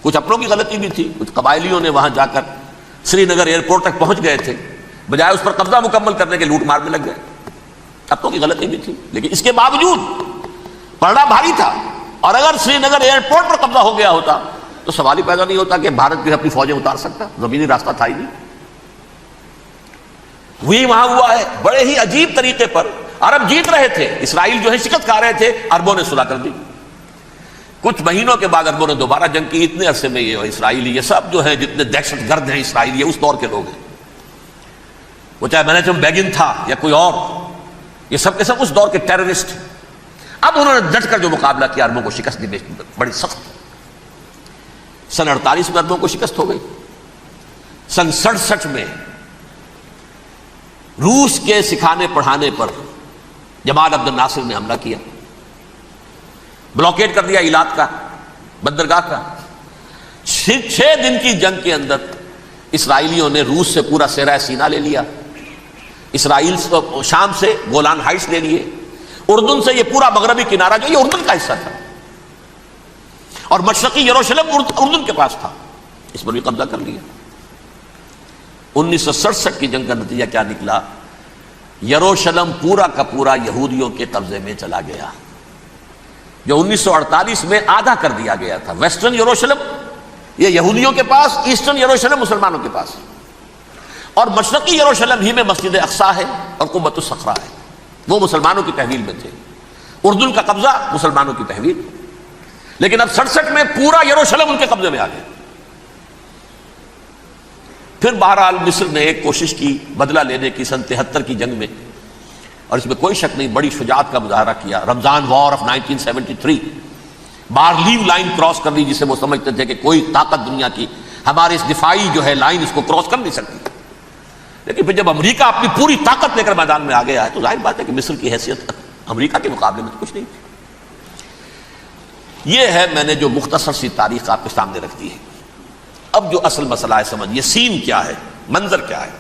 کچھ اپنوں کی غلطی بھی تھی، کچھ قبائلیوں نے وہاں جا کر سری نگر ایئرپورٹ تک پہنچ گئے تھے، بجائے اس پر قبضہ مکمل کرنے کے لوٹ مار میں لگ گئے، اپنوں کی غلطی بھی تھی۔ لیکن اس کے باوجود پڑنا بھاری تھا، اور اگر سری نگر ایئرپورٹ پر قبضہ ہو گیا ہوتا تو سوال ہی پیدا نہیں ہوتا کہ بھارت جو اپنی فوجیں اتار سکتا، زمینی راستہ تھا ہی نہیں۔ وہی وہاں ہوا ہے بڑے ہی عجیب طریقے پر۔ عرب جیت رہے تھے، اسرائیل جو ہے شکست کھا رہے تھے، عربوں نے صلح کر دی۔ کچھ مہینوں کے بعد عربوں نے دوبارہ جنگ کی۔ اتنے عرصے میں یہ اسرائیلی، یہ سب جو ہے جتنے دہشت گرد ہیں اسرائیل، یہ اس دور کے لوگ ہیں، وہ چاہے مینیچم بیگن تھا یا کوئی اور، یہ سب کے سب اس دور کے ٹیررسٹ۔ اب انہوں نے ڈٹ کر جو مقابلہ کیا، عربوں کو شکست دی بڑی سخت۔ سن 48 میں عربوں کو شکست ہو گئی۔ سن 67 میں روس کے سکھانے پڑھانے پر جمال عبد الناصر نے حملہ کیا، بلاکیٹ کر دیا ایلات کا، بندرگاہ کا۔ 6 دن کی جنگ کے اندر اسرائیلیوں نے روس سے پورا صحرا سینا لے لیا، اسرائیل شام سے گولان ہائٹس لے لیے، اردن سے یہ پورا مغربی کنارہ جو یہ اردن کا حصہ تھا، اور مشرقی یروشلم اردن کے پاس تھا، اس پر بھی قبضہ کر لیا۔ 1967 کی جنگ کا نتیجہ کیا نکلا؟ یروشلم پورا کا پورا یہودیوں کے قبضے میں چلا گیا، جو 1948 میں آدھا کر دیا گیا تھا۔ ویسٹرن یروشلم یہ یہودیوں کے پاس، ایسٹرن یروشلم مسلمانوں کے پاس، اور مشرقی یروشلم ہی میں مسجد اقصی ہے اور قبۃ الصخرہ ہے، وہ مسلمانوں کی تحویل میں تھے۔ اردن کا قبضہ مسلمانوں کی تحویل، لیکن اب 67 میں پورا یروشلم ان کے قبضے میں آ گیا۔ پھر بہرحال مصر نے ایک کوشش کی بدلہ لینے کی سن 73 کی جنگ میں، اور اس میں کوئی شک نہیں بڑی شجاعت کا مظاہرہ کیا۔ رمضان وار آف 1973 بارلیو لائن کراس کر لی، جسے وہ سمجھتے تھے کہ کوئی طاقت دنیا کی ہمارے اس دفاعی جو ہے لائن اس کو کراس کر نہیں سکتی۔ لیکن پھر جب امریکہ اپنی پوری طاقت لے کر میدان میں آ گیا ہے تو ظاہر بات ہے کہ مصر کی حیثیت امریکہ کے مقابلے میں تو کچھ نہیں تھی۔ یہ ہے میں نے جو مختصر سی تاریخ آپ کے سامنے رکھ دی ہے۔ اب جو اصل مسئلہ ہے سمجھیے، سین کیا ہے، منظر کیا ہے۔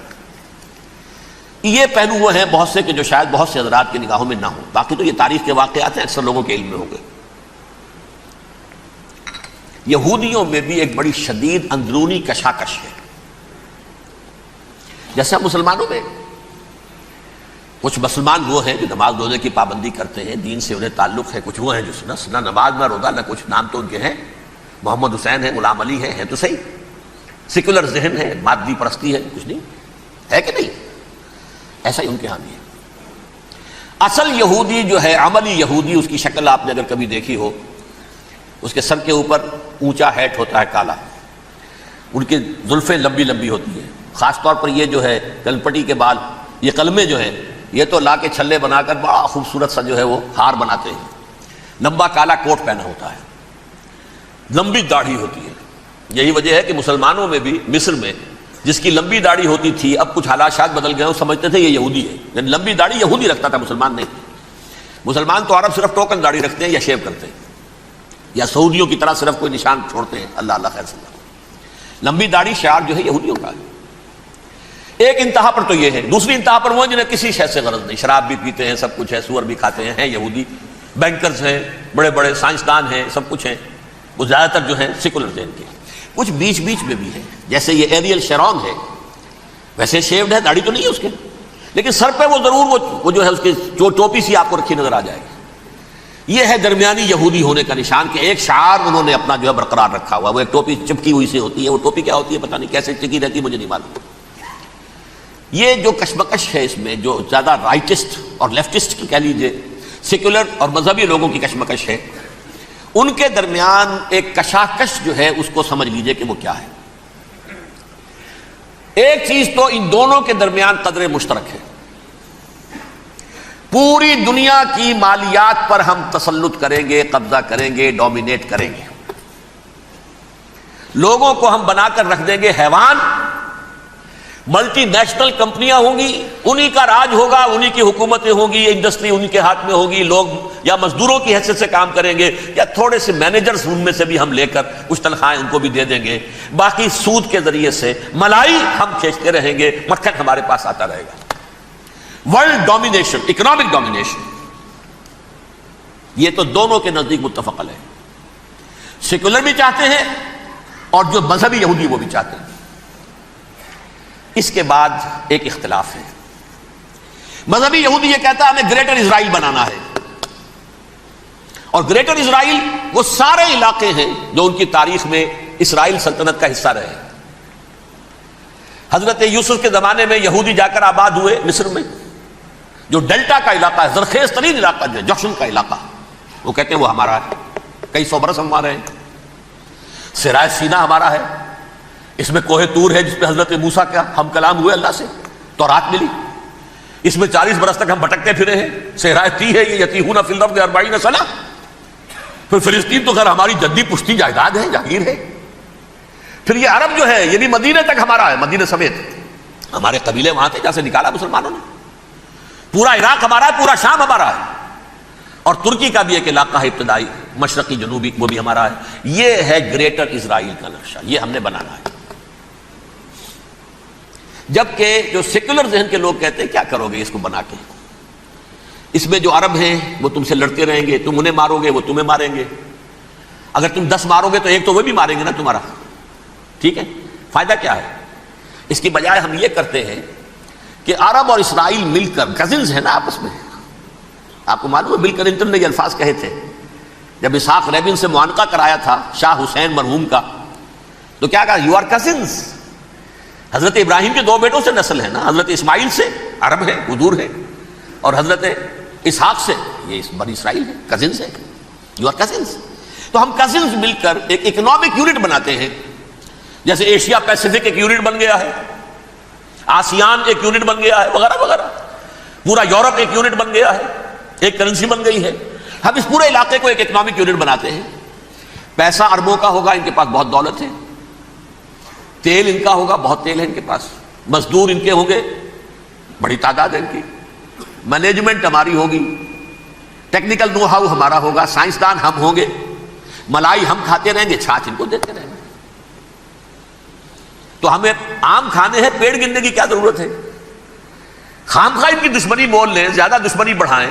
یہ پہلو وہ ہیں بہت سے کہ جو شاید بہت سے حضرات کی نگاہوں میں نہ ہوں، باقی تو یہ تاریخ کے واقعات ہیں، اکثر لوگوں کے علم میں ہوں گے۔ یہودیوں میں بھی ایک بڑی شدید اندرونی کشاکش ہے، جیسے مسلمانوں میں کچھ مسلمان وہ ہیں جو نماز روزے کی پابندی کرتے ہیں، دین سے انہیں تعلق ہے، کچھ وہ ہیں جو نہ نماز نہ روزہ نہ کچھ، نام تو ان کے ہیں، محمد حسین ہے، غلام علی ہیں تو صحیح، سیکولر ذہن ہے، مادی پرستی ہے، کچھ نہیں ہے کہ نہیں، ایسا ہی ان کے ہاں بھی ہے۔ اصل یہودی جو ہے، عملی یہودی، اس کی شکل آپ نے اگر کبھی دیکھی ہو، اس کے سر کے اوپر اونچا ہیٹ ہوتا ہے کالا، ان کی زلفیں لمبی لمبی ہوتی ہیں، خاص طور پر یہ جو ہے کلپٹی کے بال، یہ قلمیں جو ہیں یہ تو لا کے چھلے بنا کر بڑا خوبصورت سا جو ہے وہ ہار بناتے ہیں، لمبا کالا کوٹ پہنا ہوتا ہے، لمبی داڑھی ہوتی ہے۔ یہی وجہ ہے کہ مسلمانوں میں بھی مصر میں جس کی لمبی داڑھی ہوتی تھی، اب کچھ حالات شاید بدل گئے، وہ سمجھتے تھے یہ یہودی ہے، یعنی لمبی داڑھی یہودی رکھتا تھا، مسلمان نہیں۔ مسلمان تو عرب صرف ٹوکن داڑھی رکھتے ہیں یا شیو کرتے ہیں، یا سعودیوں کی طرح صرف کوئی نشان چھوڑتے ہیں، اللہ اللہ خیر صلی اللہ۔ لمبی داڑھی شعار جو ہے یہودیوں کا ہے۔ ایک انتہا پر تو یہ ہے، دوسری انتہا پر وہ جنہیں کسی شے سے غرض نہیں، شراب بھی پیتے ہیں، سب کچھ ہے، سور بھی کھاتے ہیں یہودی، بینکرز ہیں، بڑے بڑے سائنسدان ہیں، سب کچھ ہیں، وہ زیادہ تر جو ہے سیکولر ذہن کے. کچھ بیچ بیچ میں بھی ہے، جیسے یہ ایریل شیرون ہے، ویسے شیوڈ ہے، داڑھی تو نہیں ہے اس کے، لیکن سر پہ وہ ضرور وہ جو ہے اس کی ٹوپی سی آپ کو رکھی نظر آ جائے گی. یہ ہے درمیانی یہودی ہونے کا نشان کہ ایک شعار انہوں نے اپنا جو ہے برقرار رکھا ہوا. وہ ایک ٹوپی چپکی ہوئی سے ہوتی ہے، وہ ٹوپی کیا ہوتی ہے پتہ نہیں، کیسے چکی رہتی ہے مجھے نہیں معلوم. یہ جو کشمکش ہے اس میں، جو زیادہ رائٹسٹ اور لیفٹسٹ کی کہہ لیجیے، سیکولر اور مذہبی لوگوں کی کشمکش ہے، ان کے درمیان ایک کشاکش جو ہے اس کو سمجھ لیجیے کہ وہ کیا ہے. ایک چیز تو ان دونوں کے درمیان قدر مشترک ہے، پوری دنیا کی مالیات پر ہم تسلط کریں گے، قبضہ کریں گے، ڈومینیٹ کریں گے، لوگوں کو ہم بنا کر رکھ دیں گے حیوان. ملٹی نیشنل کمپنیاں ہوں گی، انہی کا راج ہوگا، انہی کی حکومتیں ہوں گی، انڈسٹری انہی کے ہاتھ میں ہوگی، لوگ یا مزدوروں کی حیثیت سے کام کریں گے یا تھوڑے سے مینیجرز ان میں سے بھی ہم لے کر کچھ تنخواہیں ان کو بھی دے دیں گے. باقی سود کے ذریعے سے ملائی ہم کھینچتے رہیں گے، مکھن ہمارے پاس آتا رہے گا. ورلڈ ڈومینیشن، اکنامک ڈومینیشن، یہ تو دونوں کے نزدیک متفق علیہ. سیکولر بھی چاہتے ہیں اور جو مذہبی یہودی وہ بھی چاہتے ہیں. اس کے بعد ایک اختلاف ہے. مذہبی یہودی یہ کہتا ہے ہمیں گریٹر اسرائیل بنانا ہے، اور گریٹر اسرائیل وہ سارے علاقے ہیں جو ان کی تاریخ میں اسرائیل سلطنت کا حصہ رہے. حضرت یوسف کے زمانے میں یہودی جا کر آباد ہوئے مصر میں، جو ڈیلٹا کا علاقہ ہے، زرخیز ترین علاقہ جو ہے، جوشن کا علاقہ، وہ کہتے ہیں وہ ہمارا ہے، کئی سو برس ہمارے ہیں. صحرائے سینا ہمارا ہے، اس میں کوہ طور ہے جس پہ حضرت موسیٰ کا ہم کلام ہوئے اللہ سے، تورات ملی، اس میں 40 برس تک ہم بھٹکتے پھرے ہیں. صحرائے تی ہے یہ یتیہون فی الارض 40 سنہ. پھر فلسطین تو خیر ہماری جدی پشتی جائیداد ہے، جاگیر ہے. پھر یہ عرب جو ہے یہ بھی مدینے تک ہمارا ہے، مدینے سمیت ہمارے قبیلے وہاں تھے جہاں سے نکالا مسلمانوں نے. پورا عراق ہمارا ہے، پورا شام ہمارا ہے، اور ترکی کا بھی ایک علاقہ ہے ابتدائی مشرقی جنوبی، وہ بھی ہمارا ہے. یہ ہے گریٹر اسرائیل کا نقشہ، یہ ہم نے بنانا ہے. جبکہ جو سیکولر ذہن کے لوگ کہتے ہیں کیا کرو گے اس کو بنا کے، اس میں جو عرب ہیں وہ تم سے لڑتے رہیں گے، تم انہیں مارو گے وہ تمہیں ماریں گے، اگر تم 10 مارو گے تو ایک تو وہ بھی ماریں گے نا تمہارا. ٹھیک ہے، فائدہ کیا ہے؟ اس کی بجائے ہم یہ کرتے ہیں کہ عرب اور اسرائیل مل کر، کزنز ہیں نا آپس میں، آپ کو معلوم ہے بل کلنٹن نے یہ الفاظ کہے تھے جب اسحاق ریبن سے معانقہ کرایا تھا شاہ حسین مرحوم کا، تو کیا کہا؟ You are cousins. حضرت ابراہیم کے 2 بیٹوں سے نسل ہے نا، حضرت اسماعیل سے عرب ہے، حضور ہے، اور حضرت اسحاق سے یہ بنی اسرائیل ہے، کزنز ہے. You are cousins. تو ہم کزنز مل کر ایک اکنامک یونٹ بناتے ہیں، جیسے ایشیا پیسیفک ایک یونٹ بن گیا ہے، آسیان ایک یونٹ بن گیا ہے، وغیرہ وغیرہ. پورا یورپ ایک یونٹ بن گیا ہے، ایک کرنسی بن گئی ہے. ہم اس پورے علاقے کو ایک اکنامک یونٹ بناتے ہیں. پیسہ اربوں کا ہوگا، ان کے پاس بہت دولت ہے. تیل ان کا ہوگا، بہت تیل ہے ان کے پاس. مزدور ان کے ہوں گے، بڑی تعداد ہے ان کی. مینجمنٹ ہماری ہوگی، ٹیکنیکل نو ہاؤ ہمارا ہوگا، سائنسدان ہم ہوں گے. ملائی ہم کھاتے رہیں گے، چھاچھ ان کو دیتے رہیں گے. تو ہمیں آم کھانے ہیں، پیڑ گننے کی کیا ضرورت ہے؟ خام خواہ ان کی دشمنی مول لیں، زیادہ دشمنی بڑھائیں.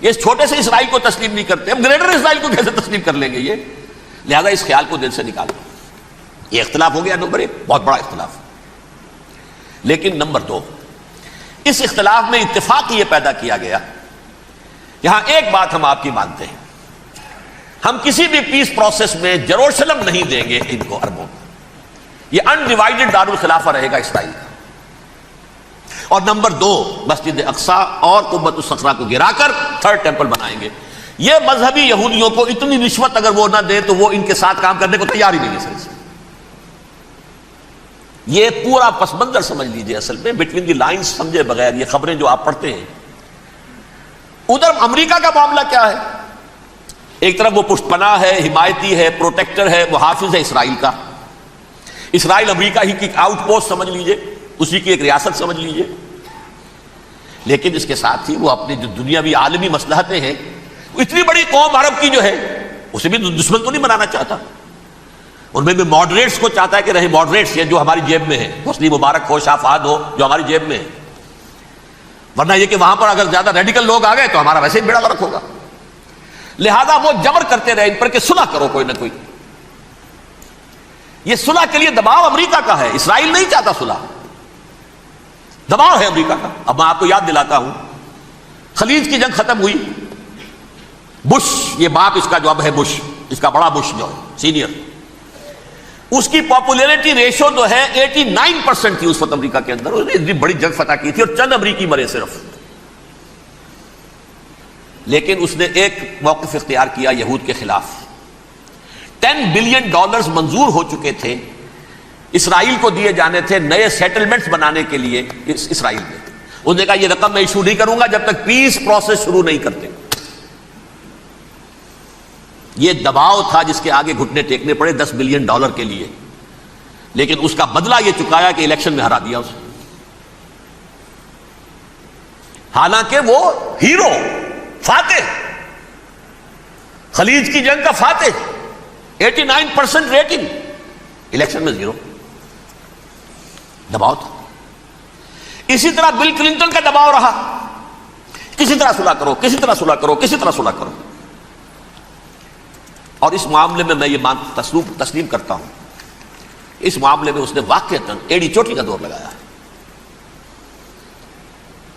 یہ اس چھوٹے سے اسرائیل کو تسلیم نہیں کرتے، ہم گریٹر اسرائیل کو کیسے تسلیم کر لیں گے؟ یہ لہذا اس خیال کو دل سے نکال دیں. یہ اختلاف ہو گیا نمبر 1، بہت بڑا اختلاف. لیکن نمبر 2، اس اختلاف میں اتفاق یہ پیدا کیا گیا، یہاں ایک بات ہم آپ کی مانتے ہیں، ہم کسی بھی پیس پروسیس میں جروسلم نہیں دیں گے ان کو، عربوں کو. یہ انڈیوائیڈڈ دارالخلافہ رہے گا اسرائیل کا. اور نمبر 2، مسجد اقصیٰ اور قبۃ الصخرہ کو گرا کر 3rd ٹیمپل بنائیں گے. یہ مذہبی یہودیوں کو اتنی رشوت اگر وہ نہ دیں تو وہ ان کے ساتھ کام کرنے کو تیار ہی نہیں ہے. سر یہ پورا پس منظر سمجھ لیجئے، اصل میں بٹوین دی لائنز سمجھے بغیر یہ خبریں جو آپ پڑھتے ہیں. ادھر امریکہ کا معاملہ کیا ہے؟ ایک طرف وہ پشت پناہ ہے، حمایتی ہے، پروٹیکٹر ہے، محافظ ہے اسرائیل کا. اسرائیل امریکہ ہی کی آؤٹ پوسٹ سمجھ لیجئے، اسی کی ایک ریاست سمجھ لیجئے. لیکن اس کے ساتھ ہی وہ اپنی جو دنیاوی عالمی مصلحتیں ہیں، اتنی بڑی قوم عرب کی جو ہے اسے بھی دشمن تو نہیں بنانا چاہتا. ان میں بھی ماڈریٹس کو چاہتا ہے کہ رہے ماڈریٹس، یہ جو ہماری جیب میں ہے، حسنی مبارک ہو، شاہ فہد ہو، جو ہماری جیب میں ہے. ورنہ یہ کہ وہاں پر اگر زیادہ ریڈیکل لوگ آ گئے تو ہمارا ویسے ہی بیڑا غرق ہوگا. لہذا وہ جبر کرتے رہے ان پر کہ صلح کرو کوئی نہ کوئی. یہ صلح کے لیے دباؤ امریکہ کا ہے، اسرائیل نہیں چاہتا صلح، دباؤ ہے امریکہ کا۔ اب میں آپ کو یاد دلاتا ہوں، خلیج کی جنگ ختم ہوئی، بش، یہ باپ اس کا جو اب ہے بش، اس کا بڑا بش جو ہے سینئر، اس کی پاپولیرٹی ریشو جو ہے 89% تھی اس وقت امریکہ کے اندر، اس نے اتنی بڑی جنگ فتح کی تھی اور چند امریکی مرے صرف، لیکن اس نے ایک موقف اختیار کیا یہود کے خلاف۔ $10 بلین منظور ہو چکے تھے، اسرائیل کو دیے جانے تھے نئے سیٹلمنٹس بنانے کے لیے اسرائیل میں۔ اس نے کہا یہ رقم میں ایشو نہیں کروں گا جب تک پیس پروسیس شروع نہیں کرتے۔ یہ دباؤ تھا جس کے آگے گھٹنے ٹیکنے پڑے $10 بلین کے لیے، لیکن اس کا بدلہ یہ چکایا کہ الیکشن میں ہرا دیا اسے، حالانکہ وہ ہیرو، فاتح، خلیج کی جنگ کا فاتح، 89% ریٹنگ، الیکشن میں 0، دباؤ تھا۔ اسی طرح بل کلنٹن کا دباؤ رہا، کسی طرح صلح کرو، کسی طرح صلح کرو، کسی طرح صلح کرو، اور اس معاملے میں میں یہ تسلیم کرتا ہوں، اس معاملے میں اس نے واقعتاً ایڑی چوٹی کا دور لگایا ہے،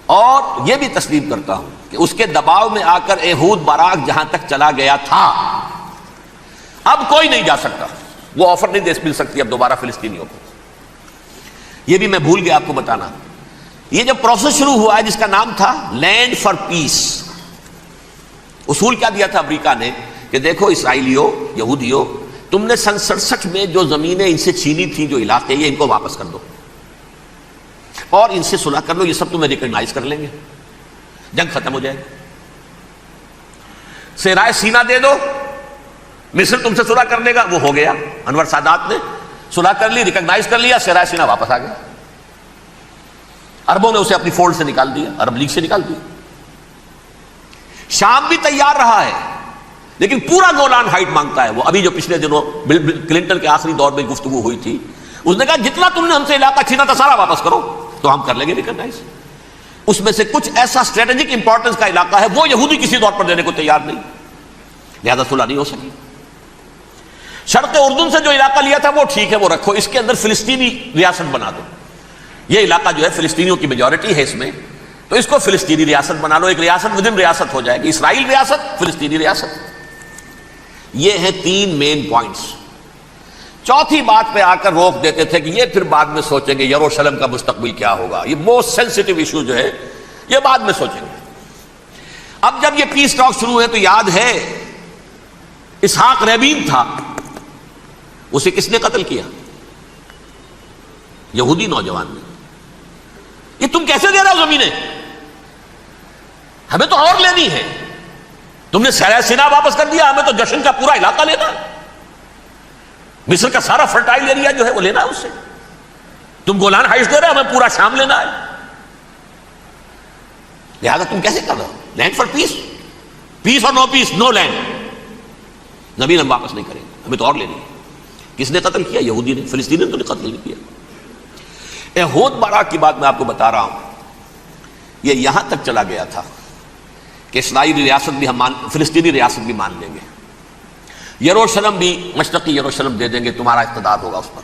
اور یہ بھی تسلیم کرتا ہوں کہ اس کے دباؤ میں آ کر ایہود باراک جہاں تک چلا گیا تھا اب کوئی نہیں جا سکتا، وہ آفر نہیں دے مل سکتی اب دوبارہ فلسطینیوں کو۔ یہ بھی میں بھول گیا آپ کو بتانا، یہ جب پروسیس شروع ہوا ہے جس کا نام تھا لینڈ فار پیس، اصول کیا دیا تھا امریکہ نے کہ دیکھو اسرائیلیوں، یہودیوں، تم نے سن 67 میں جو زمینیں ان سے چھینی تھی، جو علاقے، یہ ان کو واپس کر دو اور ان سے صلح کر لو، یہ سب تمہیں ریکگنائز کر لیں گے، جنگ ختم ہو جائے گی۔ صحرائے سینا دے دو، مصر تم سے صلح کر لے گا، وہ ہو گیا، انور سادات نے صلح کر لی، ریکگنائز کر لیا، صحرائے سینا واپس آ گیا۔ عربوں نے اسے اپنی فولڈ سے نکال دیا، عرب لیگ سے نکال دیا۔ شام بھی تیار رہا ہے لیکن پورا گولان ہائٹ مانگتا ہے وہ، ابھی جو پچھلے دنوں بل کلنٹن کے آخری دور میں گفتگو ہوئی تھی، اس نے کہا جتنا تم نے ہم سے علاقہ چھینا تھا سارا واپس کرو تو ہم کر لیں گے ریکگنائز۔ اس میں سے کچھ ایسا اسٹریٹجک امپورٹنس کا علاقہ ہے وہ یہودی کسی طور پر دینے کو تیار نہیں، لہذا صلح نہیں ہو سکی۔ شرق اردن سے جو علاقہ لیا تھا وہ ٹھیک ہے، وہ رکھو، اس کے اندر فلسطینی ریاست بنا دو، یہ علاقہ جو ہے فلسطینیوں کی میجورٹی ہے اس میں، تو اس کو فلسطینی ریاست بنا لو، ایک ریاست ودن ریاست ہو جائے گی، اسرائیل ریاست، فلسطینی ریاست۔ یہ ہیں 3 مین پوائنٹس۔ چوتھی بات پہ آ کر روک دیتے تھے کہ یہ پھر بعد میں سوچیں گے یروشلم کا مستقبل کیا ہوگا، یہ موسٹ سینسٹیو ایشو جو ہے یہ بعد میں سوچیں گے۔ اب جب یہ پیس ٹاک شروع ہوئے تو یاد ہے اسحاق ریبین تھا، اسے کس نے قتل کیا؟ یہودی نوجوان نے۔ یہ تم کیسے دے رہے ہو زمینیں؟ ہمیں تو اور لینی ہے، تم نے صحرائے سینا واپس کر دیا، ہمیں تو جشن کا پورا علاقہ لینا ہے، مصر کا سارا فرٹائل ایریا جو ہے وہ لینا ہے اس سے، تم گولان ہائٹس دے رہے ہو، ہمیں پورا شام لینا ہے، لہذا تم کیسے کر رہے ہو؟ لینڈ فار پیس، پیس اور نو پیس، نو لینڈ، زمین ہم واپس نہیں کریں گے، ہمیں تو اور لینی ہے۔ کس نے قتل کیا؟ یہودی نے، فلسطینی نے تو قتل نہیں کیا۔ ایہود باراک کی بات میں آپ کو بتا رہا ہوں، یہ یہاں تک چلا گیا تھا کہ اسرائیلی ریاست بھی ہم فلسطینی ریاست بھی مان لیں گے، یروشلم بھی، مشرقی یروشلم دے دیں گے، تمہارا اقتدار ہوگا اس پر۔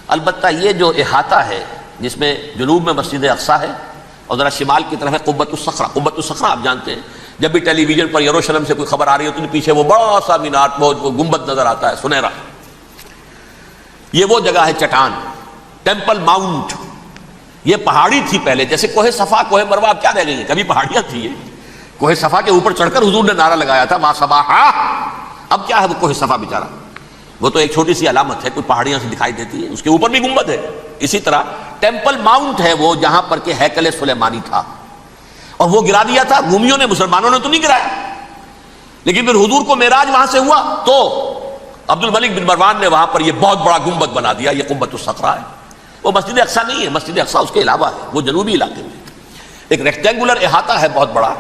البتہ یہ جو احاطہ ہے جس میں جنوب میں مسجد اقصیٰ ہے اور ذرا شمال کی طرف ہے قبۃ الصخرہ، قبۃ الصخرہ آپ جانتے ہیں، جب بھی ٹیلی ویژن پر یروشلم سے کوئی خبر آ رہی ہے تو پیچھے وہ بڑا سا مینار، وہ گنبد نظر آتا ہے سنہرا، یہ وہ جگہ ہے چٹان، ٹیمپل ماؤنٹ۔ یہ پہاڑی تھی پہلے، جیسے کوہ صفا، کوہ مروہ اب کیا رہ گئی ہے، کبھی پہاڑیاں تھی، یہ کوہ صفا کے اوپر چڑھ کر حضور نے نعرہ لگایا تھا ما صباحا، اب کیا ہے وہ کوہ صفا بیچارہ، وہ تو ایک چھوٹی سی علامت ہے، کوئی پہاڑیاں سے دکھائی دیتی ہے، اس کے اوپر بھی گنبد ہے۔ اسی طرح ٹیمپل ماؤنٹ ہے وہ جہاں پر کہ ہیکل سلیمانی تھا، اور وہ گرا دیا تھا رومیوں نے، مسلمانوں نے تو نہیں گرایا، لیکن پھر حضور کو معراج وہاں سے ہوا تو عبد الملک بن مروان نے وہاں پر یہ بہت بڑا گنبد بنا دیا، یہ قبۃ الصخرہ ہے۔ وہ مسجد اقصیٰ نہیں ہے، مسجد اقصیٰ اس کے علاوہ ہے، وہ جنوبی علاقے میں ایک ریکٹینگولر احاطہ ہے بہت بڑا،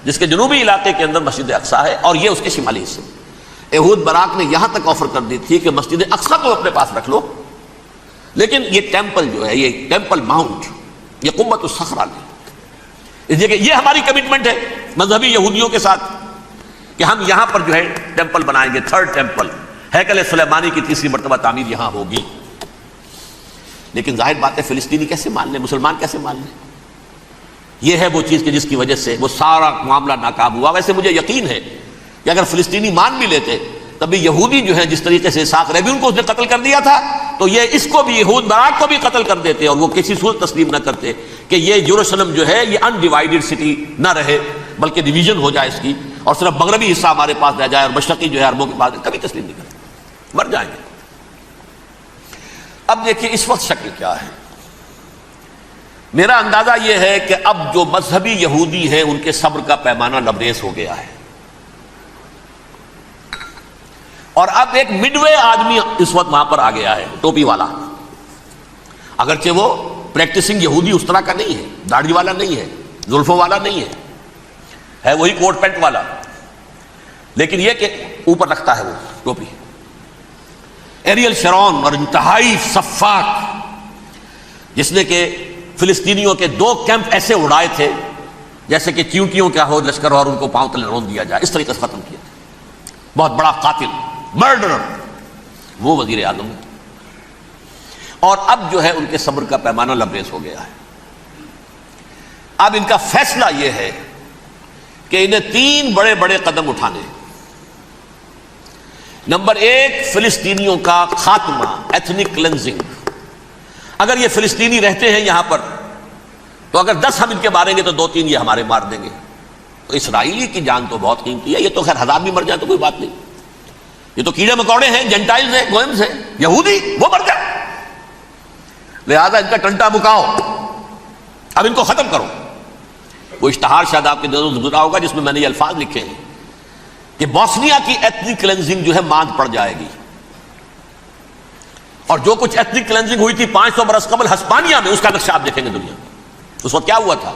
جس کے جنوبی علاقے کے اندر مسجد اقصیٰ ہے، اور یہ اس کے شمالی حصے۔ ایہود باراک نے یہاں تک آفر کر دی تھی کہ مسجد اقصیٰ کو اپنے پاس رکھ لو، لیکن یہ ٹیمپل جو ہے، یہ ٹیمپل ماؤنٹ، یہ قبۃ الصخرہ نے، اس لیے کہ یہ ہماری کمٹمنٹ ہے مذہبی یہودیوں کے ساتھ کہ ہم یہاں پر جو ہے ٹیمپل بنائیں گے، 3rd ٹیمپل، ہیکل سلیمانی کی تیسری مرتبہ تعمیر یہاں ہوگی. لیکن ظاہر بات ہے فلسطینی کیسے مان لیں, مسلمان کیسے مان لیں؟ یہ ہے وہ چیز کہ جس کی وجہ سے وہ سارا معاملہ ناکام ہوا. ویسے مجھے یقین ہے کہ اگر فلسطینی مان بھی لیتے تبھی یہودی جو ہیں جس طریقے سے اسحاق ریبیون کو اس نے قتل کر دیا تھا تو یہ اس کو بھی, یہود براق کو بھی قتل کر دیتے, اور وہ کسی صورت تسلیم نہ کرتے کہ یہ یروشلم جو ہے یہ انڈیوائیڈڈ سٹی نہ رہے بلکہ ڈویژن ہو جائے اس کی, اور صرف مغربی حصہ ہمارے پاس رہ جائے اور مشرقی جو ہے عربوں کے پاس, کبھی تسلیم نہیں کرتے, مر جائیں گے. اب دیکھیے اس وقت شکل کیا ہے. میرا اندازہ یہ ہے کہ اب جو مذہبی یہودی ہیں ان کے صبر کا پیمانہ لبریز ہو گیا ہے, اور اب ایک مڈ وے آدمی اس وقت وہاں پر آ گیا ہے, ٹوپی والا. اگرچہ وہ پریکٹسنگ یہودی اس طرح کا نہیں ہے, داڑھی والا نہیں ہے, زلفوں والا نہیں ہے وہی کوٹ پینٹ والا, لیکن یہ کہ اوپر رکھتا ہے وہ ٹوپی. ایریل شرون اور انتہائی سفاک, جس نے کہ فلسطینیوں کے 2 کیمپ ایسے اڑائے تھے جیسے کہ چیونٹیوں کا ہو لشکر اور ان کو پاؤں تلے رون دیا جائے, اس طریقے سے ختم کیا تھا. بہت بڑا قاتل, مرڈرر, وہ وزیر اعظم ہے. اور اب جو ہے ان کے صبر کا پیمانہ لبریز ہو گیا ہے. اب ان کا فیصلہ یہ ہے کہ انہیں 3 بڑے بڑے قدم اٹھانے ہیں. نمبر 1, فلسطینیوں کا خاتمہ, ایتھنک کلینزنگ. اگر یہ فلسطینی رہتے ہیں یہاں پر تو اگر 10 ہم ان کے ماریں گے تو 2-3 یہ ہمارے مار دیں گے. تو اسرائیلی کی جان تو بہت قیمتی ہے, یہ تو خیر 1000 بھی مر جائے تو کوئی بات نہیں, یہ تو کیڑے مکوڑے ہیں, جنٹائلز ہیں, گوئمز ہیں, یہودی وہ مر جائے. لہذا ان کا ٹنٹا مکاؤ, اب ان کو ختم کرو. وہ اشتہار شاید آپ کے دنوں سے گزرا ہوگا جس میں نے یہ الفاظ لکھے ہیں کہ بوسنیا کی ایتھنک کلینزنگ جو ہے ماند پڑ جائے گی. اور جو کچھ ایتھنک کلینزنگ ہوئی تھی 500 برس قبل ہسپانیہ میں, اس کا نقشہ آپ دیکھیں گے دنیا میں. اس وقت کیا ہوا تھا,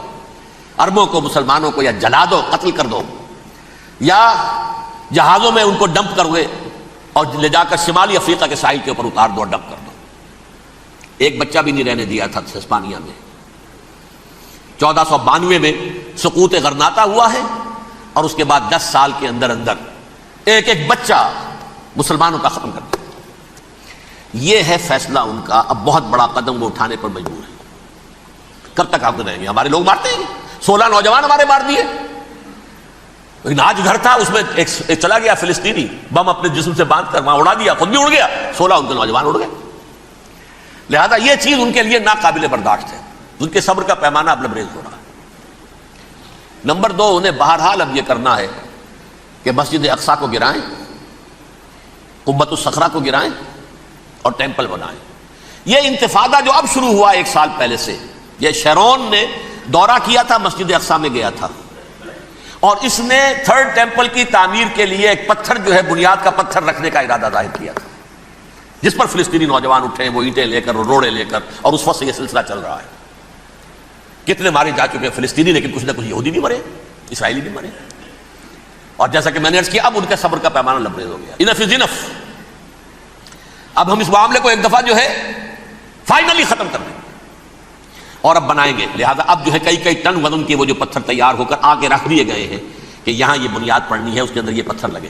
عربوں کو, مسلمانوں کو یا جلا دو, قتل کر دو, یا جہازوں میں ان کو ڈمپ کر ہوئے اور لے جا کر شمالی افریقہ کے ساحل کے اوپر اتار دو اور ڈمپ کر دو. ایک بچہ بھی نہیں رہنے دیا تھا ہسپانیہ میں. 1492 میں سقوط غرناطہ ہوا ہے, اور اس کے بعد 10 سال کے اندر اندر ایک ایک بچہ مسلمانوں کا ختم کر دیا. یہ ہے فیصلہ ان کا. اب بہت بڑا قدم وہ اٹھانے پر مجبور ہے. کب تک آپ رہیں گے؟ ہمارے لوگ مارتے ہیں, 16 نوجوان ہمارے مار دیے. ناج گھر تھا, اس میں ایک چلا گیا فلسطینی, بم اپنے جسم سے باندھ کر وہاں اڑا دیا, خود بھی اڑ گیا, 16 ان کے نوجوان اڑ گئے. لہذا یہ چیز ان کے لیے ناقابل برداشت ہے. ان کے صبر کا پیمانہ اب لبریز ہو رہا ہے. نمبر 2, انہیں بہرحال اب یہ کرنا ہے کہ مسجد اقصیٰ کو گرائیں, قبۃ الصخرہ کو گرائیں اور ٹیمپل بنائیں. یہ انتفاضہ جو اب شروع ہوا 1 سال پہلے سے, یہ شیرون نے دورہ کیا تھا, مسجد اقصیٰ میں گیا تھا, اور اس نے 3rd ٹیمپل کی تعمیر کے لیے ایک پتھر جو ہے بنیاد کا پتھر رکھنے کا ارادہ ظاہر کیا تھا, جس پر فلسطینی نوجوان اٹھے, وہ اینٹیں لے کر, روڑے لے کر, اور اس وقت سے یہ سلسلہ چل رہا ہے. کتنے مارے جا چکے ہیں فلسطینی, لیکن کچھ نہ کچھ یہودی بھی مرے, اسرائیلی بھی مرے. اور جیسا کہ میں نے عرض کیا, اب ان کے صبر کا پیمانہ لبریز ہو گیا. انف از انف. اب ہم اس معاملے کو ایک دفعہ جو ہے فائنلی ختم کر دیں اور اب بنائیں گے. لہذا اب جو ہے کئی ٹن وزن کے وہ جو پتھر تیار ہو کر آگے رکھ دیے گئے ہیں کہ یہاں یہ بنیاد پڑنی ہے, اس کے اندر یہ پتھر لگے.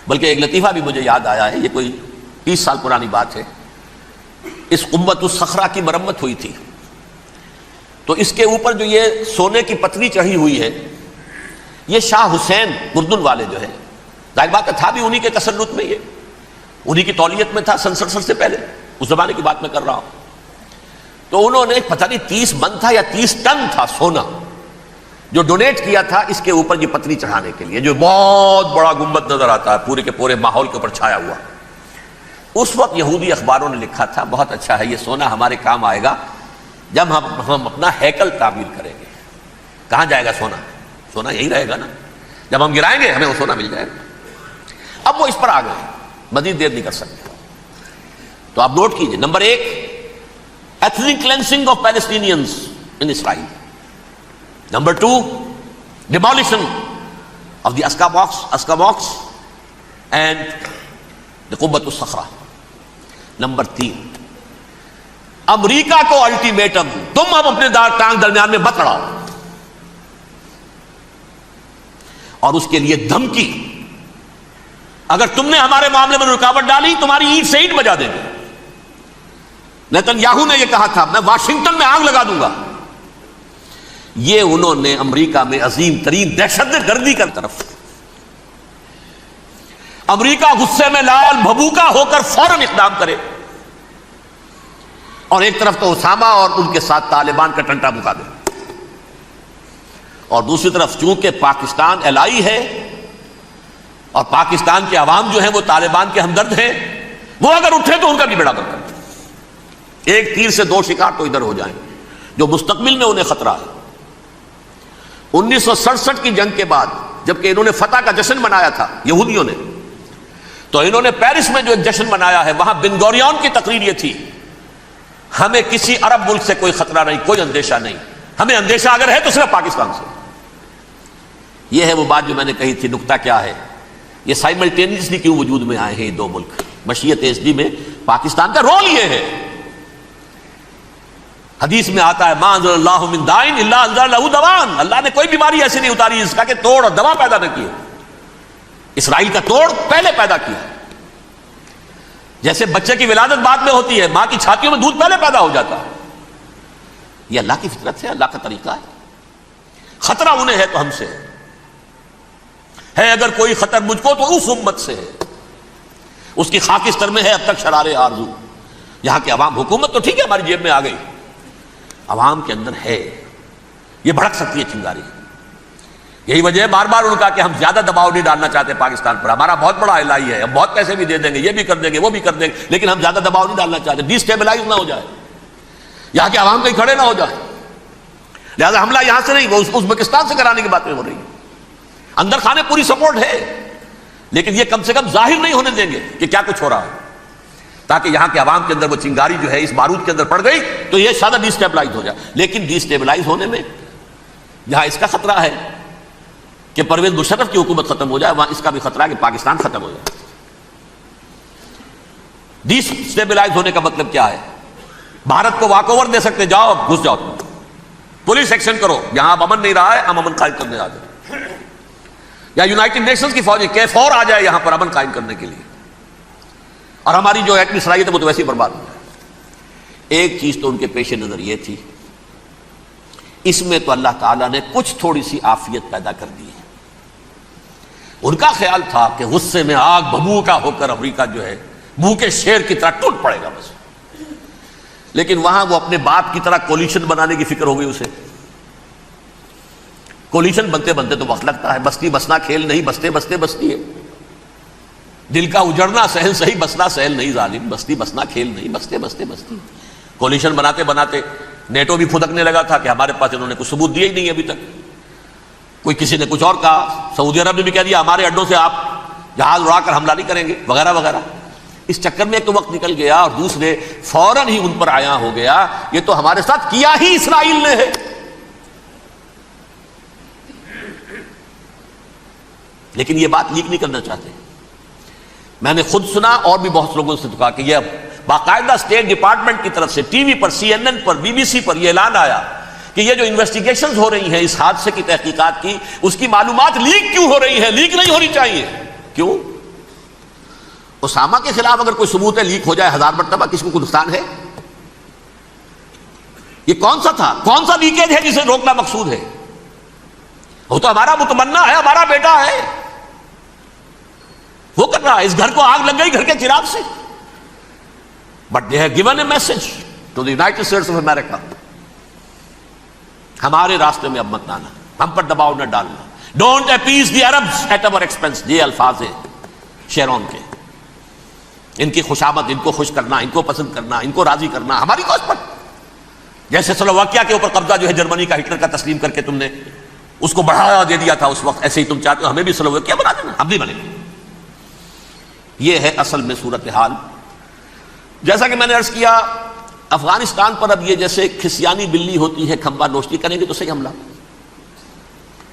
بلکہ ایک لطیفہ بھی مجھے یاد آیا ہے, یہ کوئی 30 سال پرانی بات ہے. اس قبۃ الصخرہ کی مرمت ہوئی تھی, تو اس کے اوپر جو یہ سونے کی پتری چڑھی ہوئی ہے, یہ شاہ حسین اردن والے جو ہے, ظاہر بات ہے تھا بھی انہی کے تسلط میں, یہ انہی کی تولیت میں تھا سن 67 سے پہلے, اس زمانے کی بات میں کر رہا ہوں. تو انہوں نے پتہ نہیں 30 من تھا یا 30 ٹن تھا سونا جو ڈونیٹ کیا تھا اس کے اوپر یہ پتری چڑھانے کے لیے, جو بہت بڑا گنبد نظر آتا ہے پورے کے پورے ماحول کے اوپر چھایا ہوا. اس وقت یہودی اخباروں نے لکھا تھا بہت اچھا ہے, یہ سونا ہمارے کام آئے گا جب ہم اپنا ہیکل تعمیر کریں گے. کہاں جائے گا سونا؟ سونا یہی رہے گا نا, جب ہم گرائیں گے ہمیں وہ سونا مل جائے گا. اب وہ اس پر آ گئے, مزید دیر نہیں کر سکتے. تو آپ نوٹ کیجئے, number 1, ethnic cleansing of Palestinians in Israel. Number 2, demolition of the Aska box and the Qubbat al-Sakhra. Number 3, امریکہ کو الٹیمیٹم, تم اب اپنے ٹانگ درمیان میں مت لڑاؤ, اور اس کے لیے دھمکی, اگر تم نے ہمارے معاملے میں رکاوٹ ڈالی تمہاری اینٹ سے اینٹ بجا دیں گے. نیتن یاہو نے یہ کہا تھا میں واشنگٹن میں آگ لگا دوں گا. یہ انہوں نے امریکہ میں عظیم ترین دہشت گردی کی طرف، امریکہ غصے میں لال بھبوکا ہو کر فوراً اقدام کرے، اور ایک طرف تو اسامہ اور ان کے ساتھ طالبان کا ٹنٹا بکا دے، اور دوسری طرف چونکہ پاکستان الائی ہے اور پاکستان کے عوام جو ہیں وہ طالبان کے ہمدرد ہیں، وہ اگر اٹھے تو ان کا بھی بیڑا گرک کریں. ایک تیر سے دو شکار تو ادھر ہو جائیں، جو مستقبل میں انہیں خطرہ ہے. 1967 کی جنگ کے بعد جبکہ انہوں نے فتح کا جشن منایا تھا یہودیوں نے، تو انہوں نے پیرس میں جو ایک جشن منایا ہے وہاں بن گوریون کی تقریر یہ تھی ہمیں کسی عرب ملک سے کوئی خطرہ نہیں، کوئی اندیشہ نہیں، ہمیں اندیشہ اگر ہے تو صرف پاکستان سے. یہ ہے وہ بات جو میں نے کہی تھی. نکتہ کیا ہے؟ یہ سائملٹینیسلی کیوں وجود میں آئے ہیں یہ دو ملک؟ مشیت ایس ڈی میں پاکستان کا رول یہ ہے. حدیث میں آتا ہے ما انزل اللہ من دائن الا انزل له دواء، اللہ نے کوئی بیماری ایسی نہیں اتاری جس کا کہ توڑ اور دوا پیدا نہ کیے. اسرائیل کا توڑ پہلے پیدا کیا. جیسے بچے کی ولادت بعد میں ہوتی ہے، ماں کی چھاتیوں میں دودھ پہلے پیدا ہو جاتا ہے. یہ اللہ کی فطرت ہے، اللہ کا طریقہ ہے. خطرہ انہیں ہے تو ہم سے ہے. اگر کوئی خطر مجھ کو تو اس امت سے ہے، اس کی خاکستر میں ہے اب تک شرار آرزو. یہاں کے عوام، حکومت تو ٹھیک ہے ہماری جیب میں آ گئی، عوام کے اندر ہے، یہ بھڑک سکتی ہے چنگاری. یہی وجہ ہے بار بار ان کا کہ ہم زیادہ دباؤ نہیں ڈالنا چاہتے پاکستان پر. ہمارا بہت بڑا الائی ہے، ہم بہت پیسے بھی دے دیں گے، یہ بھی کر دیں گے، وہ بھی کر دیں گے، لیکن ہم زیادہ دباؤ نہیں ڈالنا چاہتے، ڈی اسٹیبلائز نہ ہو جائے، یہاں کے عوام کہیں کھڑے نہ ہو جائے. لہذا حملہ یہاں سے نہیں، وہ ازبکستان سے کرانے کی باتیں ہو رہی ہیں. اندر خانے پوری سپورٹ ہے، لیکن یہ کم سے کم ظاہر نہیں ہونے دیں گے کہ کیا کچھ ہو رہا ہے، تاکہ یہاں کے عوام کے اندر وہ چنگاری جو ہے اس بارود کے اندر پڑ گئی تو یہ شاید ڈی اسٹیبلائز ہو جائے. لیکن ڈی اسٹیبلائز ہونے میں جہاں اس کا خطرہ ہے کہ پرویز مشرف کی حکومت ختم ہو جائے، وہاں اس کا بھی خطرہ ہے کہ پاکستان ختم ہو جائے. ڈی اسٹیبلائز ہونے کا مطلب کیا ہے؟ بھارت کو واک اوور دے سکتے، جاؤ اب گھس جاؤ، پولیس ایکشن کرو، یہاں اب امن نہیں رہا ہے، ہم امن قائم کرنے آ جائیں. یا یونائٹڈ نیشنز کی فوجیں KFOR آ جائے یہاں پر امن قائم کرنے کے لیے، اور ہماری جو ایٹمی صلاحیت ہے وہ تو ویسے ہی برباد ہو جائے. ایک چیز تو ان کے پیش نظر یہ تھی، اس میں تو اللہ تعالیٰ نے کچھ تھوڑی سی عافیت پیدا کر دی ہے. ان کا خیال تھا کہ غصے میں آگ بھبوکا ہو کر امریکہ جو ہے بھوکے شیر کی طرح ٹوٹ پڑے گا بس. لیکن وہاں وہ اپنے باپ کی طرح کولیشن بنانے کی فکر ہو گئی اسے. کولیشن بنتے بنتے تو وقت لگتا ہے، بستی بسنا کھیل نہیں، بستے بستے بستی ہے. دل کا اجڑنا سہل صحیح، بسنا سہل نہیں ظالم، بستی بسنا کھیل نہیں، بستے بستے بستی. کولیشن بناتے بناتے نیٹو بھی پھدکنے لگا تھا کہ ہمارے پاس انہوں نے کچھ ثبوت دیے ہی نہیں ابھی تک. کوئی کسی نے کچھ اور کہا، سعودی عرب نے بھی کہہ دیا ہمارے اڈوں سے آپ جہاز اڑا کر حملہ نہیں کریں گے وغیرہ وغیرہ. اس چکر میں ایک تو وقت نکل گیا، اور دوسرے فوراً ہی ان پر آیا ہو گیا یہ تو ہمارے ساتھ کیا ہی اسرائیل نے ہے. لیکن یہ بات لیک نہیں کرنا چاہتے. میں نے خود سنا اور بھی بہت لوگوں سے کہا کہ یہ باقاعدہ اسٹیٹ ڈپارٹمنٹ کی طرف سے ٹی وی پر، CNN پر، BBC پر یہ اعلان آیا کہ یہ جو انویسٹیگیشنز ہو رہی ہیں اس حادثے کی تحقیقات کی، اس کی معلومات لیک کیوں ہو رہی ہے؟ لیک نہیں ہونی چاہیے. کیوں؟ اسامہ کے خلاف اگر کوئی ثبوت ہے لیک ہو جائے 1000 مرتبہ، کس کو نقصان ہے؟ یہ کون سا تھا، کون سا لیکیج ہے جسے روکنا مقصود ہے؟ وہ تو ہمارا متمنا ہے، ہمارا بیٹا ہے، وہ کر رہا ہے. اس گھر کو آگ لگ گئی گھر کے چراغ سے. But they have given a message to the United States of America, ہمارے راستے میں اب مت آنا، ہم پر دباؤ نہ ڈالنا. Don't appease the Arabs at our expense. یہ الفاظ ہیں شیرون کے. ان کی خوشامد، ان کو خوش کرنا، ان کو پسند کرنا، ان کو راضی کرنا ہماری کوشش پر. جیسے سلوواکیہ کے اوپر قبضہ جو ہے جرمنی کا ہٹلر کا تسلیم کر کے تم نے اس کو بڑھاوا دے دیا تھا اس وقت، ایسے ہی تم چاہتے ہو ہمیں بھی سلوواکیہ بنا دینا، ہم نہیں بنے گے. یہ ہے اصل میں صورتحال. جیسا کہ میں نے عرض کیا افغانستان پر اب یہ جیسے کھسیانی بلی ہوتی ہے کھمبا نوشتی، کریں گے تو صحیح حملہ.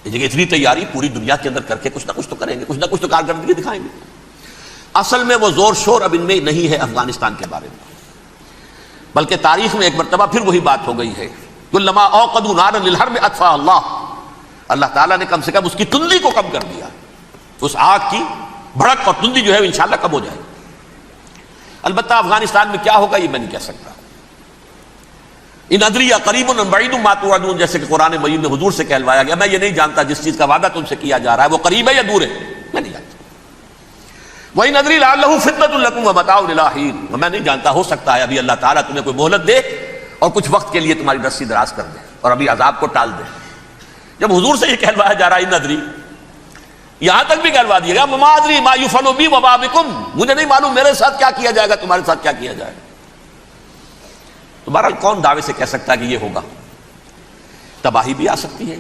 اس جگہ اتنی تیاری پوری دنیا کے اندر کر کے کچھ نہ کچھ تو کریں گے، کچھ نہ کچھ تو کارکردگی دکھائیں گے. اصل میں وہ زور شور اب ان میں نہیں ہے افغانستان کے بارے میں، بلکہ تاریخ میں ایک مرتبہ پھر وہی بات ہو گئی ہے. کلما اوقدوا نارا للحرب اطفاها اللہ. اللہ تعالیٰ نے کم سے کم اس کی تندی کو کم کر دیا، اس آگ کی بھڑک اور تندی جو ہے انشاءاللہ کم ہو جائے. البتہ افغانستان میں کیا ہوگا یہ میں نہیں کہہ سکتا. ان ادری قریب بعید ما توعدون، جیسے کہ قرآن مجید میں حضور سے کہلوایا گیا، میں یہ نہیں جانتا جس چیز کا وعدہ تم سے کیا جا رہا ہے وہ قریب ہے یا دور ہے، میں نہیں جانتا. وَإِنْ أَدْرِي لَعَلَّهُ فِتْنَةٌ لَكُمْ وَمَتَاعٌ إِلَىٰ حِينٍ، میں نہیں جانتا، ہو سکتا ہے ابھی اللہ تعالیٰ تمہیں کوئی مہلت دے اور کچھ وقت کے لیے تمہاری رسی دراز کر دے اور ابھی عذاب کو ٹال دے. جب حضور سے یہ کہلوایا جا رہا ہے ان ادری، یہاں تک بھی کہلوا دیا گیا وَمَا أَدْرِي مَا يُفْعَلُ بِي وَمَا بِكُمْ، مجھے نہیں معلوم میرے ساتھ کیا کیا جائے گا، تمہارے ساتھ کیا کیا جائے گا. تو بہرحال کون دعوے سے کہہ سکتا ہے کہ یہ ہوگا؟ تباہی بھی آ سکتی ہے،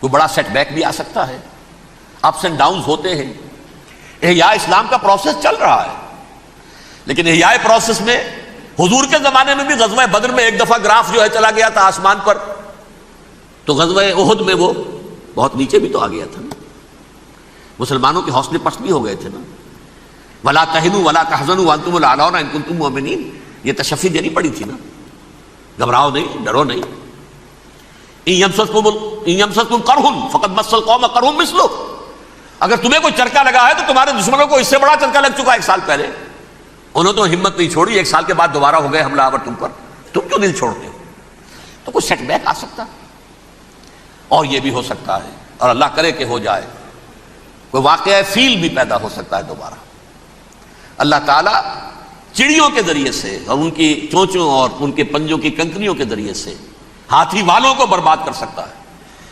کوئی بڑا سیٹ بیک بھی آ سکتا ہے، اپس اینڈ ڈاؤنز ہوتے ہیں. احیاء اسلام کا پروسیس چل رہا ہے، لیکن احیاء پروسیس میں حضور کے زمانے میں بھی غزوہ بدر میں ایک دفعہ گراف جو ہے چلا گیا تھا آسمان پر، تو غزوہ احد میں وہ بہت نیچے بھی تو آ گیا تھا نا. مسلمانوں کے حوصلے پست بھی ہو گئے تھے نا. وَلَا تَهِنُوا وَلَا تَحْزَنُوا وَأَنْتُمُ الْأَعْلَوْنَ إِن كُنتُم مُؤْمِنِينَ، یہ تشفی دینی پڑی تھی نا، گھبراؤ نہیں، ڈرو نہیں. إِن يَمْسَسْكُمْ قَرْحٌ فَقَدْ مَسَّ الْقَوْمَ قَرْحٌ مِثْلُهُ، اگر تمہیں کوئی چرکا لگا ہے تو تمہارے دشمنوں کو اس سے بڑا چرکا لگ چکا ہے 1 سال پہلے. انہوں تو ہمت نہیں چھوڑی، 1 سال کے بعد دوبارہ ہو گئے حملہ آور تم پر، تم کیوں دل چھوڑتے ہو؟ تو کوئی سیٹ بیک آ سکتا ہے، اور یہ بھی ہو سکتا ہے، اور اللہ کرے کہ ہو جائے، کوئی واقعہ فیل بھی پیدا ہو سکتا ہے دوبارہ. اللہ تعالیٰ چڑیوں کے ذریعے سے اور ان کی چونچوں اور ان کے پنجوں کی کنکریوں کے ذریعے سے ہاتھی والوں کو برباد کر سکتا ہے.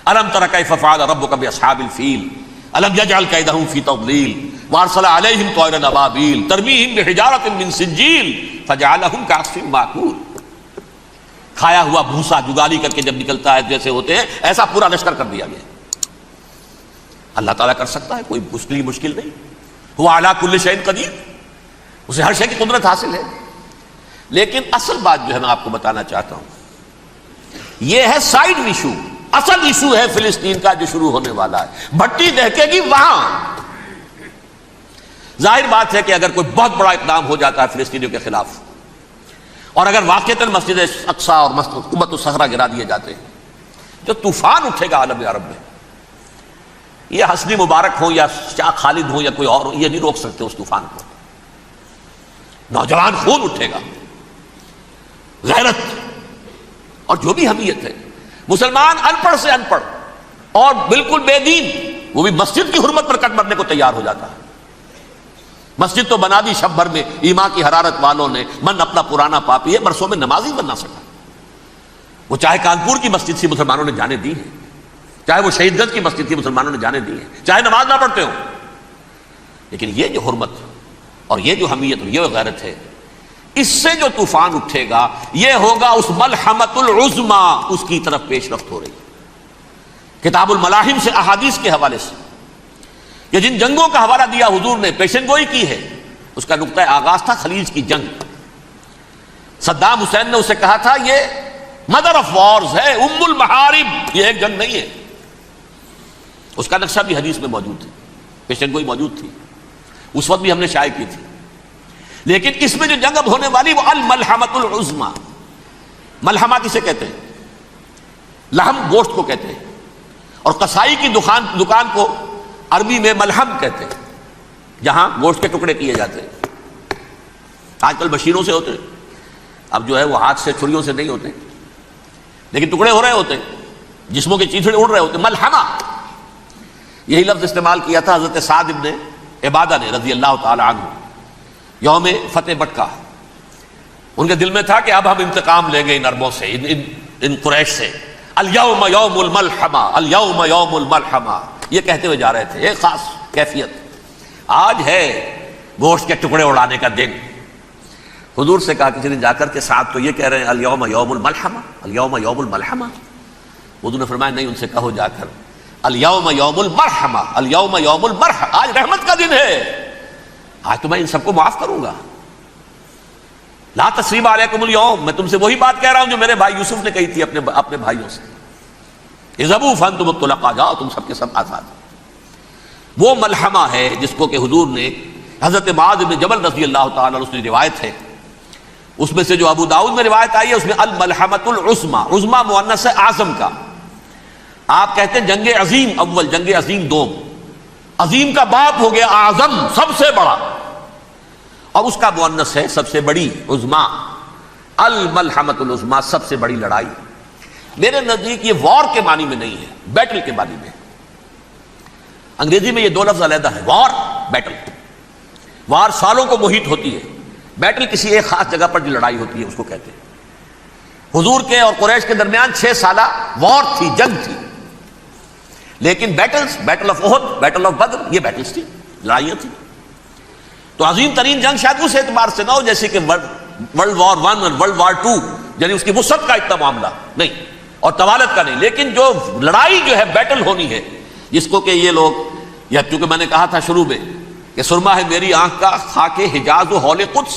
الم تر کیف فعل ربک باصحاب الفیل الم یجعل کیدہم فی تضلیل وارسل علیہم طیرا ابابیل ترمیہم بحجارۃ من سجیل فجعلہم کعصف مأکول. کھایا ہوا بھوسا جگالی کر کے جب نکلتا ہے جیسے ہوتے ہیں، ایسا پورا لشکر کر دیا گیا. اللہ تعالیٰ کر سکتا ہے، کوئی مشکل نہیں. هو علی کل شیء قدیر، اسے ہر شے کی قدرت حاصل ہے. لیکن اصل بات جو ہے میں آپ کو بتانا چاہتا ہوں، یہ ہے سائیڈ ایشو. اصل ایشو ہے فلسطین کا جو شروع ہونے والا ہے. بھٹی دہکے گی وہاں. ظاہر بات ہے کہ اگر کوئی بہت بڑا اقدام ہو جاتا ہے فلسطینیوں کے خلاف، اور اگر واقعتاً مسجد اقصیٰ اور قبۃ الصخرہ گرا دیے جاتے ہیں، جو طوفان اٹھے گا عالم عرب میں، یہ حسنی مبارک ہو یا شاہ خالد ہو یا کوئی اور، یہ نہیں روک سکتے اس طوفان کو. نوجوان خون اٹھے گا، غیرت اور جو بھی حمیت ہے. مسلمان ان پڑھ سے ان پڑھ اور بالکل بے دین، وہ بھی مسجد کی حرمت پر کٹ مرنے کو تیار ہو جاتا ہے. مسجد تو بنا دی شب بھر میں ایمان کی حرارت والوں نے، من اپنا پرانا پاپی ہے، برسوں میں نماز ہی بننا سکا. وہ چاہے کانپور کی مسجد تھی مسلمانوں نے جانے دی ہے، چاہے وہ شہید گنج کی مسجد تھی مسلمانوں نے جانے دی ہے، چاہے نماز نہ پڑھتے ہو. لیکن یہ جو حرمت اور یہ جو حمیت اور یہ غیرت ہے، اس سے جو طوفان اٹھے گا یہ ہوگا اس ملحمۃ العظمیٰ، اس کی طرف پیش رفت ہو رہی. کتاب الملاحم سے احادیث کے حوالے سے کہ جن جنگوں کا حوالہ دیا حضور نے، پیشن گوئی کی ہے، اس کا نقطہ آغاز تھا خلیج کی جنگ. صدام حسین نے اسے کہا تھا یہ مدر آف وارز ہے، ام المحارب، یہ ایک جنگ نہیں ہے. اس کا نقشہ بھی حدیث میں موجود ہے، پیشن گوئی موجود تھی، اس وقت بھی ہم نے شائع کی تھی. لیکن اس میں جو جنگ اب ہونے والی وہ الملحمۃ العظمیٰ. ملحمہ کسے کہتے ہیں؟ لحم گوشت کو کہتے ہیں، اور قصائی کی دکان کو عربی میں ملحم کہتے ہیں، جہاں گوشت کے ٹکڑے کیے جاتے ہیں. آج کل مشینوں سے ہوتے ہیں، اب جو ہے وہ ہاتھ سے چھریوں سے نہیں ہوتے، لیکن ٹکڑے ہو رہے ہوتے ہیں، جسموں کے چیتھڑے اڑ رہے ہوتے. ملحمہ یہی لفظ استعمال کیا تھا حضرت سعد ابن عبادہ نے رضی اللہ تعالی عنہ یوم فتح بٹکا. ان کے دل میں تھا کہ اب ہم انتقام لیں گے ان عربوں سے، ان قریش سے. الیوم یوم الملحمہ، الیوم یوم الملحمہ، یہ کہتے ہوئے جا رہے تھے. ایک خاص کیفیت، آج ہے گوشت کے ٹکڑے اڑانے کا دن. حضور سے کہا کسی نے جا کر کے ساتھ تو یہ کہہ رہے ہیں الیوم یوم الملحمہ، الیوم یوم الملحمہ. حضور نے فرمایا نہیں، ان سے کہو جا کر الیوم یوم المرحمہ، الیوم یوم المرحمہ، آج رحمت کا دن ہے، آج تو میں ان سب کو معاف کروں گا. لا تثریب علیکم اليوم، میں تم سے وہی بات کہہ رہا ہوں جو میرے بھائی یوسف نے کہی تھی اپنے بھائیوں سے. اذهبوا فانتم الطلقاء، جاؤ تم سب کے سب آزاد. وہ ملحمہ ہے جس کو کہ حضور نے حضرت معاذ بن جبل رضی اللہ تعالیٰ عنہ، اس کی روایت ہے، اس میں سے جو ابو داؤد میں روایت آئی ہے اس میں الملحمۃ العظمیٰ، عظمیٰ مؤنث ہے اعظم کا. آپ کہتے ہیں جنگ عظیم اول، جنگ عظیم دوم. عظیم کا باپ ہو گیا اعظم، سب سے بڑا، اور اس کا مؤنث ہے سب سے بڑی، عظما، الملحمۃ العظما، سب سے بڑی لڑائی۔ میرے نزدیک یہ وار کے معنی میں نہیں ہے، بیٹل کے معنی میں۔ انگریزی میں یہ دو لفظ علیحدہ ہے، وار، بیٹل۔ وار سالوں کو محیط ہوتی ہے، بیٹل کسی ایک خاص جگہ پر جو لڑائی ہوتی ہے اس کو کہتے ہیں۔ حضور کے اور قریش کے درمیان 6 سالہ وار تھی، جنگ تھی، لیکن battles, battle of Uhud, battle of Badr, یہ بیٹلز تھی، لڑائیاں تھیں۔ تو عظیم ترین جنگ شاید اس اعتبار سے نہ ہو جیسے کہ ورلڈ وار 1 اور ورلڈ وار 2، یعنی اس کی وسعت کا اتنا معاملہ نہیں اور طوالت کا نہیں، لیکن جو لڑائی جو ہے بیٹل ہونی ہے، جس کو کہ یہ لوگ، یا چونکہ میں نے کہا تھا شروع میں کہ سرما ہے میری آنکھ کا خاک حجاز و ہول قدس،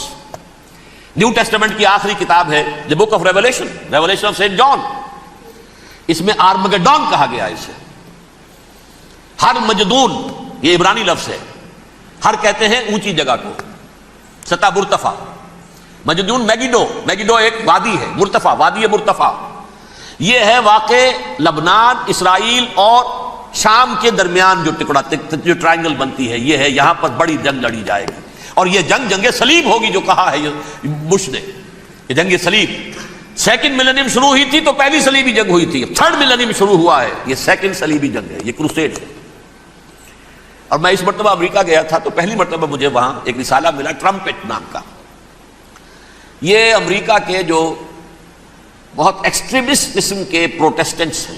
نیو ٹیسٹمنٹ کی آخری کتاب ہے the book of Revelation, Revelation of Saint John, اس میں آرمگڈون کہا گیا اسے۔ ہر مجدون، یہ عبرانی لفظ ہے، ہر کہتے ہیں اونچی جگہ کو، سطح مرتفع، مجدون میگیڈو، میگیڈو ایک وادی ہے، مرتفع، وادی مرتفع، یہ ہے واقع لبنان، اسرائیل اور شام کے درمیان جو ٹکڑا، جو ٹرائنگل بنتی ہے، یہ ہے، یہاں پر بڑی جنگ لڑی جائے گی، اور یہ جنگ جنگ صلیب ہوگی جو کہا ہے بش نے، یہ جنگ صلیب۔ سیکنڈ ملینیم شروع ہوئی تھی تو پہلی صلیبی جنگ ہوئی تھی، تھرڈ ملینیم شروع ہوا ہے، یہ سیکنڈ صلیبی جنگ ہے، یہ کروسیڈ ہے۔ اور میں اس مرتبہ امریکہ گیا تھا تو پہلی مرتبہ مجھے وہاں ایک رسالہ ملا ٹرمپٹ نام کا، یہ امریکہ کے جو بہت ایکسٹریمسٹ قسم کے پروٹیسٹنٹس ہیں،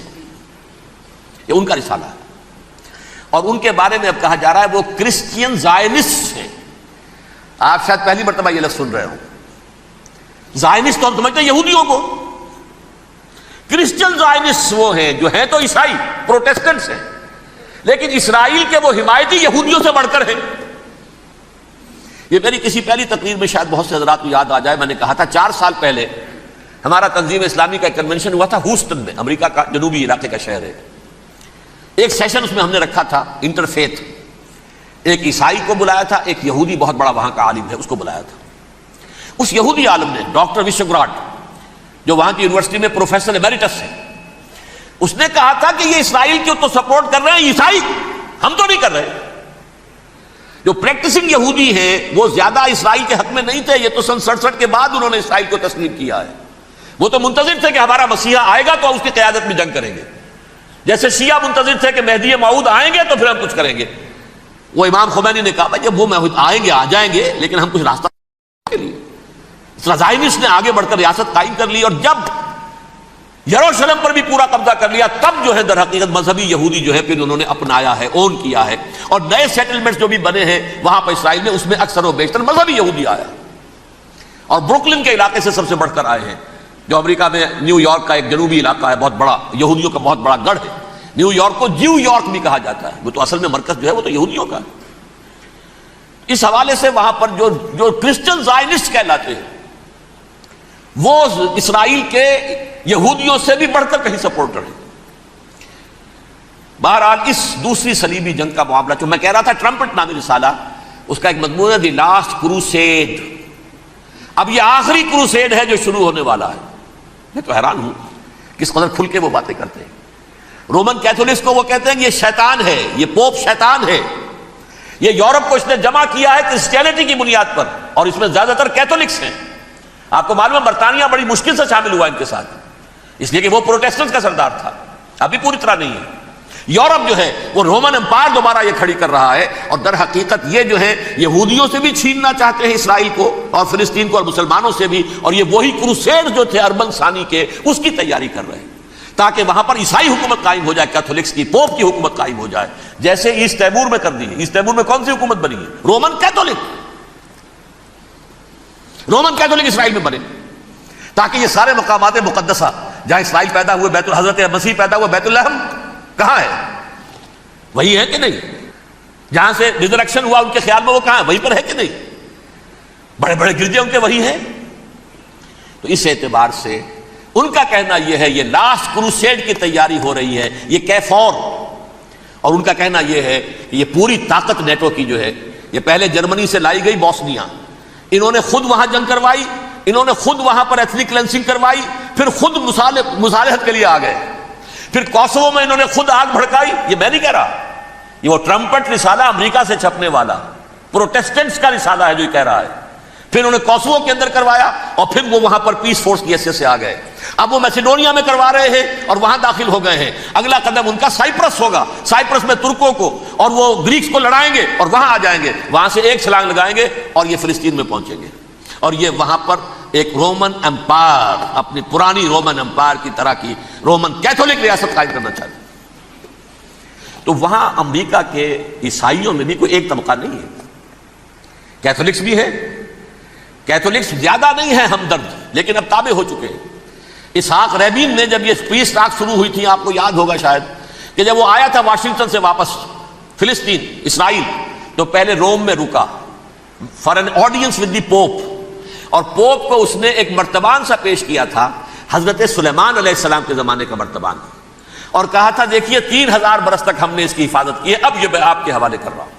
یہ ان کا رسالہ ہے، اور ان کے بارے میں اب کہا جا رہا ہے وہ کرسچین زائنسٹ ہیں۔ آپ شاید پہلی مرتبہ یہ لفظ سن رہے ہو، زائنسٹ تو ہم سمجھتے ہیں یہودیوں کو، کرسچین زائنسٹ وہ ہیں جو ہیں تو عیسائی پروٹیسٹنٹس ہیں، لیکن اسرائیل کے وہ حمایتی یہودیوں سے بڑھ کر ہیں۔ یہ میری کسی پہلی تقریر میں شاید بہت سے حضرات کو یاد آ جائے، میں نے کہا تھا 4 سال پہلے ہمارا تنظیم اسلامی کا ایک کنونشن ہوا تھا ہوسٹن میں، امریکہ کا جنوبی علاقے کا شہر ہے۔ ایک سیشن اس میں ہم نے رکھا تھا انٹرفیتھ، ایک عیسائی کو بلایا تھا، ایک یہودی بہت بڑا وہاں کا عالم ہے اس کو بلایا تھا۔ اس یہودی عالم نے، ڈاکٹر وشگراڈ، جو وہاں کی یونیورسٹی میں پروفیسر ایمیریٹس ہے، اس نے کہا تھا کہ یہ اسرائیل کی تو سپورٹ کر رہے ہیں عیسائی، ہم تو نہیں کر رہے۔ جو پریکٹسنگ یہودی ہیں وہ زیادہ اسرائیل کے حق میں نہیں تھے، یہ تو سن 67 کے بعد انہوں نے اسرائیل کو تسلیم کیا ہے، وہ تو منتظر تھے کہ ہمارا مسیحا آئے گا تو اس کی قیادت میں جنگ کریں گے، جیسے شیعہ منتظر تھے کہ مہدی موعود آئیں گے تو پھر ہم کچھ کریں گے۔ وہ امام خمینی نے کہا بھائی جب وہ آئیں گے آ جائیں گے، لیکن ہم کچھ راستہ کے لیے۔ زائنسٹ نے آگے بڑھ کر ریاست قائم کر لی، اور جب یروشلم پر بھی پورا قبضہ کر لیا، تب جو ہے در حقیقت مذہبی یہودی جو ہے پھر انہوں نے اپنایا ہے، اون کیا ہے، اور نئے سیٹلمنٹس جو بھی بنے ہیں وہاں پر اسرائیل میں، اس میں اکثر و بیشتر مذہبی یہودی آیا، اور بروکلن کے علاقے سے سب سے بڑھ کر آئے ہیں، جو امریکہ میں نیو یارک کا ایک جنوبی علاقہ ہے، بہت بڑا یہودیوں کا بہت بڑا گڑھ ہے۔ نیو یارک کو جیو یارک بھی کہا جاتا ہے، وہ تو اصل میں مرکز جو ہے وہ تو یہودیوں کا ہے۔ اس حوالے سے وہاں پر جو کرسچن زائنسٹ کہلاتے ہیں وہ اسرائیل کے یہودیوں سے بھی بڑھ کر کہیں سپورٹر ہیں۔ بہرحال اس دوسری صلیبی جنگ کا معاملہ جو میں کہہ رہا تھا، ٹرمپٹ نامی رسالہ، اس کا ایک مضمون ہے دی لاسٹ کروسیڈ۔ اب یہ آخری کروسیڈ ہے جو شروع ہونے والا ہے۔ میں تو حیران ہوں کس قدر کھل کے وہ باتیں کرتے ہیں۔ رومن کیتھولکس کو وہ کہتے ہیں کہ یہ شیطان ہے، یہ پوپ شیطان ہے، یہ یورپ کو اس نے جمع کیا ہے کرسچینٹی کی بنیاد پر، اور اس میں زیادہ تر کیتھولکس ہیں۔ آپ کو معلوم ہے برطانیہ بڑی مشکل سے شامل ہوا ان کے ساتھ، اس لیے کہ وہ پروٹیسٹنٹ کا سردار تھا، ابھی پوری طرح نہیں ہے۔ یورپ جو ہے وہ رومن امپائر دوبارہ یہ کھڑی کر رہا ہے، اور در حقیقت یہ جو ہے یہودیوں سے بھی چھیننا چاہتے ہیں اسرائیل کو اور فلسطین کو، اور مسلمانوں سے بھی، اور یہ وہی کروسیڈ جو تھے اربن ثانی کے، اس کی تیاری کر رہے ہیں تاکہ وہاں پر عیسائی حکومت قائم ہو جائے، کیتھولکس کی، پوپ کی حکومت قائم ہو جائے، جیسے ایسٹ تیمور میں کر دی ہے۔ ایسٹ تیمور میں کون سی حکومت بنی ہے؟ رومن کیتھولک، رومن کیتھولک اسرائیل میں بنے، تاکہ یہ سارے مقامات مقدسہ جہاں اسرائیل پیدا ہوئے، بیت حضرت مسیح پیدا ہوئے، بیت الحم کہاں ہے؟ وہی ہے کہ نہیں؟ جہاں سے ریزریکشن ہوا ان کے خیال میں وہ کہاں ہے؟ وہیں پر ہے کہ نہیں؟ بڑے بڑے گرجے ان کے وہی ہیں۔ تو اس اعتبار سے ان کا کہنا یہ ہے یہ لاسٹ کروسیڈ کی تیاری ہو رہی ہے، یہ کیفور، اور ان کا کہنا یہ ہے کہ یہ پوری طاقت نیٹو کی جو ہے، یہ پہلے جرمنی سے لائی گئی بوسنیا، انہوں نے خود وہاں جنگ کروائی، انہوں نے خود وہاں پر ایتھنک کلینسنگ کروائی، پھر خود مصالحت کے لیے آ گئے، پھر کوسوو میں انہوں نے خود آگ بھڑکائی۔ یہ میں نہیں کہہ رہا، یہ وہ ٹرمپٹ رسالہ امریکہ سے چھپنے والا پروٹیسٹنٹس کا رسالہ ہے جو یہ کہہ رہا ہے. پھر انہوں نے کوسوو کے اندر کروایا اور پھر وہ وہاں پر پیس فورس کی حیثیت سے آ گئے. اب وہ میسیڈونیا میں کروا رہے ہیں اور وہاں داخل ہو گئے ہیں. اگلا قدم ان کا سائپرس ہوگا. سائپرس میں ترکوں کو اور وہ گریکس کو لڑائیں گے اور وہاں آ جائیں گے. وہاں سے ایک چھلانگ لگائیں گے اور یہ فلسطین میں پہنچیں گے. اور یہ وہاں پر ایک رومن امپائر، اپنی پرانی رومن امپائر کی طرح کی رومن کیتھولک ریاست قائم کرنا چاہتے ہیں. تو وہاں امریکہ کے عیسائیوں میں بھی کوئی ایک طبقہ نہیں ہے. کیتھولکس بھی ہے، کیتھولکس زیادہ نہیں ہے ہمدرد، لیکن اب تابع ہو چکے ہیں. اسحاق ریبین نے جب یہ پیس ٹاک شروع ہوئی تھی، آپ کو یاد ہوگا شاید، کہ جب وہ آیا تھا واشنگٹن سے واپس فلسطین اسرائیل، تو پہلے روم میں رکا for an audience with the Pope. اور پوپ کو اس نے ایک مرتبان سا پیش کیا تھا، حضرت سلیمان علیہ السلام کے زمانے کا مرتبان، اور کہا تھا دیکھیے 3000 برس تک ہم نے اس کی حفاظت کی ہے، اب یہ میں آپ کے حوالے کر رہا ہوں.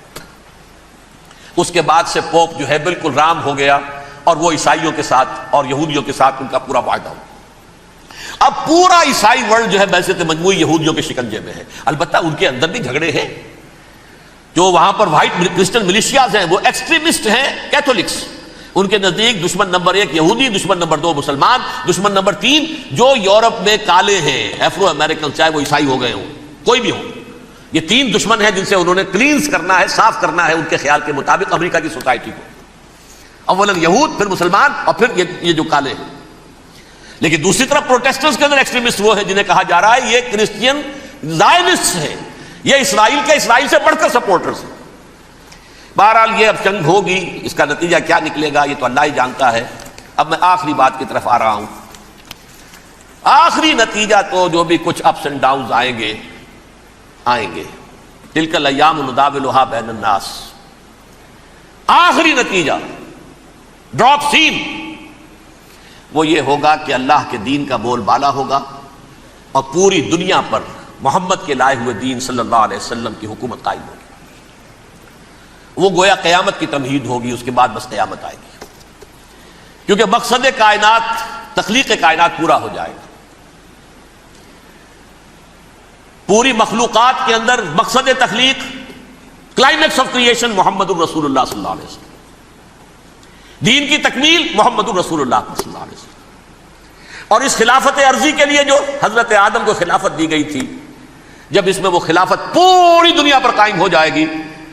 اس کے بعد سے پوپ جو ہے بالکل رام ہو گیا اور وہ عیسائیوں کے ساتھ اور یہودیوں کے ساتھ ان کا پورا معاہدہ ہو. اب پورا عیسائی ورلڈ جو ہے ویسے مجموعی یہودیوں کے شکنجے میں ہے. البتہ ان کے اندر بھی جھگڑے ہیں. جو وہاں پر وائٹ کرسچن ملیشیاز ہیں وہ ایکسٹریمسٹ ہیں کیتھولکس. ان کے نزدیک دشمن نمبر 1 یہودی، دشمن نمبر 2 مسلمان، دشمن نمبر 3 جو یورپ میں کالے ہیں، ایفرو امریکن، چاہے وہ عیسائی ہو گئے ہوں، کوئی بھی ہو. یہ 3 دشمن ہیں جن سے انہوں نے کلینز کرنا ہے، صاف کرنا ہے ان کے خیال کے مطابق امریکہ کی سوسائٹی کو. اولاً یہود، پھر مسلمان، اور پھر یہ جو کالے ہیں. لیکن دوسری طرف پروٹیسٹنٹس کے اندر ایکسٹریمسٹ وہ ہیں جنہیں کہا جا رہا ہے یہ کرسچین زائنسٹ ہیں، یہ اسرائیل سے بڑھ کر سپورٹرز ہیں. بہرحال یہ اب جنگ ہوگی، اس کا نتیجہ کیا نکلے گا یہ تو اللہ ہی جانتا ہے. اب میں آخری بات کی طرف آ رہا ہوں. آخری نتیجہ تو جو بھی کچھ اپس اینڈ ڈاؤنز آئیں گے، تلک الایام نداولها بین الناس. آخری نتیجہ ڈراپ سین وہ یہ ہوگا کہ اللہ کے دین کا بول بالا ہوگا اور پوری دنیا پر محمد کے لائے ہوئے دین صلی اللہ علیہ وسلم کی حکومت قائم ہوگی. وہ گویا قیامت کی تمہید ہوگی، اس کے بعد بس قیامت آئے گی. کیونکہ مقصد کائنات، تخلیق کائنات پورا ہو جائے گا. پوری مخلوقات کے اندر مقصد تخلیق، کلائمیکس آف کریشن محمد الرسول اللہ صلی اللہ علیہ وسلم. دین کی تکمیل محمد الرسول اللہ صلی اللہ علیہ وسلم. اور اس خلافت عرضی کے لیے جو حضرت آدم کو خلافت دی گئی تھی، جب اس میں وہ خلافت پوری دنیا پر قائم ہو جائے گی،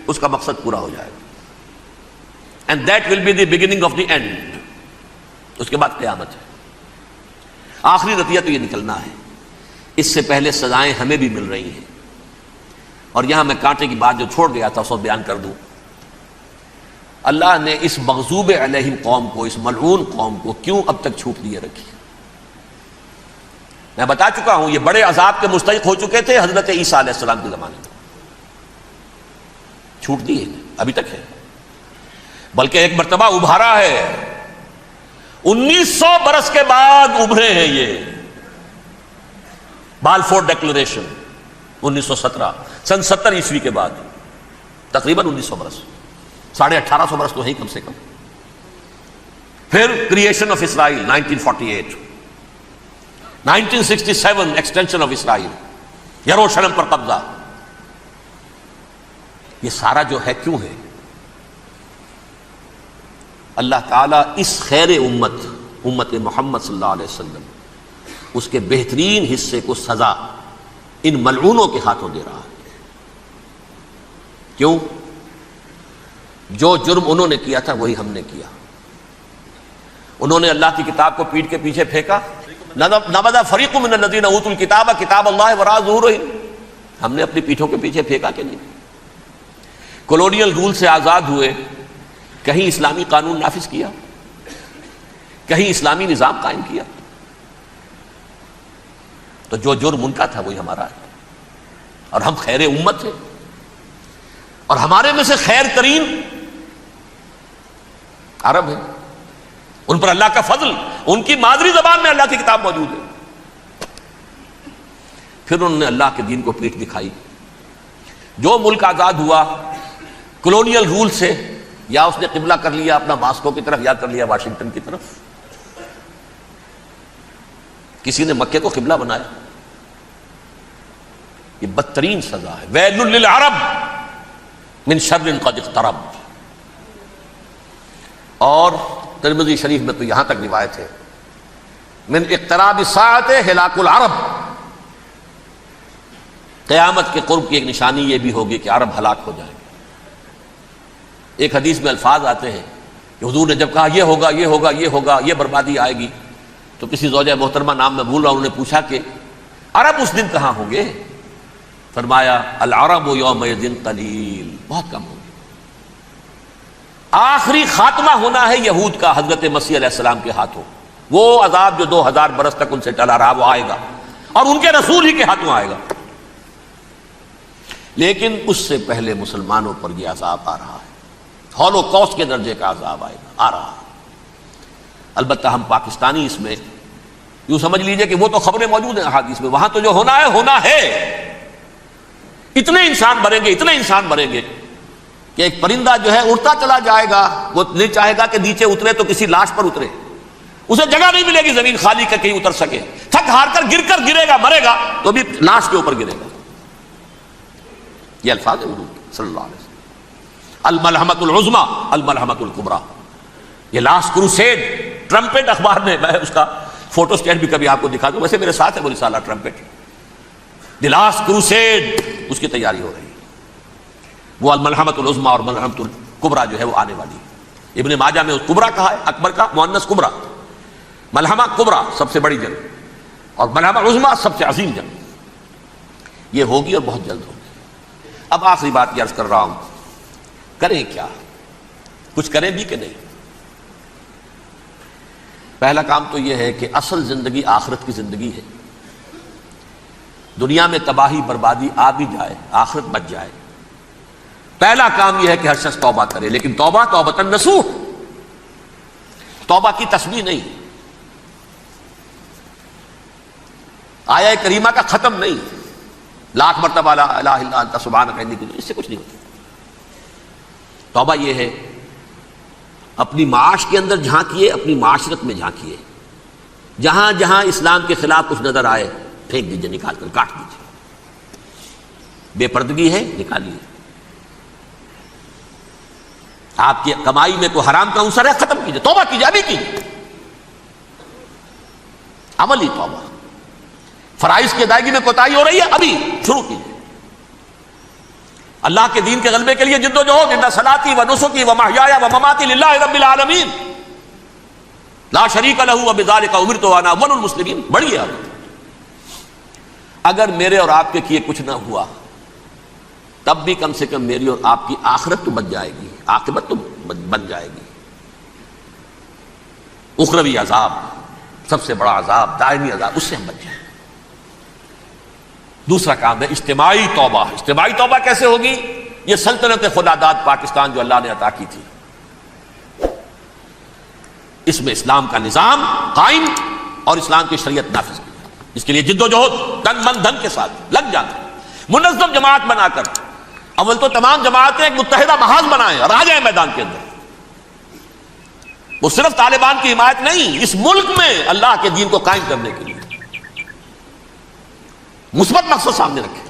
اس کا مقصد پورا ہو جائے گا. And that will be the beginning of the end. اس کے بعد قیامت ہے. آخری نتیجہ تو یہ نکلنا ہے. اس سے پہلے سزائیں ہمیں بھی مل رہی ہیں. اور یہاں میں کانٹے کی بات جو چھوڑ گیا تھا اس کو بیان کر دوں. اللہ نے اس مغضوب علیہم قوم کو، اس ملعون قوم کو کیوں اب تک چھوٹ دیے رکھی؟ میں بتا چکا ہوں یہ بڑے عذاب کے مستحق ہو چکے تھے حضرت عیسیٰ علیہ السلام کے زمانے میں. چھوٹ دی ہے، ابھی تک ہے. بلکہ ایک مرتبہ ابھارا ہے. 1900 برس کے بعد ابھرے ہیں یہ. بالفور ڈیکلریشن 1917، سن 70 عیسوی کے بعد، تقریباً 1900 برس، 1850 برس تو ہے کم سے کم. پھر creation of Israel 1948، 1967 extension of Israel, یروشلم پر قبضہ. یہ سارا جو ہے کیوں ہے؟ اللہ تعالیٰ اس خیر امت محمد صلی اللہ علیہ وسلم، اس کے بہترین حصے کو سزا ان ملعونوں کے ہاتھوں دے رہا ہے. کیوں؟ جو جرم انہوں نے کیا تھا وہی ہم نے کیا. انہوں نے اللہ کی کتاب کو پیٹھ کے پیچھے پھینکا. نبذ فریق من الذین اوتوا الکتاب کتاب اللہ وراء ظہورہم. ہم نے اپنی پیٹھوں کے پیچھے پھینکا کہ نہیں؟ کولونیل رول سے آزاد ہوئے، کہیں اسلامی قانون نافذ کیا، کہیں اسلامی نظام قائم کیا. تو جو جرم ان کا تھا وہی ہمارا ہے. اور ہم خیر امت ہیں، اور ہمارے میں سے خیر ترین عرب ہیں. ان پر اللہ کا فضل، ان کی مادری زبان میں اللہ کی کتاب موجود ہے. پھر انہوں نے اللہ کے دین کو پیٹھ دکھائی. جو ملک آزاد ہوا کولونیل رول سے، یا اس نے قبلہ کر لیا اپنا ماسکو کی طرف، یا کر لیا واشنگٹن کی طرف. کسی نے مکے کو قبلہ بنایا. یہ بدترین سزا ہے. ویل للعرب من شر قد اقترب. اور ترمذی شریف میں تو یہاں تک روایت ہے من اقتراب الساعۃ ہلاک العرب، قیامت کے قرب کی ایک نشانی یہ بھی ہوگی کہ عرب ہلاک ہو جائیں. ایک حدیث میں الفاظ آتے ہیں کہ حضور نے جب کہا یہ ہوگا یہ ہوگا یہ ہوگا یہ بربادی آئے گی، تو کسی زوجہ محترمہ نام میں بھول رہا ہوں، انہوں نے پوچھا کہ عرب اس دن کہاں ہوں گے؟ فرمایا العرب یومئذ قلیل، بہت کم ہوں گے. آخری خاتمہ ہونا ہے یہود کا حضرت مسیح علیہ السلام کے ہاتھوں. وہ عذاب جو 2000 برس تک ان سے ٹلا رہا وہ آئے گا، اور ان کے رسول ہی کے ہاتھوں آئے گا. لیکن اس سے پہلے مسلمانوں پر یہ عذاب آ رہا ہے، ہولوکاسٹ کے درجے کا عذاب آئے گا، آ رہا ہے. البتہ ہم پاکستانی اس میں یوں سمجھ لیجئے کہ وہ تو خبریں موجود ہیں احادیث میں، وہاں تو جو ہونا ہے ہونا ہے. اتنے انسان مریں گے، اتنے انسان مریں گے کہ ایک پرندہ جو ہے اڑتا چلا جائے گا، وہ نہیں چاہے گا کہ نیچے اترے تو کسی لاش پر اترے، اسے جگہ نہیں ملے گی زمین خالی کہ کہیں اتر سکے، تھک ہار کر گرے گا، مرے گا تو بھی لاش کے اوپر گرے گا. یہ الفاظ ہیں حضور صلی اللہ علیہ وسلم. الملحمۃ العظمیٰ الملحمۃ الکبریٰ، یہ لاسٹ کروسیڈ. ٹرمپٹ اخبار نے، میں اس کا فوٹو اسٹیٹ بھی کبھی آپ کو دکھا دوں، ویسے میرے ساتھ ہے وہ رسالہ ٹرمپٹ، دی لاسٹ کروسیڈ، اس کی تیاری ہو رہی ہے. وہ الملحمۃ العظمیٰ اور ملحمۃ الکبریٰ جو ہے وہ آنے والی ہے. ابن ماجہ میں اس کبریٰ کہا ہے، اکبر کا مؤنث کبریٰ. ملحمہ کبریٰ سب سے بڑی جنگ، اور ملحمہ عظمیٰ سب سے عظیم جنگ. یہ ہوگی اور بہت جلد ہوگی. اب آخری بات یہ عرض کر رہا ہوں، کریں کیا؟ کچھ کریں بھی کہ نہیں؟ پہلا کام تو یہ ہے کہ اصل زندگی آخرت کی زندگی ہے. دنیا میں تباہی بربادی آ بھی جائے، آخرت بچ جائے. پہلا کام یہ ہے کہ ہر شخص توبہ کرے، لیکن توبہ توبۃ نصوح، توبہ کی تسبیح نہیں، آیہ کریمہ کا ختم نہیں، لاکھ مرتبہ لا الہ الا انت سبحانک انی کنت، اس سے کچھ نہیں ہوتا. توبہ یہ ہے اپنی معاش کے اندر جھانکیے، اپنی معاشرت میں جھانکیے، جہاں جہاں اسلام کے خلاف کچھ نظر آئے پھینک دیجیے، نکال کر کاٹ دیجیے. بے پردگی ہے نکالیے. آپ کی کمائی میں کوئی حرام کا عنصر ہے ختم کیجیے، توبہ کیجیے، ابھی کیجیے. عملی توبہ. فرائض کی ادائیگی میں کوتاہی ہو رہی ہے، ابھی شروع کیجیے. اللہ کے دین کے غلبے کے لیے جد و جہد. ان صلاتی و نسکی و محیایا و مماتی للہ رب العالمین لا شریک لہ وبذالک امرت وانا اول المسلمین. بڑی ہے. اگر میرے اور آپ کے کیے کچھ نہ ہوا تب بھی کم سے کم میری اور آپ کی آخرت تو بچ جائے گی، عاقبت تو بن جائے گی. اخروی عذاب، سب سے بڑا عذاب، دائمی عذاب، اس سے ہم بچ جائیں. دوسرا کام ہے اجتماعی توبہ. اجتماعی توبہ کیسے ہوگی؟ یہ سلطنت خداداد پاکستان جو اللہ نے عطا کی تھی، اس میں اسلام کا نظام قائم اور اسلام کی شریعت نافذ کی جائے. اس کے لیے جد و جہد تن من دھن کے ساتھ لگ جانا، منظم جماعت بنا کر. اول تو تمام جماعتیں ایک متحدہ محاذ بنائیں اور آ جائیں میدان کے اندر. وہ صرف طالبان کی حمایت نہیں، اس ملک میں اللہ کے دین کو قائم کرنے کے لیے مثبت مقصد سامنے رکھیں.